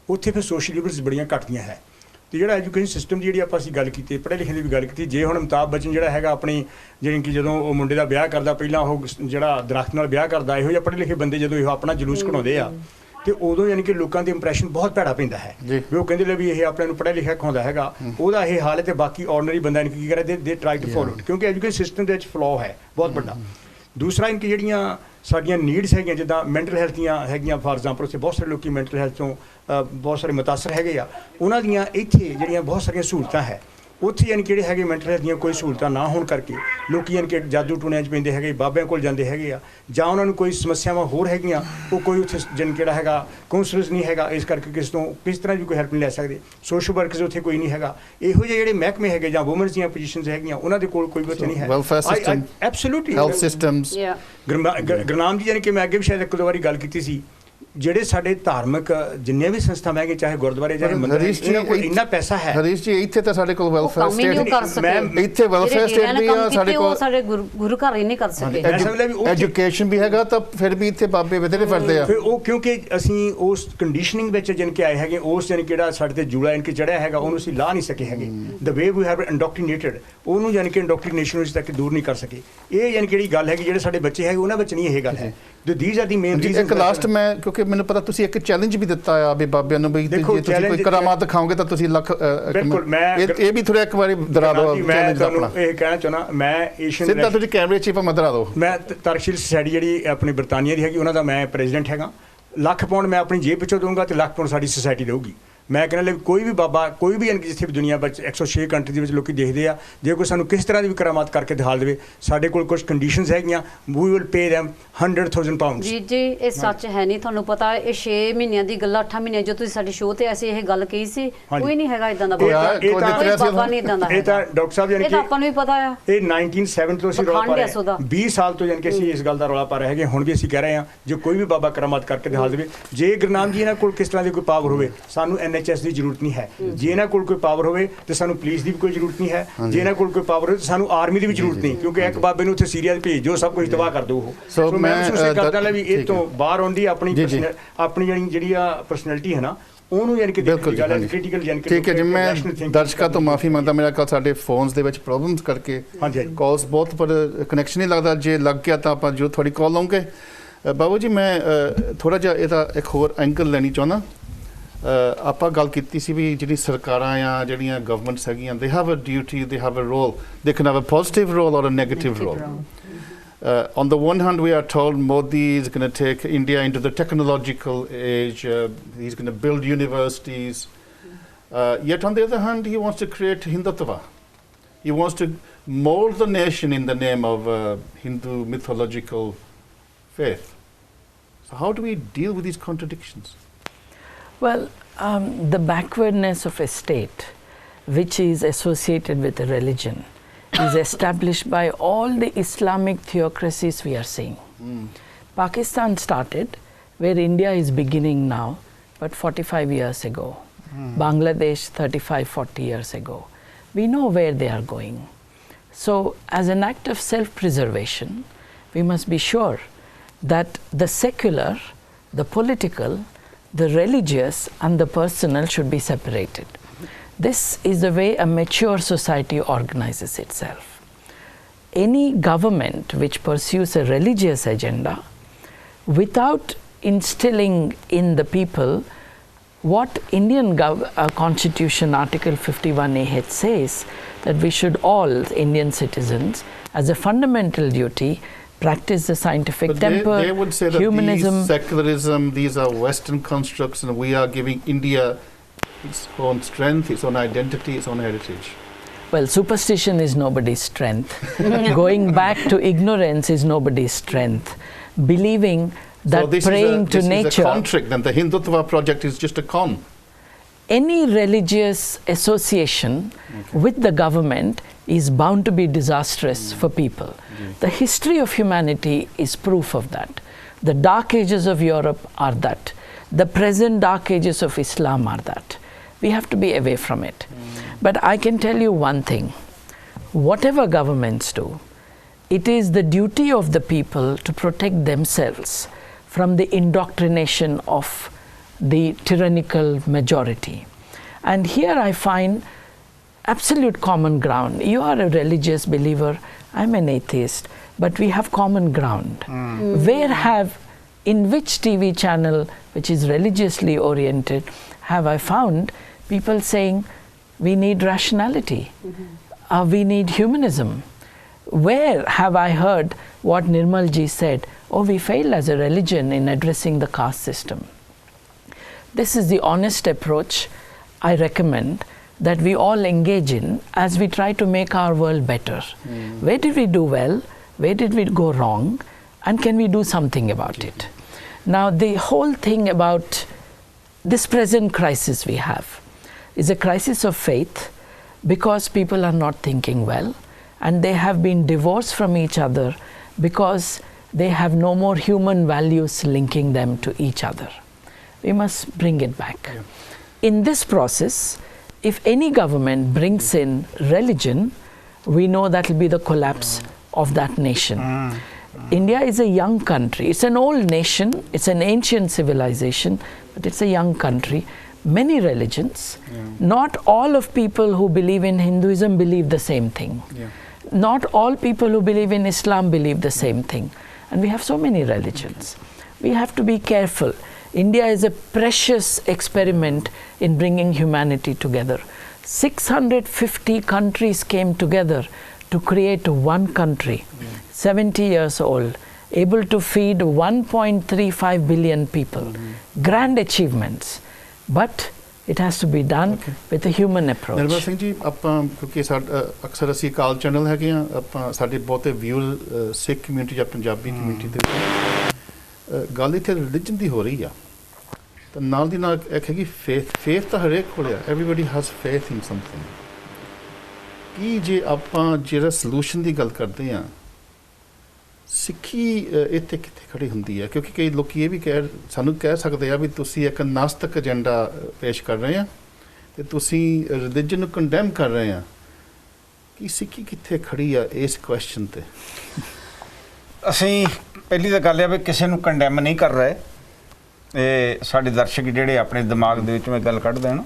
ਉੱਥੇ ਫਿਰ ਸੋਸ਼ਲ ਲਿਬਰਟੀਜ਼ ਬੜੀਆਂ ਘੱਟਦੀਆਂ ਹੈ ਤੇ ਜਿਹੜਾ ਐਜੂਕੇਸ਼ਨ ਸਿਸਟਮ ਦੀ ਜਿਹੜੀ ਆਪਾਂ ਅਸੀਂ ਗੱਲ ਕੀਤੀ ਪੜ੍ਹੇ ਲਿਖੇ ਦੀ ਵੀ ਗੱਲ ਕੀਤੀ ਜੇ ਹੁਣ ਅਮਿਤਾਭ ਬੱਚਨ ਜਿਹੜਾ ਹੈਗਾ ਆਪਣੀ ਜਿਵੇਂ ਕਿ ਜਦੋਂ ਉਹ ਮੁੰਡੇ ਦਾ ਵਿਆਹ ਕਰਦਾ ਪਹਿਲਾਂ ਉਹ ਜਿਹੜਾ ਦਰਖਤ ਨਾਲ ਵਿਆਹ ਕਰਦਾ ਇਹੋ ਜਿਹਾ ਪੜ੍ਹੇ ਲਿਖੇ ਬੰਦੇ ਜਦੋਂ ਇਹੋ ਆਪਣਾ ਜਲੂਸ ਕਢਾਉਂਦੇ ਆ ਤੇ ਉਦੋਂ ਯਾਨੀ ਕਿ ਲੋਕਾਂ ਦੀ ਇੰਪ੍ਰੈਸ਼ਨ ਬਹੁਤ ਭੈੜਾ ਪੈਂਦਾ ਹੈ ਵੀ ਉਹ ਕਹਿੰਦੇ ਲੈ ਵੀ ਇਹ ਆਪਣੇ ਨੂੰ ਪੜ੍ਹਿਆ ਲਿਖਿਆ ਖਾਉਂਦਾ ਹੈਗਾ ਉਹਦਾ ਇਹ ਹਾਲ ਹੈ ਤੇ ਬਾਕੀ ਆਰਡੀਨਰੀ ਬੰਦਾ ਕੀ ਕਰੇ ਦੇ ਟਰਾਈ ਟੂ ਫੋਲੋ ਇਟ ਕਿਉਂਕਿ ਐਜੂਕੇਸ਼ਨ ਸਿਸਟਮ ਦੇ ਵਿੱਚ ਫਲੋ ਹੈ ਬਹੁਤ ਵੱਡਾ ਦੂਸਰਾ ਇਨਕੀ ਜਿਹੜੀਆਂ ਸਾਡੀਆਂ ਨੀਡਸ ਹੈਗੀਆਂ ਜਿੱਦਾਂ ਮੈਂਟਲ ਹੈਲਥ ਦੀਆਂ ਹੈਗੀਆਂ ਫਾਰ ਐਗਜ਼ਾਮਪਲ ਉੱਥੇ ਬਹੁਤ ਸਾਰੇ ਲੋਕੀ ਮੈਂਟਲ ਹੈਲਥ ਤੋਂ ਬਹੁਤ ਸਾਰੇ ਮੁਤਾਸਰ ਹੈਗੇ ਆ ਉਹਨਾਂ ਦੀਆਂ ਇੱਥੇ ਜਿਹੜੀਆਂ ਬਹੁਤ ਸਾਰੀਆਂ ਸਹੂਲਤਾਂ ਹੈ ਉੱਥੇ ਯਾਨੀ ਕਿਹੜੇ ਹੈਗੇ ਮੈਂਟਲ ਹੈਲਥ ਦੀਆਂ ਕੋਈ ਸਹੂਲਤਾਂ ਨਾ ਹੋਣ ਕਰਕੇ ਲੋਕੀ ਯਾਨੀ ਕਿ ਜਾਦੂ ਟੂਣਿਆਂ 'ਚ ਪੈਂਦੇ ਹੈਗੇ ਬਾਬਿਆਂ ਕੋਲ ਜਾਂਦੇ ਹੈਗੇ ਆ ਜਾਂ ਉਹਨਾਂ ਨੂੰ ਕੋਈ ਸਮੱਸਿਆਵਾਂ ਹੋਰ ਹੈਗੀਆਂ ਉਹ ਕੋਈ ਉੱਥੇ ਜਨ ਕਿਹੜਾ ਹੈਗਾ ਕਾਉਂਸਲਰਸ ਨਹੀਂ ਹੈਗਾ ਇਸ ਕਰਕੇ ਕਿਸ ਤਰ੍ਹਾਂ ਦੀ ਕੋਈ ਹੈਲਪ ਨਹੀਂ ਲੈ ਸਕਦੇ ਸੋਸ਼ਲ ਵਰਕਰਸ ਉੱਥੇ ਕੋਈ ਨਹੀਂ ਹੈਗਾ ਇਹੋ ਜਿਹੇ ਜਿਹੜੇ ਮਹਿਕਮੇ ਹੈਗੇ ਜਾਂ ਵੂਮਨਸ ਦੀਆਂ ਪੋਜੀਸ਼ਨਸ ਹੈਗੀਆਂ ਉਹਨਾਂ ਦੇ ਕੋਲ ਕੋਈ ਉੱਥੇ ਨਹੀਂ ਹੈ ਐਬਸੋਲੂਟਲੀ ਹੈਲਥ ਸਿਸਟਮਸ ਗੁਰਨਾਮ ਜੀ ਯਾਨੀ ਕਿ ਮੈਂ ਅੱਗੇ ਵੀ ਸ਼ਾਇਦ ਇੱਕ ਦੋ ਵਾਰੀ ਗੱਲ ਕੀਤੀ ਸੀ ਜਿਹੜੇ ਸਾਡੇ ਧਾਰਮਿਕ ਜਿੰਨੀਆਂ ਵੀ ਸੰਸਥਾਵਾਂ ਹੈਗੇ ਚਾਹੇ ਗੁਰਦੁਆਰੇ ਚਾਹੇ ਮੰਦਿਰ ਇਹਨਾਂ ਕੋਲ ਇੰਨਾ ਪੈਸਾ ਹੈ ਹਰੀਸ਼ ਜੀ ਇੱਥੇ ਤਾਂ ਸਾਡੇ ਕੋਲ ਵੈਲਫੇਅਰ ਸਟੇਟ ਮੈਂ ਇੱਥੇ ਵੈਲਫੇਅਰ ਸਟੇਟ ਵੀ ਆ ਸਾਡੇ ਕੋਲ ਸਾਡੇ ਗੁਰੂ ਘਰ ਹੀ ਨਹੀਂ ਕਰ ਸਕੇ ਐਜੂਕੇਸ਼ਨ ਵੀ ਹੈਗਾ ਤਾਂ ਫਿਰ ਵੀ ਇੱਥੇ ਬਾਬੇ ਬਥੇਰੇ ਫਿਰਦੇ ਆ ਫਿਰ ਉਹ ਕਿਉਂਕਿ ਅਸੀਂ ਉਸ ਕੰਡੀਸ਼ਨਿੰਗ ਵਿੱਚ ਜਨ ਕੇ ਆਏ ਹੈਗੇ ਉਸ ਜਨ ਕਿਹੜਾ ਸਾਡੇ ਤੇ ਜੂੜਾ ਇਨਕੇ ਚੜਿਆ ਹੈਗਾ ਉਹਨੂੰ ਅਸੀਂ ਲਾ ਨਹੀਂ ਸਕੇ ਹੈਗੇ ਦ ਵੇ ਵੀ ਹੈਵ ਇੰਡੋਕਟ੍ਰੀਨੇਟਡ ਉਹਨੂੰ ਜਨ ਕੇ ਇੰਡੋਕਟ੍ਰੀਨੇਸ਼ਨ ਵਿੱਚ ਤੱਕ ਦੂਰ ਨਹੀਂ ਕਰ ਸਕੇ ਇਹ ਜਨ ਕਿਹੜੀ ਗੱਲ ਹੈਗੀ ਜਿਹੜੇ ਸਾਡੇ ਬੱਚੇ ਹੈਗੇ ਉਹਨਾਂ ਵਿੱਚ ਨਹੀਂ ਇਹ ਗੱਲ ਹੈ these are the main reasons ਇੱਕ ਲਾਸਟ ਮੈਂ ਕਿਉਂਕਿ ਮੈਨੂੰ ਪਤਾ ਤੁਸੀਂ ਇੱਕ ਚੈਲੰਜ ਵੀ ਦਿੱਤਾ ਆ ਵੀ ਬਾਬਿਆਂ ਨੂੰ ਵੀ ਜੇ ਤੁਸੀਂ ਕੋਈ ਕਰਾਮਾਤ ਦਿਖਾਓਗੇ ਤਾਂ ਤੁਸੀਂ ਲੱਖ ਬਿਲਕੁਲ ਮੈਂ ਇਹ ਵੀ ਥੋੜਾ ਇੱਕ ਵਾਰੀ ਦਰਾ ਦਿਓ ਚੈਲੰਜ ਆਪਣਾ ਇਹ ਕਹਿਣਾ ਚਾਹੁੰਦਾ ਮੈਂ ਏਸ਼ੀਅਨ ਸਿੱਧਾ ਤੁਸੀਂ ਕੈਮਰੇ 'ਚ ਹੀ ਦਰਾ ਦਿਓ ਮੈਂ ਤਰਕਸ਼ੀਲ ਸੋਸਾਇਟੀ ਜਿਹੜੀ ਆਪਣੀ ਬਰਤਾਨੀਆ ਦੀ ਹੈਗੀ ਉਹਨਾਂ ਦਾ ਮੈਂ ਪ੍ਰੈਜ਼ੀਡੈਂਟ ਹੈਗਾ ਲੱਖ ਪਾਉਂਡ ਮੈਂ ਆਪਣੀ ਜੇਬ ਵਿੱਚੋਂ ਦਊਂਗਾ ਤੇ ਲੱਖ ਪਾਉਂਡ ਸਾਡੀ ਸੋਸਾਇਟੀ ਦੇਊਗੀ ਮੈਂ ਕਹਿੰਦਾ ਕੋਈ ਵੀ ਬਾਬਾ ਕੋਈ ਵੀ ਜਿੱਥੇ ਵੀ ਦੁਨੀਆ ਵਿੱਚ 106 ਕੰਟਰੀ ਦੇ ਵਿੱਚ ਲੋਕੀ ਦੇਖਦੇ ਆ ਜੇ ਕੋਈ ਸਾਨੂੰ ਕਿਸ ਤਰ੍ਹਾਂ ਦੀ ਵੀ ਕਰਾਮਾਤ ਕਰਕੇ ਦਿਖਾ ਦੇਵੇ ਸਾਡੇ ਕੋਲ ਕੁਝ ਕੰਡੀਸ਼ਨਸ ਹੈਗੀਆਂ we will pay them 100,000 pounds ਜੀ ਇਹ ਸੱਚ ਹੈ ਨਹੀਂ ਤੁਹਾਨੂੰ ਪਤਾ ਇਹ 6 ਮਹੀਨਿਆਂ ਦੀ ਗੱਲ 8 ਮਹੀਨੇ ਜੋ ਤੁਸੀਂ ਸਾਡੀ ਸ਼ੋਅ ਤੇ ਐਸੀ ਇਹ ਗੱਲ ਕਹੀ ਸੀ ਕੋਈ ਨਹੀਂ ਹੈਗਾ ਇਦਾਂ ਦਾ ਬਾਬਾ ਨਹੀਂ ਇਦਾਂ ਦਾ ਇਹ ਤਾਂ ਡਾਕਟਰ ਸਾਹਿਬ ਜਾਨੀ ਕਿ ਆਪਾਂ ਨੂੰ ਵੀ ਪਤਾ ਆ ਇਹ 1970 ਤੋਂ ਅਸੀਂ ਰੌਲਾ ਪਾ ਰਹੇ ਹਾਂ 20 ਸਾਲ ਤੋਂ ਜਾਨੀ ਕਿ ਅਸੀਂ ਇਸ ਗੱਲ ਦਾ ਰੌਲਾ ਪਾ ਰਹੇ ਹੈਗੇ ਹੁਣ ਵੀ ਅਸੀਂ ਕਹਿ ਰਹੇ ਹਾਂ ਜੇ ਕੋਈ ਵੀ ਬਾਬਾ ਕਰਾਮਾਤ ਕਰਕੇ ਦਿਖਾ ਦੇਵੇ ਜੇ ਗੁਰਨਾਮ ਜੀ ਇਹਨਾਂ ਕੋਲ ਕਿਸ ਤਰ੍ਹਾਂ ਦੀ ਕੋਈ ਪਾਵਰ ਹੋਵੇ ਸਾਨੂੰ NHS ਦੀ ਜ਼ਰੂਰਤ ਨਹੀਂ ਹੈ ਜੇ ਇਹਨਾਂ ਕੋਲ ਕੋਈ ਪਾਵਰ ਹੋਵੇ ਤੇ ਸਾਨੂੰ ਪੁਲਿਸ ਦੀ ਵੀ ਕੋਈ ਜ਼ਰੂਰਤ ਨਹੀਂ ਹੈ ਜੇ ਇਹਨਾਂ ਕੋਲ ਕੋਈ ਪਾਵਰ ਹੋਵੇ ਤਾਂ ਸਾਨੂੰ ਆਰਮੀ ਦੀ ਵੀ ਜ਼ਰੂਰਤ ਨਹੀਂ ਕਿਉਂਕਿ ਇੱਕ ਬਾਬੇ ਨੂੰ ਉੱਥੇ ਸੀਰੀਆ ਦੇ ਭੇਜ ਦਿਓ ਸਭ ਕੁਝ ਤਬਾਹ ਕਰ ਦਿਓ ਉਹ ਸੋ ਮੈਂ ਮਹਿਸੂਸ ਕਰਦਾ ਲੈ ਵੀ ਇਹ ਤੋਂ ਬਾਹਰ ਆਉਂਦੀ ਆਪਣੀ ਜਿਹੜੀ ਆ ਪਰਸਨੈਲਿਟੀ ਹੈ ਨਾ ਉਹਨੂੰ ਯਾਨੀ ਕਿ ਕ੍ਰਿਟੀਕਲ ਯਾਨੀ ਕਿ ਠੀਕ ਹੈ ਜੀ ਮੈਂ ਦਰਸ਼ਕਾਂ ਤੋਂ ਮਾਫੀ ਮੰਗਦਾ ਮੇਰਾ ਕੱਲ ਸਾਡੇ ਫੋਨਸ ਦੇ ਵਿੱਚ ਪ੍ਰੋਬਲਮਸ ਕਰਕੇ ਕਾਲਸ ਬਹੁਤ ਪਰ ਕਨੈਕਸ਼ਨ ਨਹੀਂ ਲੱਗਦਾ ਜੇ ਲੱਗ ਗਿਆ ਤਾਂ ਆਪਾਂ ਜੋ ਤੁਹਾਡੀ ਕਾਲ ਲਾਉਂਗੇ ਬਾਬੂ ਜੀ ਮੈਂ ਥੋੜਾ ਜਿਹਾ ਇਹਦਾ ਇੱਕ ਹੋਰ ਐਂਗਲ ਲੈਣੀ ਚਾਹੁੰਦਾ ਆਪਾਂ ਗੱਲ ਕੀਤੀ ਸੀ ਵੀ ਜਿਹੜੀ ਸਰਕਾਰਾਂ ਆ ਜਿਹੜੀਆਂ ਗਵਰਨਮੈਂਟਸ ਹੈਗੀਆਂ they have a duty they have a role they can have a positive role or a negative role on the one hand we are told Modi is going to take India into the technological age he's going to build universities yet on the other hand he wants to create Hindutva he wants to mold the nation in the name of Hindu mythological faith so how do we deal with these contradictions? Well, the backwardness of a state which is associated with a religion is established by all the Islamic theocracies we are seeing. Pakistan started where India is beginning now, but 45 years ago. Bangladesh 35-40 years ago. We know where they are going. So as an act of self-preservation, we must be sure that the secular, the political, the religious and the personal should be separated. This is the way a mature society organizes itself. Any government which pursues a religious agenda without instilling in the people what Indian Constitution Article 51A says, that we should all Indian citizens as a fundamental duty practice the scientific temper, they would say that humanism, secularism, these are Western constructs and we are giving India its own strength, its own identity, its own heritage. Well, superstition is nobody's strength. Going back to ignorance is nobody's strength. Believing that praying to nature... This is a con trick, then the Hindutva project is just a con. Any religious association with the government is bound to be disastrous for people. The history of humanity is proof of that. The dark ages of Europe are that. The present dark ages of Islam are that. We have to be away from it. But I can tell you one thing. Whatever governments do, it is the duty of the people to protect themselves from the indoctrination of the tyrannical majority. And here I find absolute common ground. You are a religious believer, I'm an atheist, but we have common ground. In which TV channel which is religiously oriented have I found people saying we need rationality, we need humanism? Where have I heard what Nirmal ji said, we fail as a religion in addressing the caste system? This is the honest approach I recommend that we all engage in as we try to make our world better. Where did we do well? Where did we go wrong? And can we do something about it? Now, the whole thing about this present crisis we have is a crisis of faith because people are not thinking well and they have been divorced from each other because they have no more human values linking them to each other. We must bring it back. Yeah. In this process, if any government brings in religion, we know that will be the collapse of that nation. India is a young country. It's an old nation. It's an ancient civilization, but it's a young country. Many religions. Yeah. Not all of people who believe in Hinduism believe the same thing. Yeah. Not all people who believe in Islam believe the same thing. And we have so many religions. We have to be careful. India is a precious experiment in bringing humanity together. 650 countries came together to create one country, 70 years old, able to feed 1.35 billion people. Grand achievements. But it has to be done with a human approach. Nirmal Singh ji, ਕਿਉਂਕਿ ਅਕਸਰ ਅਸੀਂ ਕਾਲ channel ਹੈਗੇ ਆ, ਆਪਾਂ ਸਾਡੇ ਬਹੁਤੇ viewer ਸਿੱਖ community ਜਾਂ Punjabi community ਦੇ ਵਿੱਚ ਗੱਲ ਇੱਥੇ ਰਿਲੀਜਨ ਦੀ ਹੋ ਰਹੀ ਆ, ਤਾਂ ਨਾਲ ਦੀ ਨਾਲ ਇੱਕ ਹੈਗੀ ਫੇਥ ਤਾਂ ਹਰੇਕ ਕੋਲ ਆ, everybody has faith in something. ਕੀ ਜੇ ਆਪਾਂ ਜਿਹੜਾ ਸੋਲੂਸ਼ਨ ਦੀ ਗੱਲ ਕਰਦੇ ਆ, ਸਿੱਖੀ ਇੱਥੇ ਕਿੱਥੇ ਖੜੀ ਹੁੰਦੀ ਹੈ? ਕਿਉਂਕਿ ਕਈ ਲੋਕ ਇਹ ਵੀ ਸਾਨੂੰ ਕਹਿ ਸਕਦੇ ਆ ਵੀ ਤੁਸੀਂ ਇੱਕ ਨਾਸਤਕ ਏਜੰਡਾ ਪੇਸ਼ ਕਰ ਰਹੇ ਆ ਤੇ ਤੁਸੀਂ ਰਿਲੀਜਨ ਨੂੰ ਕੰਡੈਮ ਕਰ ਰਹੇ ਆ। ਕੀ ਸਿੱਖੀ ਕਿੱਥੇ ਖੜੀ ਆ ਇਸ ਕੁਐਸਚਨ ਤੇ? ਅਸੀਂ ਪਹਿਲੀ ਤਾਂ ਗੱਲ ਆ ਵੀ ਕਿਸੇ ਨੂੰ ਕੰਡੈਮ ਨਹੀਂ ਕਰ ਰਹੇ। ਇਹ ਸਾਡੇ ਦਰਸ਼ਕ ਜਿਹੜੇ ਆਪਣੇ ਦਿਮਾਗ ਦੇ ਵਿੱਚੋਂ ਇਹ ਗੱਲ ਕੱਢ ਦੇਣ।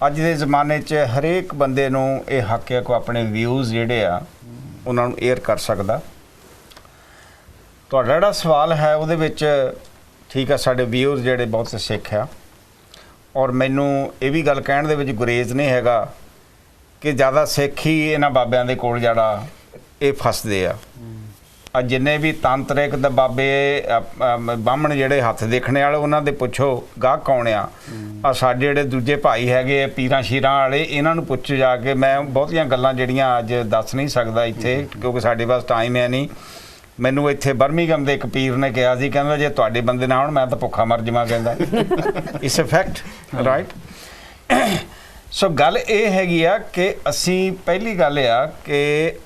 ਅੱਜ ਦੇ ਜ਼ਮਾਨੇ 'ਚ ਹਰੇਕ ਬੰਦੇ ਨੂੰ ਇਹ ਹੱਕ ਹੈ ਕਿ ਆਪਣੇ ਵਿਊਜ਼ ਜਿਹੜੇ ਆ ਉਹਨਾਂ ਨੂੰ ਏਅਰ ਕਰ ਸਕਦਾ। ਤੁਹਾਡਾ ਜਿਹੜਾ ਸਵਾਲ ਹੈ ਉਹਦੇ ਵਿੱਚ ਠੀਕ ਆ, ਸਾਡੇ ਵਿਊਅਰਸ ਜਿਹੜੇ ਬਹੁਤ ਸਿੱਖ ਆ, ਔਰ ਮੈਨੂੰ ਇਹ ਵੀ ਗੱਲ ਕਹਿਣ ਦੇ ਵਿੱਚ ਗੁਰੇਜ਼ ਨਹੀਂ ਹੈਗਾ ਕਿ ਜ਼ਿਆਦਾ ਸਿੱਖ ਹੀ ਇਹਨਾਂ ਬਾਬਿਆਂ ਦੇ ਕੋਲ ਜਿਹੜਾ ਇਹ ਫਸਦੇ ਆ। ਅੱਜ ਜਿੰਨੇ ਵੀ ਤਾਂਤਰਿਕ ਦਾ ਬਾਬੇ ਬਾਹਮਣ ਜਿਹੜੇ ਹੱਥ ਦੇਖਣੇ ਵਾਲੇ, ਉਹਨਾਂ ਦੇ ਪੁੱਛੋ ਗਾਹਕ ਕੌਣ ਆ। ਸਾਡੇ ਜਿਹੜੇ ਦੂਜੇ ਭਾਈ ਹੈਗੇ ਪੀਰਾਂ ਸ਼ੀਰਾਂ ਵਾਲੇ, ਇਹਨਾਂ ਨੂੰ ਪੁੱਛੋ ਜਾ ਕੇ। ਮੈਂ ਬਹੁਤੀਆਂ ਗੱਲਾਂ ਜਿਹੜੀਆਂ ਅੱਜ ਦੱਸ ਨਹੀਂ ਸਕਦਾ ਇੱਥੇ, ਕਿਉਂਕਿ ਸਾਡੇ ਪਾਸ ਟਾਈਮ ਹੈ ਨਹੀਂ। ਮੈਨੂੰ ਇੱਥੇ ਬਰਮਿੰਘਮ ਦੇ ਇੱਕ ਪੀਰ ਨੇ ਕਿਹਾ ਸੀ, ਕਹਿੰਦਾ ਜੇ ਤੁਹਾਡੇ ਬੰਦੇ ਨਾ ਹੋਣ ਮੈਂ ਤਾਂ ਭੁੱਖਾ ਮਰ ਜਾਵਾਂ, ਕਹਿੰਦਾ ਇਟਸ ਅ ਫੈਕਟ, ਰਾਈਟ। ਸੋ ਗੱਲ ਇਹ ਹੈਗੀ ਆ ਕਿ ਅਸੀਂ ਪਹਿਲੀ ਗੱਲ ਆ ਕਿ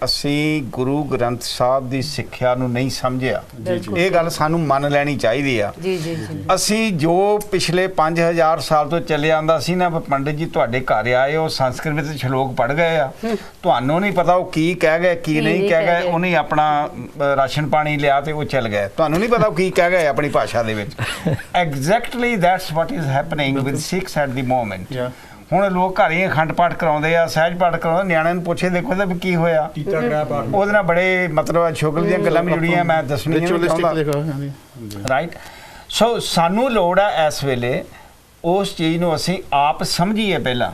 ਅਸੀਂ ਗੁਰੂ ਗ੍ਰੰਥ ਸਾਹਿਬ ਦੀ ਸਿੱਖਿਆ ਨੂੰ ਨਹੀਂ ਸਮਝਿਆ। ਇਹ ਗੱਲ ਸਾਨੂੰ ਮੰਨ ਲੈਣੀ ਚਾਹੀਦੀ ਆ। ਅਸੀਂ ਜੋ ਪਿਛਲੇ 5000 ਸਾਲ ਤੋਂ ਚੱਲਿਆ ਆਉਂਦਾ ਸੀ ਨਾ, ਪੰਡਿਤ ਜੀ ਤੁਹਾਡੇ ਘਰ ਆਏ, ਉਹ ਸੰਸਕ੍ਰਿਤ ਵਿੱਚ ਸ਼ਲੋਕ ਪੜ੍ਹ ਗਏ ਆ, ਤੁਹਾਨੂੰ ਨਹੀਂ ਪਤਾ ਉਹ ਕੀ ਕਹਿ ਗਏ ਕੀ ਨਹੀਂ ਕਹਿ ਗਏ। ਉਹਨੇ ਆਪਣਾ ਰਾਸ਼ਨ ਪਾਣੀ ਲਿਆ ਤੇ ਉਹ ਚੱਲ ਗਏ, ਤੁਹਾਨੂੰ ਨਹੀਂ ਪਤਾ ਉਹ ਕੀ ਕਹਿ ਗਏ ਆਪਣੀ ਭਾਸ਼ਾ ਦੇ ਵਿੱਚ। Exactly that's what is happening with Sikhs at the moment. ਹੁਣ ਲੋਕ ਘਰ ਹੀ ਅਖੰਡ ਪਾਠ ਕਰਾਉਂਦੇ ਆ, ਸਹਿਜ ਪਾਠ ਕਰਾਉਂਦੇ, ਨਿਆਣਿਆਂ ਨੂੰ ਪੁੱਛੇ ਦੇਖੋ ਤਾਂ ਵੀ ਕੀ ਹੋਇਆ। ਉਹਦੇ ਨਾਲ ਬੜੇ ਮਤਲਬ ਸ਼ੁਗਲ ਦੀਆਂ ਗੱਲਾਂ ਵੀ ਜੁੜੀਆਂ, ਮੈਂ ਦੱਸਣੀਆਂ ਨਹੀਂ ਚਾਹੁੰਦਾ, ਰਾਈਟ। ਸੋ ਸਾਨੂੰ ਲੋੜ ਆ ਇਸ ਵੇਲੇ ਉਸ ਚੀਜ਼ ਨੂੰ ਅਸੀਂ ਆਪ ਸਮਝੀਏ ਪਹਿਲਾਂ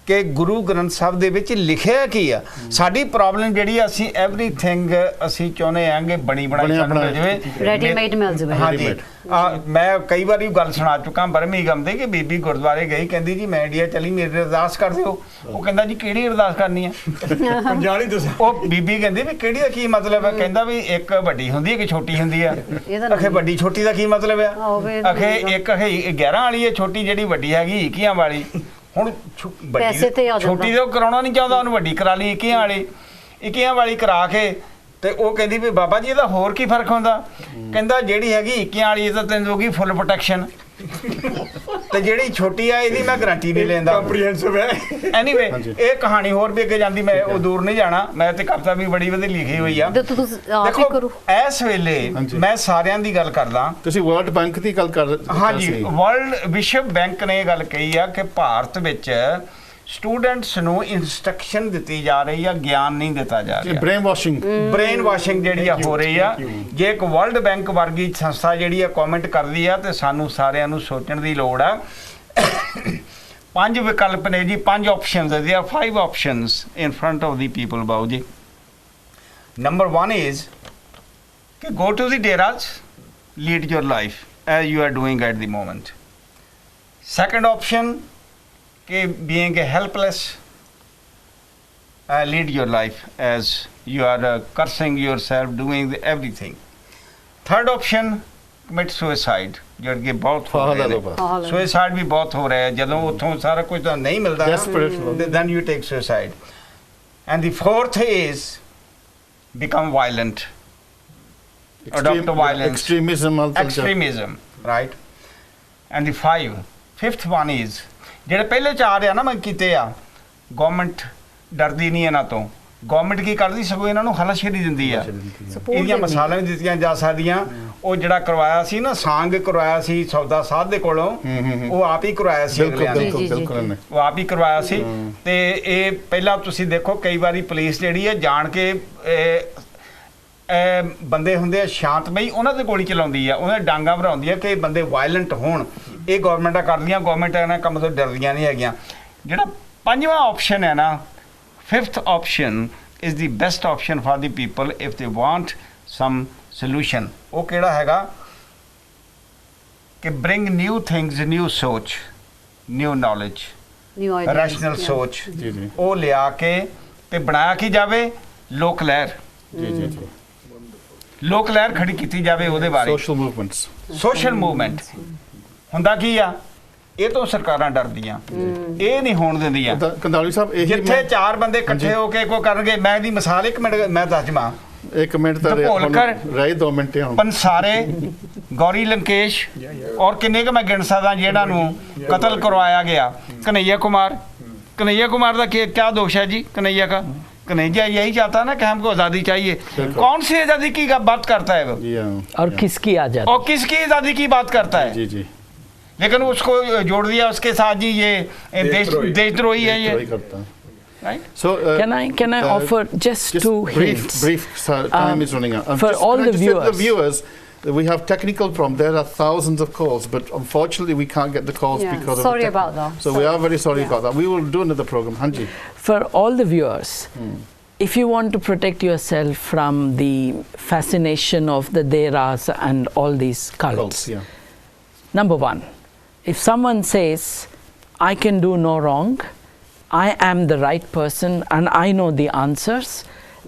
ਕਿ ਗੁਰੂ ਗ੍ਰੰਥ ਸਾਹਿਬ ਦੇ ਵਿੱਚ ਲਿਖਿਆ ਕੀ ਆ। ਸਾਡੀ ਪ੍ਰੋਬਲਮ ਜਿਹੜੀ ਆ, ਅਸੀਂ ਐਵਰੀਥਿੰਗ ਅਸੀਂ ਚਾਹੁੰਦੇ ਆਂਗੇ ਬਣੀ ਬਣਾਈ ਸਾਨੂੰ ਮਿਲ ਜਾਵੇ, ਰੈਡੀਮੇਡ ਮਿਲ ਜਾਵੇ। ਹਾਂਜੀ, ਮੈਂ ਕਈ ਵਾਰੀ ਗੱਲ ਸੁਣਾ ਚੁੱਕਾ ਬਰਮਿੰਘਮ ਦੇ ਕਿ ਬੀਬੀ ਗੁਰਦੁਆਰੇ ਗਈ, ਕਹਿੰਦੀ ਜੀ ਮੈਂ ਇੰਡੀਆ ਚਲੀ, ਮੇਰੀ ਅਰਦਾਸ ਕਰ ਦਿਓ। ਉਹ ਕਹਿੰਦਾ ਜੀ ਕਿਹੜੀ ਅਰਦਾਸ ਕਰਨੀ ਆ? ਪੰਜਾਲੀ ਦੱਸੋ। ਉਹ ਬੀਬੀ ਕਹਿੰਦੀ ਵੀ ਕਿਹੜੀ ਦਾ ਕੀ ਮਤਲਬ ਹੈ? ਕਹਿੰਦਾ ਵੀ ਇੱਕ ਵੱਡੀ ਹੁੰਦੀ ਹੈ ਕਿ ਛੋਟੀ ਹੁੰਦੀ ਆ। ਅਖੇ ਵੱਡੀ ਛੋਟੀ ਦਾ ਕੀ ਮਤਲਬ ਆ? ਅਖੇ ਇੱਕ ਅਖੇ 11 ਵਾਲੀ ਹੈ, ਛੋਟੀ ਜਿਹੜੀ ਵੱਡੀ ਹੈਗੀ 21 ਵਾਲੀ। ਹੁਣ ਛੋਟੀ ਦੇ ਉਹ ਕਰਾਉਣਾ ਨਹੀਂ ਚਾਹੁੰਦਾ, ਉਹਨੂੰ ਵੱਡੀ ਕਰਾ ਲਈ 21 ਵਾਲੀ। 21 ਵਾਲੀ ਕਰਾ ਕੇ ਤੇ ਉਹ ਕਹਿੰਦੀ ਵੀ ਬਾਬਾ ਜੀ ਇਹਦਾ ਹੋਰ ਕੀ ਫਰਕ ਹੁੰਦਾ? ਕਹਿੰਦਾ ਜਿਹੜੀ ਹੈਗੀ 21 ਵਾਲੀ ਇਹ ਤਾਂ ਤੈਨੂੰ ਹੋਗੀ ਫੁੱਲ ਪ੍ਰੋਟੈਕਸ਼ਨ, ਤੇ ਜਿਹੜੀ ਛੋਟੀ ਆ ਇਹਦੀ ਮੈਂ ਗਰੰਟੀ ਨਹੀਂ ਲੈਂਦਾ। ਕੰਪਰੀਹੈਂਸਿਵ ਹੈ। ਐਨੀਵੇ ਇਹ ਕਹਾਣੀ ਹੋਰ ਵੀ ਅੱਗੇ ਜਾਂਦੀ, ਮੈਂ ਉਹ ਦੂਰ ਨਹੀਂ ਜਾਣਾ। ਮੈਂ ਤੇ ਕਵਿਤਾ ਵੀ ਬੜੀ ਵਧੀਆ ਲਿਖੀ ਹੋਈ ਆ। ਦੇਖੋ ਇਸ ਵੇਲੇ ਮੈਂ ਸਾਰਿਆਂ ਦੀ ਗੱਲ ਕਰਦਾ। ਤੁਸੀਂ ਵਰਲਡ ਬੈਂਕ ਦੀ ਗੱਲ ਕਰ? ਹਾਂਜੀ, ਵਿਸ਼ਵ ਬੈਂਕ ਨੇ ਇਹ ਗੱਲ ਕਹੀ ਆ ਕਿ ਭਾਰਤ ਵਿੱਚ ਸਟੂਡੈਂਟਸ ਨੂੰ ਇੰਸਟਰਕਸ਼ਨ ਦਿੱਤੀ ਜਾ ਰਹੀ ਆ, ਗਿਆਨ ਨਹੀਂ ਦਿੱਤਾ ਜਾ ਰਿਹਾ। ਬ੍ਰੇਨ ਵਾਸ਼ਿੰਗ ਜਿਹੜੀ ਆ ਹੋ ਰਹੀ ਆ। ਜੇ ਇੱਕ ਵਰਲਡ ਬੈਂਕ ਵਰਗੀ ਸੰਸਥਾ ਜਿਹੜੀ ਆ ਕਮੈਂਟ ਕਰਦੀ ਆ, ਤੇ ਸਾਨੂੰ ਸਾਰਿਆਂ ਨੂੰ ਸੋਚਣ ਦੀ ਲੋੜ ਆ। 5 ਵਿਕਲਪ ਨੇ ਜੀ, 5 options. there are 5 options in front of the people, ਬਾਊ ਜੀ। Number 1 is ਕਿ go to the deras, lead your life as you are doing at the moment. Second option, being a helpless, lead your life as you are cursing yourself, doing everything. Third option, commit suicide. ਜਿਹੜੇ ਬਹੁਤ ਹੋ ਰਹੇ ਨੇ, suicide ਵੀ ਬਹੁਤ ਹੋ ਰਿਹਾ ਹੈ। ਜਦੋਂ ਉੱਥੋਂ ਸਾਰਾ ਕੁਝ ਤਾਂ ਨਹੀਂ ਮਿਲਦਾ, then you take suicide. And the fourth is become violent. adopt violence, extremism, right? And the fifth one is ਜਿਹੜੇ ਪਹਿਲੇ 4 ਆ ਨਾ ਮੈਂ ਕੀਤੇ ਆ, ਗਵਰਨਮੈਂਟ ਡਰਦੀ ਨਹੀਂ ਇਹਨਾਂ ਤੋਂ, ਗਵਰਨਮੈਂਟ ਕੀ ਕਰਦੀ ਸਗੋਂ ਇਹਨਾਂ ਨੂੰ ਹਲਾਸ਼ੇਰੀ ਦਿੰਦੀ ਆ, ਇਹਦੀਆਂ ਮਿਸਾਲਾਂ ਵੀ ਦਿੱਤੀਆਂ ਜਾ ਸਕਦੀਆਂ। ਉਹ ਜਿਹੜਾ ਕਰਵਾਇਆ ਸੀ ਨਾ, ਸਾਂਗ ਕਰਵਾਇਆ ਸੀ ਸੌਦਾ ਸਾਧ ਦੇ ਕੋਲੋਂ, ਉਹ ਆਪ ਹੀ ਕਰਵਾਇਆ ਸੀ, ਉਹ ਆਪ ਹੀ ਕਰਵਾਇਆ ਸੀ। ਤੇ ਇਹ ਪਹਿਲਾਂ ਤੁਸੀਂ ਦੇਖੋ ਕਈ ਵਾਰੀ ਪੁਲਿਸ ਜਿਹੜੀ ਹੈ ਜਾਣ ਕੇ ਬੰਦੇ ਹੁੰਦੇ ਆ ਸ਼ਾਂਤਮਈ, ਉਹਨਾਂ ਦੇ ਗੋਲੀ ਚਲਾਉਂਦੀ ਆ, ਉਹਨਾਂ ਡਾਂਗਾ ਭਰਾਉਂਦੀ ਆ ਕਿ ਬੰਦੇ ਵਾਇਲੈਂਟ ਹੋਣ। ਇਹ ਗੌਰਮੈਂਟਾਂ ਕਰਦੀਆਂ, ਗੌਰਮੈਂਟ ਇਹਨਾਂ ਕੰਮ ਤੋਂ ਡਰਦੀਆਂ ਨਹੀਂ ਹੈਗੀਆਂ। ਜਿਹੜਾ 5ਵਾਂ ਆਪਸ਼ਨ ਹੈ ਨਾ, 5th option is the best option for the people if they want some solution। ਉਹ ਕਿਹੜਾ ਹੈਗਾ ਕਿ bring new things, new ਸੋਚ, new knowledge, rational ਸੋਚ, ਉਹ ਲਿਆ ਕੇ ਤੇ ਬਣਾਇਆ ਕੀ ਜਾਵੇ ਲੋਕ ਲਹਿਰ, ਲੋਕ ਲਹਿਰ ਖੜੀ ਕੀਤੀ ਜਾਵੇ ਉਹਦੇ ਬਾਰੇ। ਸੋਸ਼ਲ ਮੂਵਮੈਂਟ ਹੁੰਦਾ ਕੀ ਆ, ਇਹ ਤੋਂ ਸਰਕਾਰਾਂ ਡਰਦੀਆਂ, ਇਹ ਨਹੀਂ ਹੋਣ ਦਿੰਦੀਆਂ। ਕੰਦਾਲੀ ਸਾਹਿਬ ਜਿੱਥੇ 4 ਬੰਦੇ ਇਕੱਠੇ ਹੋ ਕੇ ਕੋ ਕਰਨਗੇ, ਮੈਂ ਦੀ ਮਿਸਾਲ 1 ਮਿੰਟ ਮੈਂ ਦੱਸ ਜਮਾ, 1 ਮਿੰਟ ਤਾਂ ਰਹਿ 2 ਮਿੰਟ ਪੰਸਾਰੇ, ਗੌਰੀ ਲੰਕੇਸ਼ ਔਰ ਕਿੰਨੇ ਕੁ ਮੈਂ ਗਿਣ ਸਕਦਾ ਜਿਹਨਾਂ ਨੂੰ ਕਤਲ ਕਰਵਾਇਆ ਗਿਆ। कन्हैया कुमार का क्या दोष है जी? कन्हैया यही चाहता ना कि हमको आज़ादी चाहिए। कौन सी आज़ादी की बात करता है वो, और किसकी आज़ादी, और किसकी आज़ादी की बात करता है? जी जी, लेकिन उसको जोड़ दिया उसके साथ जी ये देशद्रोही है ये। Right? So can I offer just 2 hints? Brief. Time is running out. For all the viewers, we have technical problem. There are thousands of calls, but unfortunately we can't get the calls because of sorry about that. So we are very sorry about that. We will do another program. Hanji. For all the viewers, if you want to protect yourself from the fascination of the Deras and all these cults, number 1, if someone says, I can do no wrong, I am the right person and I know the answers,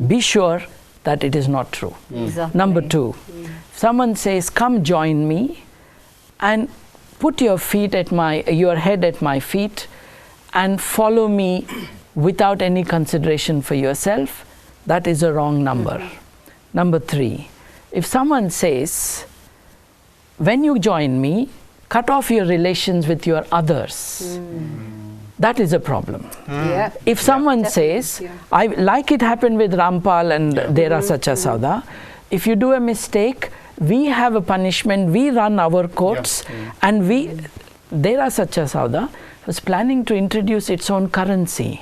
be sure that it is not true. Exactly. Number 2, if someone says, come join me and put your head at my feet and follow me without any consideration for yourself, that is a wrong number. Number 3, if someone says, when you join me, cut off your relations with your others, that is a problem. If someone says, like it happened with Rampal and Dera Sacha Sauda, if you do a mistake, we have a punishment, we run our courts, and Dera Sacha Sauda was planning to introduce its own currency.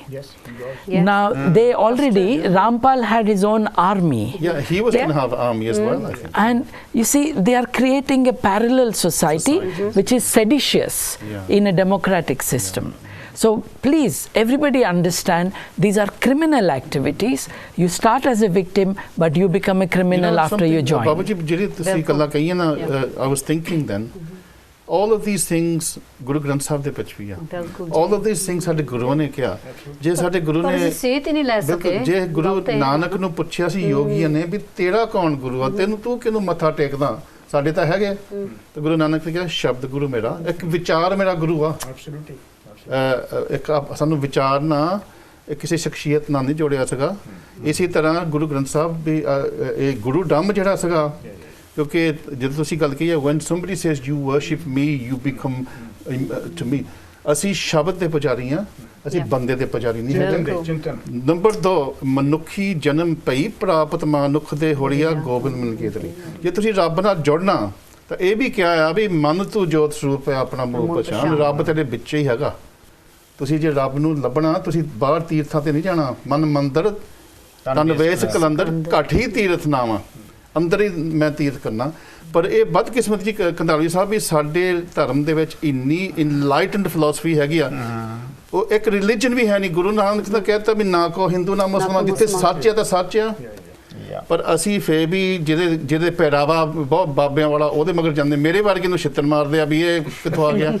Now, they already, Rampal had his own army. Yeah, he was going to have an army as well, I think. And you see, they are creating a parallel society which is seditious in a democratic system. So please, everybody understand, these are criminal activities. You start as a victim, but you become a criminal after you join. Babaji, I was thinking then, all of these things, Guru Granth Sahib de vich vi hai. All of these things sade Guru ne kiya. Je sade Guru ne, je Guru Nanak nu puchhiya si yogiyan ne, bhi tera kaun Guru hai, tenu tu kinu matha tekda? Sade ta hai ge. To Guru Nanak ne kiya, shabd Guru mera, ek vichar mera Guru hai. Absolutely. ਇੱਕ ਸਾਨੂੰ ਵਿਚਾਰਨਾ ਕਿਸੇ ਸ਼ਖਸੀਅਤ ਨਾਲ ਨਹੀਂ ਜੋੜਿਆ ਸੀਗਾ। ਇਸੇ ਤਰ੍ਹਾਂ ਗੁਰੂ ਗ੍ਰੰਥ ਸਾਹਿਬ ਵੀ ਇਹ ਗੁਰੂ ਡੰਮ ਜਿਹੜਾ ਸੀਗਾ, ਕਿਉਂਕਿ ਜਦੋਂ ਤੁਸੀਂ ਗੱਲ ਕਹੀ ਹੈ when somebody says you worship me you become to me, ਅਸੀਂ ਸ਼ਬਦ ਦੇ ਪੁਜਾਰੀ ਹਾਂ, ਅਸੀਂ ਬੰਦੇ ਦੇ ਪੁਜਾਰੀ ਨਹੀਂ ਹੈਗੇ। ਨੰਬਰ 2, ਮਨੁੱਖੀ ਜਨਮ ਪਈ ਪ੍ਰਾਪਤ ਮਨੁੱਖ ਦੇ ਹੋੜੀਆ ਗੋਬਿੰਦ ਮਿਲ ਕੇਤਰੀ। ਜੇ ਤੁਸੀਂ ਰੱਬ ਨਾਲ ਜੁੜਨਾ ਤਾਂ ਇਹ ਵੀ ਕਿਹਾ ਆ ਵੀ ਮਨ ਤੂੰ ਜੋਤ ਸਰੂਪ ਹੈ ਆਪਣਾ ਮੂੰਹ ਪਛਾਣ, ਰੱਬ ਤੇਰੇ ਵਿੱਚ ਹੀ ਹੈਗਾ। ਤੁਸੀਂ ਜੇ ਰੱਬ ਨੂੰ ਲੱਭਣਾ, ਤੁਸੀਂ ਬਾਹਰ ਤੀਰਥਾਂ ਤੇ ਨਹੀਂ ਜਾਣਾ। ਮਨ ਮੰਦਰ ਤਨ ਵੇਸ ਕਲੰਦਰ ਘੱਟ ਹੀ ਤੀਰਥ ਨਾਵਾਂ, ਅੰਦਰ ਹੀ ਮੈਂ ਤੀਰਥ ਕਰਨਾ। ਪਰ ਇਹ ਬਦਕਿਸਮਤ ਜੀ ਕੰਦਾਲੀ ਸਾਹਿਬ ਵੀ ਸਾਡੇ ਧਰਮ ਦੇ ਵਿੱਚ ਇੰਨੀ ਇਨਲਾਈਟਨਡ ਫਿਲਾਸਫੀ ਹੈਗੀ ਆ, ਉਹ ਇੱਕ ਰਿਲੀਜਨ ਵੀ ਹੈ ਨਹੀਂ। ਗੁਰੂ ਨਾਨਕ ਨੇ ਕਹਿ ਦਿੱਤਾ ਵੀ ਨਾ ਕੋ ਹਿੰਦੂ ਨਾ ਮੁਸਲਮਾਨ, ਜਿੱਥੇ ਸੱਚ ਹੈ ਤਾਂ ਸੱਚ ਆ। ਪਰ ਅਸੀਂ ਫੇਰ ਵੀ ਜਿਹਦੇ ਪਹਿਰਾਵਾ ਬਹੁਤ ਬਾਬਿਆਂ ਵਾਲਾ ਉਹਦੇ ਮਗਰ ਜਾਂਦੇ। ਮੇਰੇ ਵਰਗੇ ਨੂੰ ਛਿੱਤਰ ਮਾਰਦੇ ਆ ਵੀ ਇਹ ਕਿੱਥੋਂ ਆ ਗਿਆ।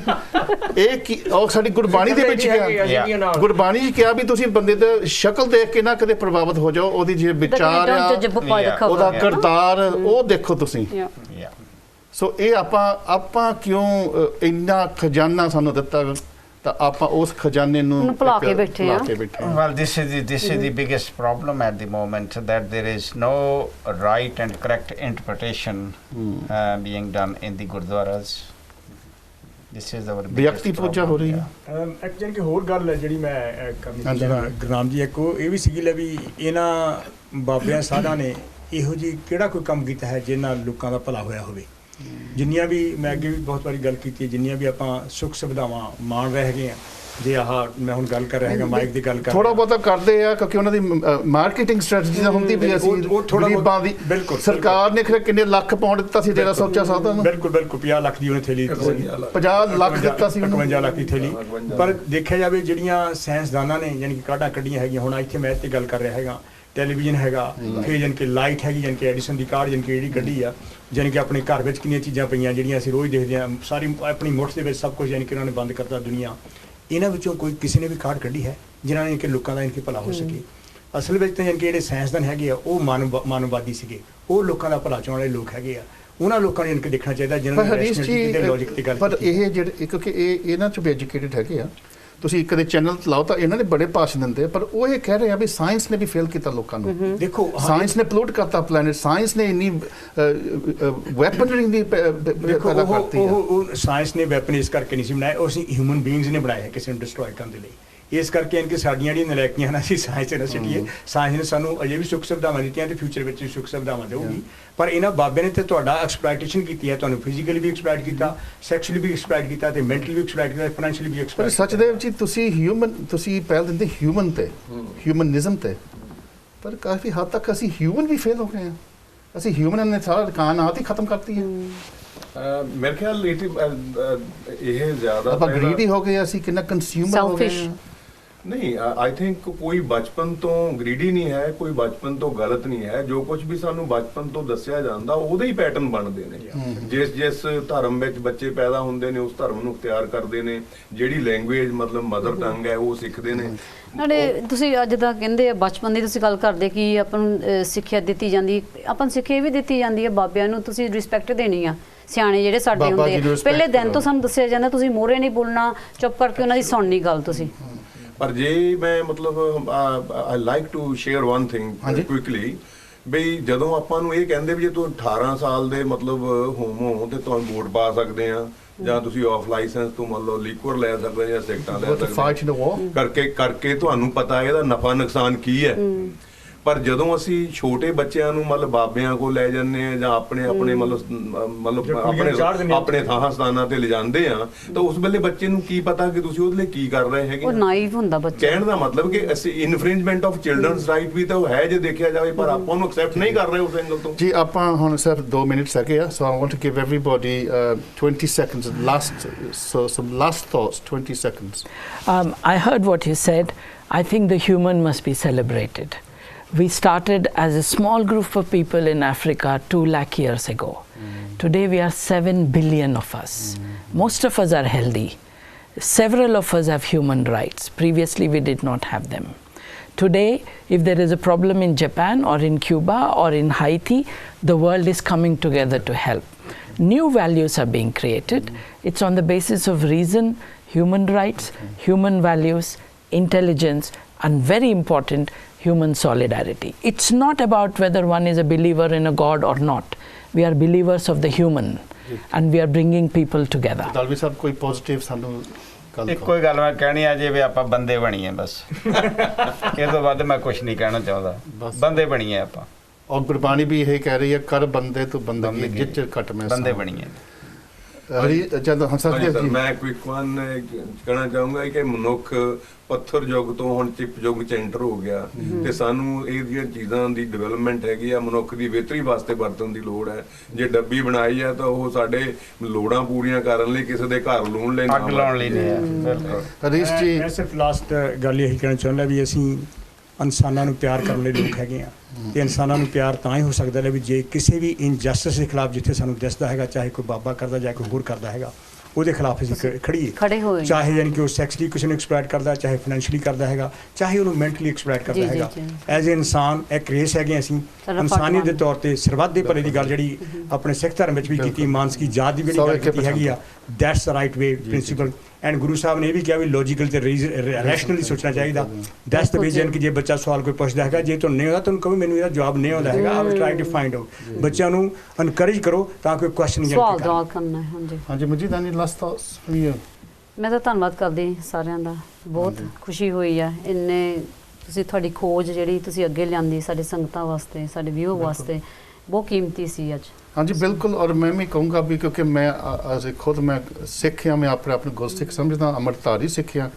ਇਹ ਕੀ ਉਹ ਸਾਡੀ ਗੁਰਬਾਣੀ ਦੇ ਵਿੱਚ ਕਿਹਾ, ਗੁਰਬਾਣੀ 'ਚ ਕਿਹਾ ਵੀ ਤੁਸੀਂ ਬੰਦੇ ਦੀ ਸ਼ਕਲ ਦੇਖ ਕੇ ਨਾ ਕਦੇ ਪ੍ਰਭਾਵਤ ਹੋ ਜਾਓ, ਉਹਦੀ ਜੇ ਵਿਚਾਰ ਆ, ਉਹਦਾ ਕਰਤਾਰ ਉਹ ਦੇਖੋ ਤੁਸੀਂ। ਸੋ ਇਹ ਆਪਾਂ ਕਿਉਂ ਇੰਨਾ ਖਜ਼ਾਨਾ ਸਾਨੂੰ ਦਿੱਤਾ ਤਾਂ ਆਪਾਂ ਉਸ ਖਜ਼ਾਨੇ ਨੂੰ ਭੁਲਾ ਕੇ ਬੈਠੇ ਆ। Well, this is the biggest problem at the moment, that there is no right and correct interpretation being done in the gurdwaras. This is our ਵਿਅਕਤੀ ਪੂਜਾ ਹੋ ਰਹੀ ਹੈ। ਇੱਕ ਜਾਣੀ ਕਿ ਹੋਰ ਗੱਲ ਹੈ ਜਿਹੜੀ ਮੈਂ ਕਰਨੀ ਚਾਹੁੰਦਾ ਗੁਰਨਾਮ ਜੀ, ਇੱਕ ਉਹ ਇਹ ਵੀ ਸੀਗੀ ਲੈ ਵੀ ਇਹਨਾਂ ਬਾਬਿਆਂ ਸਾਧਾਂ ਨੇ ਇਹੋ ਜਿਹੀ ਕਿਹੜਾ ਕੋਈ ਕੰਮ ਕੀਤਾ ਹੈ ਜਿਹਦੇ ਨਾਲ ਲੋਕਾਂ ਦਾ ਭਲਾ ਹੋਇਆ ਹੋਵੇ। ਜਿੰਨੀਆਂ ਵੀ ਮੈਂ ਅੱਗੇ ਵੀ ਬਹੁਤ ਵਾਰੀ ਗੱਲ ਕੀਤੀ, ਜਿੰਨੀਆਂ ਵੀ ਆਪਾਂ ਸੁੱਖ ਸੁਵਿਧਾਵਾਂ ਮਾਣ ਰਹੇ ਹੈਗੇ ਆ, ਜੇ ਆਹ ਮੈਂ ਹੁਣ ਗੱਲ ਕਰ ਰਿਹਾ ਹੈਗਾ ਮਾਈਕ ਦੀ ਗੱਲ ਕਰ ਥੋੜਾ ਬਹੁਤਾ ਕਰਦੇ ਆ ਕਿਉਂਕਿ ਉਹਨਾਂ ਦੀ ਮਾਰਕੀਟਿੰਗ ਸਟ੍ਰੈਟਜੀ ਤਾਂ ਹੁੰਦੀ ਵੀ ਅਸੀਂ ਗਰੀਬਾਂ ਦੀ ਬਿਲਕੁਲ ਸਰਕਾਰ ਨੇ ਕਿੰਨੇ ਲੱਖ ਪਾਉਂਡ ਦਿੱਤਾ ਸੀ ਡੇਰਾ ਸੱਚਾ ਸਾਧਾ ਨੂੰ। ਬਿਲਕੁਲ 50 ਲੱਖ ਦੀ ਉਹਨੇ ਥੈਲੀ 50 ਲੱਖ ਦਿੱਤਾ ਸੀ 51 ਲੱਖ ਦੀ ਥੈਲੀ। ਪਰ ਦੇਖਿਆ ਜਾਵੇ ਜਿਹੜੀਆਂ ਸਾਇੰਸਦਾਨਾਂ ਨੇ ਯਾਨੀ ਕਿ ਕਾਢਾਂ ਕੱਢੀਆਂ ਹੈਗੀਆਂ, ਹੁਣ ਇੱਥੇ ਮੈਂ ਤੇ ਗੱਲ ਕਰ ਰਿਹਾ ਹੈਗਾ, ਟੈਲੀਵਿਜ਼ਨ ਹੈਗਾ, ਫਿਰ ਯਾਨੀ ਕਿ ਲਾਈਟ ਹੈਗੀ, ਯਾਨੀ ਕਿ ਐਡੀਸਨ ਦੀ ਕਾਢ ਯਾਨੀ ਕਿ ਜਿਹੜੀ ਕੱਢੀ ਆ, ਯਾਨੀ ਕਿ ਆਪਣੇ ਘਰ ਵਿੱਚ ਕਿੰਨੀਆਂ ਚੀਜ਼ਾਂ ਪਈਆਂ ਜਿਹੜੀਆਂ ਅਸੀਂ ਰੋਜ਼ ਦੇਖਦੇ ਹਾਂ, ਸਾਰੀ ਆਪਣੀ ਮੁੱਠ ਦੇ ਵਿੱਚ ਸਭ ਕੁਝ ਯਾਨੀ ਕਿ ਉਹਨਾਂ ਨੇ ਬੰਦ ਕਰਤਾ ਦੁਨੀਆ। ਇਹਨਾਂ ਵਿੱਚੋਂ ਕੋਈ ਕਿਸੇ ਨੇ ਵੀ ਕਾਢ ਕੱਢੀ ਹੈ ਜਿਨ੍ਹਾਂ ਨੇ ਕਿ ਲੋਕਾਂ ਦਾ ਯਾਨੀ ਕਿ ਭਲਾ ਹੋ ਸਕੇ। ਅਸਲ ਵਿੱਚ ਤਾਂ ਯਾਨੀ ਕਿ ਜਿਹੜੇ ਸਾਇੰਸਦਾਨ ਹੈਗੇ ਆ ਉਹ ਮਾਨਵਵਾਦੀ ਸੀਗੇ, ਉਹ ਲੋਕਾਂ ਦਾ ਭਲਾ ਚਾਹੁਣ ਵਾਲੇ ਲੋਕ ਹੈਗੇ ਆ। ਉਹਨਾਂ ਲੋਕਾਂ ਨੂੰ ਯਾਨੀ ਕਿ ਦੇਖਣਾ ਚਾਹੀਦਾ ਜਿਹਨਾਂ ਨੇ ਰੈਸ਼ਨੈਲਿਟੀ ਤੇ ਲੌਜਿਕ ਤੇ ਗੱਲ ਕੀਤੀ। ਪਰ ਇਹ ਜਿਹੜੇ ਕਿਉਂਕਿ ਇਹਨਾਂ 'ਚ ਵੀ ਐਜੂਕੇਟਿਡ ਹੈਗੇ ਆ, ਤੁਸੀਂ ਕਦੇ ਚੈਨਲ ਲਾਓ ਤਾਂ ਇਹਨਾਂ ਨੇ ਬੜੇ ਭਾਸ਼ਣ ਦਿੰਦੇ, ਪਰ ਉਹ ਇਹ ਕਹਿ ਰਹੇ ਆ ਵੀ ਸਾਇੰਸ ਨੇ ਵੀ ਫੇਲ ਕੀਤਾ ਲੋਕਾਂ ਨੂੰ। ਦੇਖੋ ਸਾਇੰਸ ਨੇ ਪੋਲੂਟ ਕਰਤਾ ਪਲੈਨਟ, ਸਾਇੰਸ ਨੇ ਇੰਨੀ ਵੈਪਨਰੀ ਦੀ ਪੈਦਾ ਕਰਤੀ ਹੈ। ਉਹ ਸਾਇੰਸ ਨੇ ਵੈਪਨ ਇਸ ਕਰਕੇ ਨਹੀਂ ਸੀ ਬਣਾਏ, ਉਹ ਅਸੀਂ ਹਿਊਮਨ ਬੀਇੰਗਸ ਨੇ ਬਣਾਏ ਕਿਸੇ ਨੂੰ ਡਿਸਟਰੋਏ ਕਰਨ ਦੇ ਲਈ। ਇਸ ਕਰਕੇ ਇਨਕੇ ਸਾਡੀਆਂ ਜਿਹੜੀਆਂ ਨਲਾਇਕੀਆਂ ਹਨ ਅਸੀਂ ਸਾਇੰਸ ਤੇ ਨਾ ਸਿੱਟੀਏ। ਸਾਇੰਸ ਨੇ ਸਾਨੂੰ ਅਜੇ ਵੀ ਸੁੱਖ ਸੁਵਿਧਾਵਾਂ ਦਿੱਤੀਆਂ ਤੇ ਫਿਊਚਰ ਵਿੱਚ ਵੀ ਸੁੱਖ ਸੁਵਿਧਾਵਾਂ ਦੇਊਗੀ, ਪਰ ਇਹਨਾਂ ਬਾਬਿਆਂ ਨੇ ਤੇ ਤੁਹਾਡਾ ਐਕਸਪਲੋਇਟੇਸ਼ਨ ਕੀਤੀ ਹੈ, ਤੁਹਾਨੂੰ ਫਿਜ਼ੀਕਲੀ ਵੀ ਐਕਸਪਲੋਇਟ ਕੀਤਾ, ਸੈਕਸ਼ੁਅਲੀ ਵੀ ਐਕਸਪਲੋਇਟ ਕੀਤਾ ਤੇ ਮੈਂਟਲੀ ਵੀ ਐਕਸਪਲੋਇਟ ਕੀਤਾ, ਫਾਈਨੈਂਸ਼ੀਅਲੀ ਵੀ ਐਕਸਪਲੋਇਟ। ਪਰ ਸਚਦੇਵ ਜੀ ਤੁਸੀਂ ਪਹਿਲ ਦਿੰਦੇ ਹਿਊਮਨ ਤੇ, ਹਿਊਮਨਿਜ਼ਮ ਤੇ, ਪਰ ਕਾਫੀ ਹੱਦ ਤੱਕ ਅਸੀਂ ਹਿਊਮਨ ਵੀ ਫੇਲ ਹੋ ਗਏ ਹਾਂ। ਅਸੀਂ ਹਿਊਮਨ ਨੇ ਸਾਰਾ ਕਾਇਨਾਤ ਹੀ ਖਤਮ ਕਰਤੀ ਹੈ। ਮੇਰੇ ਖਿਆਲ ਇਹ ਜ਼ਿਆਦਾ ਆਪਾਂ ਗਰੀਡੀ ਹੋ ਗਏ, ਅਸੀਂ ਕਿੰਨਾ ਕੰਜ਼ਿਊਮਰ ਹੋ ਗਏ। ਨਹੀਂ, ਆਈ ਥਿੰਕ ਕੋਈ ਬਚਪਨ ਤੋਂ ਗਰੀਡੀ ਨਹੀਂ ਹੈ, ਕੋਈ ਬਚਪਨ ਤੋਂ ਗਲਤ ਨਹੀਂ ਹੈ। ਜੋ ਕੁਝ ਵੀ ਸਾਨੂੰ ਬਚਪਨ ਤੋਂ ਦੱਸਿਆ ਜਾਂਦਾ ਉਹਦੇ ਹੀ ਪੈਟਰਨ ਬਣਦੇ ਨੇ। ਜਿਸ ਧਰਮ ਵਿੱਚ ਬੱਚੇ ਪੈਦਾ ਹੁੰਦੇ ਨੇ ਉਸ ਧਰਮ ਨੂੰ ਇਖਤਿਆਰ ਕਰਦੇ ਨੇ, ਜਿਹੜੀ ਲੈਂਗੁਏਜ ਮਤਲਬ ਮਦਰ ਟੰਗ ਹੈ ਉਹ ਸਿੱਖਦੇ ਨੇ। ਨਾਲੇ ਤੁਸੀਂ ਅੱਜ ਦਾ ਕਹਿੰਦੇ ਆ ਬਚਪਨ ਦੀ ਤੁਸੀਂ ਗੱਲ ਕਰਦੇ ਕਿ ਆਪਾਂ ਨੂੰ ਸਿੱਖਿਆ ਦਿੱਤੀ ਜਾਂਦੀ, ਆਪਾਂ ਨੂੰ ਸਿੱਖਿਆ ਵੀ ਦਿੱਤੀ ਜਾਂਦੀ ਹੈ ਬਾਬਿਆਂ ਨੂੰ ਤੁਸੀਂ ਰਿਸਪੈਕਟ ਦੇਣੀ ਆ। ਸਿਆਣੇ ਜਿਹੜੇ ਸਾਡੇ ਹੁੰਦੇ ਆ ਪਹਿਲੇ ਦਿਨ ਤੋਂ ਸਾਨੂੰ ਦੱਸਿਆ ਜਾਂਦਾ ਤੁਸੀਂ ਮੂਹਰੇ ਨਹੀਂ ਬੋਲਣਾ, ਚੁੱਪ ਕਰਕੇ ਉਹਨਾਂ ਦੀ ਸੁਣਨੀ ਗੱਲ ਤੁਸੀਂ। ਪਰ ਜੇ ਮੈਂ ਮਤਲਬ I like to share one thing quickly, ਬਈ ਜਦੋਂ ਆਪਾਂ ਨੂੰ ਇਹ ਕਹਿੰਦੇ ਵੀ ਜੇ ਤੂੰ 18 ਸਾਲ ਦੇ ਮਤਲਬ ਹੋਮੋ ਤੇ ਤੁਹਾਨੂੰ ਵੋਟ ਪਾ ਸਕਦੇ ਆ, ਜਾਂ ਤੁਸੀਂ ਆਫ ਲਾਇਸੈਂਸ ਤੋਂ ਮੰਨ ਲਓ ਲੀਕਵਰ ਲੈ ਸਕਦੇ ਜਾਂ ਸਿਗਰਟਾਂ ਲੈ ਸਕਦੇ, ਕਰਕੇ ਤੁਹਾਨੂੰ ਪਤਾ ਇਹਦਾ ਨਫਾ ਨੁਕਸਾਨ ਕੀ ਹੈ। ਪਰ ਜਦੋਂ ਅਸੀਂ ਛੋਟੇ ਬੱਚਿਆਂ ਨੂੰ ਮਤਲਬ ਬਾਬਿਆਂ ਕੋਲ ਲੈ ਜਾਂਦੇ ਆ ਜਾਂ ਆਪਣੇ ਆਪਣੇ ਥਾਂ ਸਥਾਨਾਂ ਤੇ ਲਿਜਾਂਦੇ ਆ, ਤਾਂ ਉਸ ਵੇਲੇ ਬੱਚੇ ਨੂੰ ਕੀ ਪਤਾ ਕਿ ਤੁਸੀਂ ਉਹਦੇ ਲਈ ਕੀ ਕਰ ਰਹੇ ਹੈਗੇ। ਉਹ ਨਾਈਵ ਹੁੰਦਾ ਬੱਚਾ। ਕਹਿਣ ਦਾ ਮਤਲਬ ਕਿ ਅਸੀਂ ਇਨਫ੍ਰਿੰਜਮੈਂਟ ਆਫ ਚਿਲਡਰਨਸ ਰਾਈਟ ਵੀ ਤਾਂ ਉਹ ਹੈ ਜੇ ਦੇਖਿਆ ਜਾਵੇ, ਪਰ ਆਪਾਂ ਉਹਨੂੰ ਐਕਸੈਪਟ ਨਹੀਂ ਕਰ ਰਹੇ ਉਸ ਐਂਗਲ ਤੋਂ। ਜੀ ਆਪਾਂ ਹੁਣ ਸਿਰਫ 2 ਮਿੰਟ ਹੈਗੇ ਆ, so I want to give everybody 20 seconds some last thoughts, 20 seconds. I heard what you said. I think the human must be celebrated. We started as a small group of people in Africa 2 lakh years ago. Today we are 7 billion of us. Most of us are healthy. Several of us have human rights. Previously we did not have them. Today, if there is a problem in Japan or in Cuba or in Haiti, the world is coming together to help. New values are being created. It's on the basis of reason, human rights, human values, intelligence, and very important, human solidarity. It's not about whether one is a believer in a God or not. We are believers of the human and we are bringing people together. Dalvi sahab koi positive sanu ਗੱਲ ਇੱਕੋ ਹੀ ਗੱਲ ਮੈਂ ਕਹਿਣੀ ਆ, ਜੇ ਵੀ ਆਪਾਂ ਬੰਦੇ ਬਣੀਏ ਬਸ, ਇਹ ਤੋਂ ਵੱਧ ਮੈਂ ਕੁਝ ਨਹੀਂ ਕਹਿਣਾ ਚਾਹੁੰਦਾ। ਬੰਦੇ ਬਣੀਏ ਆਪਾਂ, ਔਰ ਗੁਰਬਾਣੀ ਵੀ ਇਹ ਕਹਿ ਰਹੀ ਹੈ ਕਰ ਬੰਦੇ ਤੋਂ ਬੰਦਗੀ ਜਿੱਚ ਘਟ ਮੈਂ ਬੰਦੇ ਬਣੀਏ। ਹਰੀ ਜਦੋਂ ਹੰਸਦੇਵ ਜੀ ਮੈਂ ਕੁਇਕ ਵਨ ਕਹਿਣਾ ਚਾਹੂੰਗਾ ਕਿ ਮਨੁੱਖ ਪੱਥਰ ਯੁੱਗ ਤੋਂ ਹੁਣ ਚਿਪ ਯੁੱਗ ਚ ਐਂਟਰ ਹੋ ਗਿਆ, ਤੇ ਸਾਨੂੰ ਇਹ ਦੀਆਂ ਚੀਜ਼ਾਂ ਦੀ ਡਿਵੈਲਪਮੈਂਟ ਹੈਗੀ ਆ, ਮਨੁੱਖ ਦੀ ਬਿਹਤਰੀ ਵਾਸਤੇ ਵਰਤਣ ਦੀ ਲੋੜ ਹੈ। ਜੇ ਡੱਬੀ ਬਣਾਈ ਆ ਤਾਂ ਉਹ ਸਾਡੇ ਲੋੜਾਂ ਪੂਰੀਆਂ ਕਰਨ ਲਈ, ਕਿਸੇ ਦੇ ਘਰ ਲੂਣ ਲਈ, ਅੱਗ ਲਾਉਣ ਲਈ ਨਹੀਂ ਹੈ। ਹਰੀਸ਼ ਜੀ, ਮੈਂ ਸਿਰਫ ਲਾਸਟ ਗੱਲ ਇਹੀ ਕਹਿਣਾ ਚਾਹੁੰਦਾ ਵੀ ਅਸੀਂ ਇਨਸਾਨਾਂ ਨੂੰ ਪਿਆਰ ਕਰਨ ਲਈ ਲੋਕ ਹੈਗੇ ਆ, ਤੇ ਇਨਸਾਨਾਂ ਨੂੰ ਪਿਆਰ ਤਾਂ ਹੀ ਹੋ ਸਕਦਾ ਹੈ ਵੀ ਜੇ ਕਿਸੇ ਵੀ ਇਨਜਸਟਿਸ ਦੇ ਖਿਲਾਫ ਜਿੱਥੇ ਸਾਨੂੰ ਦਿਸਦਾ ਹੈਗਾ, ਚਾਹੇ ਕੋਈ ਬਾਬਾ ਕਰਦਾ ਜਾਂ ਕੋਈ ਹੋਰ ਕਰਦਾ ਹੈਗਾ, ਉਹਦੇ ਖਿਲਾਫ ਅਸੀਂ ਖੜੇ ਹੋਏ, ਚਾਹੇ ਯਾਨੀ ਕਿ ਉਹ ਸੈਕਸੁਅਲੀ ਕਿਸੇ ਨੂੰ ਐਕਸਪਲੋਇਟ ਕਰਦਾ, ਚਾਹੇ ਫਾਈਨੈਂਸ਼ੀਅਲੀ ਕਰਦਾ ਹੈਗਾ, ਚਾਹੇ ਉਹਨੂੰ ਮੈਂਟਲੀ ਐਕਸਪਲੋਇਟ ਕਰਦਾ ਹੈਗਾ। ਐਜ਼ ਏ ਇਨਸਾਨ ਇੱਕ ਰੇਸ ਹੈਗੇ ਅਸੀਂ, ਇਨਸਾਨੀਅਤ ਦੇ ਤੌਰ ਤੇ ਸਰਬੱਤ ਦੇ ਭਲੇ ਦੀ ਗੱਲ ਜਿਹੜੀ ਆਪਣੇ ਸਿੱਖ ਧਰਮ ਵਿੱਚ ਵੀ ਕੀਤੀ, ਮਾਨਸਿਕੀ ਜਾਤ ਦੀ ਵੀ ਗੱਲ ਕੀਤੀ ਹੈਗੀ ਆ, that's the right way principle. And Guru Sahib ਨੇ ਇਹ ਵੀ ਕਿਹਾ ਵੀ ਲੌਜੀਕਲ ਤੇ ਰੈਸ਼ਨਲੀ ਸੋਚਣਾ ਚਾਹੀਦਾ। ਦੈਟਸ ਦ ਰੀਜ਼ਨ ਕਿ ਜੇ ਬੱਚਾ ਸਵਾਲ ਕੋਈ ਪੁੱਛਦਾ ਹੈਗਾ, ਜੇ ਤੁਹਾਨੂੰ ਨਹੀਂ ਆਉਂਦਾ ਤੁਹਾਨੂੰ ਕਹੋ ਮੈਨੂੰ ਇਹਦਾ ਜਵਾਬ ਨਹੀਂ ਆਉਂਦਾ ਹੈਗਾ, I will try to find out. ਬੱਚਿਆਂ ਨੂੰ ਇਨਕਰੇਜ ਕਰੋ ਤਾਂ ਕੋਈ ਕੁਐਸਚਨ ਸਵਾਲ ਜਵਾਬ ਕਰਨਾ। ਹਾਂਜੀ ਹਾਂਜੀ ਮਨਜੀਤ, ਐਨੀ ਲਾਸਟ ਥਾਟਸ ਫॉर ਯੂ? ਮੈਂ ਤਾਂ ਧੰਨਵਾਦ ਕਰਦੀ ਸਾਰਿਆਂ ਦਾ, ਬਹੁਤ ਖੁਸ਼ੀ ਹੋਈ ਆ ਇੰਨੇ ਤੁਸੀਂ ਤੁਹਾਡੀ ਖੋਜ ਜਿਹੜੀ ਤੁਸੀਂ ਅੱਗੇ ਲਿਆਂਦੀ ਸਾਡੇ ਸੰਗਤਾਂ ਵਾਸਤੇ, ਸਾਡੇ ਵਿਊ ਵਾਸਤੇ ਬਹੁਤ ਕੀਮਤੀ ਸੀ ਅੱਜ। ਹਾਂਜੀ ਬਿਲਕੁਲ, ਔਰ ਮੈਂ ਵੀ ਕਹੂੰਗਾ ਵੀ ਕਿਉਂਕਿ ਮੈਂ ਅਜ ਖੁਦ ਮੈਂ ਸਿੱਖ ਹਾਂ, ਮੈਂ ਆਪਣੇ ਆਪ ਨੂੰ ਗੁਰਸਿੱਖ ਸਮਝਦਾ, ਅੰਮ੍ਰਿਤਧਾਰੀ ਸਿੱਖ ਹਾਂ,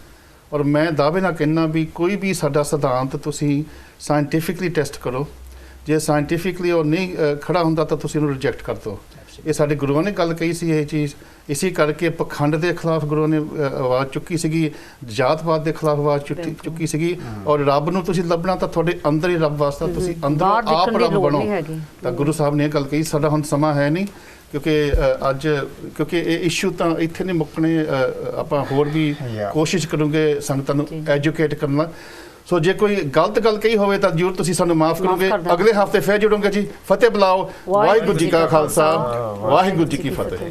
ਔਰ ਮੈਂ ਦਾਅਵੇ ਨਾਲ ਕਹਿੰਦਾ ਵੀ ਕੋਈ ਵੀ ਸਾਡਾ ਸਿਧਾਂਤ ਤੁਸੀਂ ਸਾਇੰਟੀਫਿਕਲੀ ਟੈਸਟ ਕਰੋ, ਜੇ ਸਾਇੰਟੀਫਿਕਲੀ ਉਹ ਨਹੀਂ ਖੜਾ ਹੁੰਦਾ ਤਾਂ ਤੁਸੀਂ ਇਹਨੂੰ ਰਿਜੈਕਟ ਕਰ ਦਿਓ। ਇਹ ਸਾਡੇ ਗੁਰੂਆਂ ਨੇ ਗੱਲ ਕਹੀ ਸੀ ਇਹ ਚੀਜ਼, ਇਸੇ ਕਰਕੇ ਪਖੰਡ ਦੇ ਖਿਲਾਫ ਗੁਰੂਆਂ ਨੇ ਆਵਾਜ਼ ਚੁੱਕੀ ਸੀਗੀ, ਜਾਤਵਾਦ ਦੇ ਖਿਲਾਫ ਆਵਾਜ਼ ਚੁੱਕੀ ਸੀਗੀ। ਔਰ ਰੱਬ ਨੂੰ ਤੁਸੀਂ ਲੱਭਣਾ ਤਾਂ ਤੁਹਾਡੇ ਅੰਦਰ ਹੀ ਰੱਬ ਵਾਸਤਾ, ਤੁਸੀਂ ਅੰਦਰੋਂ ਆਪ ਰੱਬ ਬਣੋ। ਤਾਂ ਗੁਰੂ ਸਾਹਿਬ ਨੇ ਇਹ ਗੱਲ ਕਹੀ। ਸਾਡਾ ਹੁਣ ਸਮਾਂ ਹੈ ਨਹੀਂ ਕਿਉਂਕਿ ਅੱਜ ਕਿਉਂਕਿ ਇਹ ਇਸ਼ੂ ਤਾਂ ਇੱਥੇ ਨਹੀਂ ਮੁੱਕਣੇ, ਆਪਾਂ ਹੋਰ ਵੀ ਕੋਸ਼ਿਸ਼ ਕਰੂੰਗੇ ਸੰਗਤਾਂ ਨੂੰ ਐਜੂਕੇਟ ਕਰਨਾ। ਸੋ ਜੇ ਕੋਈ ਗਲਤ ਗੱਲ ਕਹੀ ਹੋਵੇ ਤਾਂ ਜ਼ਰੂਰ ਤੁਸੀਂ ਸਾਨੂੰ ਮਾਫ ਕਰੋਗੇ। ਅਗਲੇ ਹਫ਼ਤੇ ਫਿਰ ਜੁੜੋਗੇ ਜੀ। ਫਤਿਹ ਬੁਲਾਓ। ਵਾਹਿਗੁਰੂ ਜੀ ਕਾ ਖਾਲਸਾ, ਵਾਹਿਗੁਰੂ ਜੀ ਕੀ ਫਤਿਹ।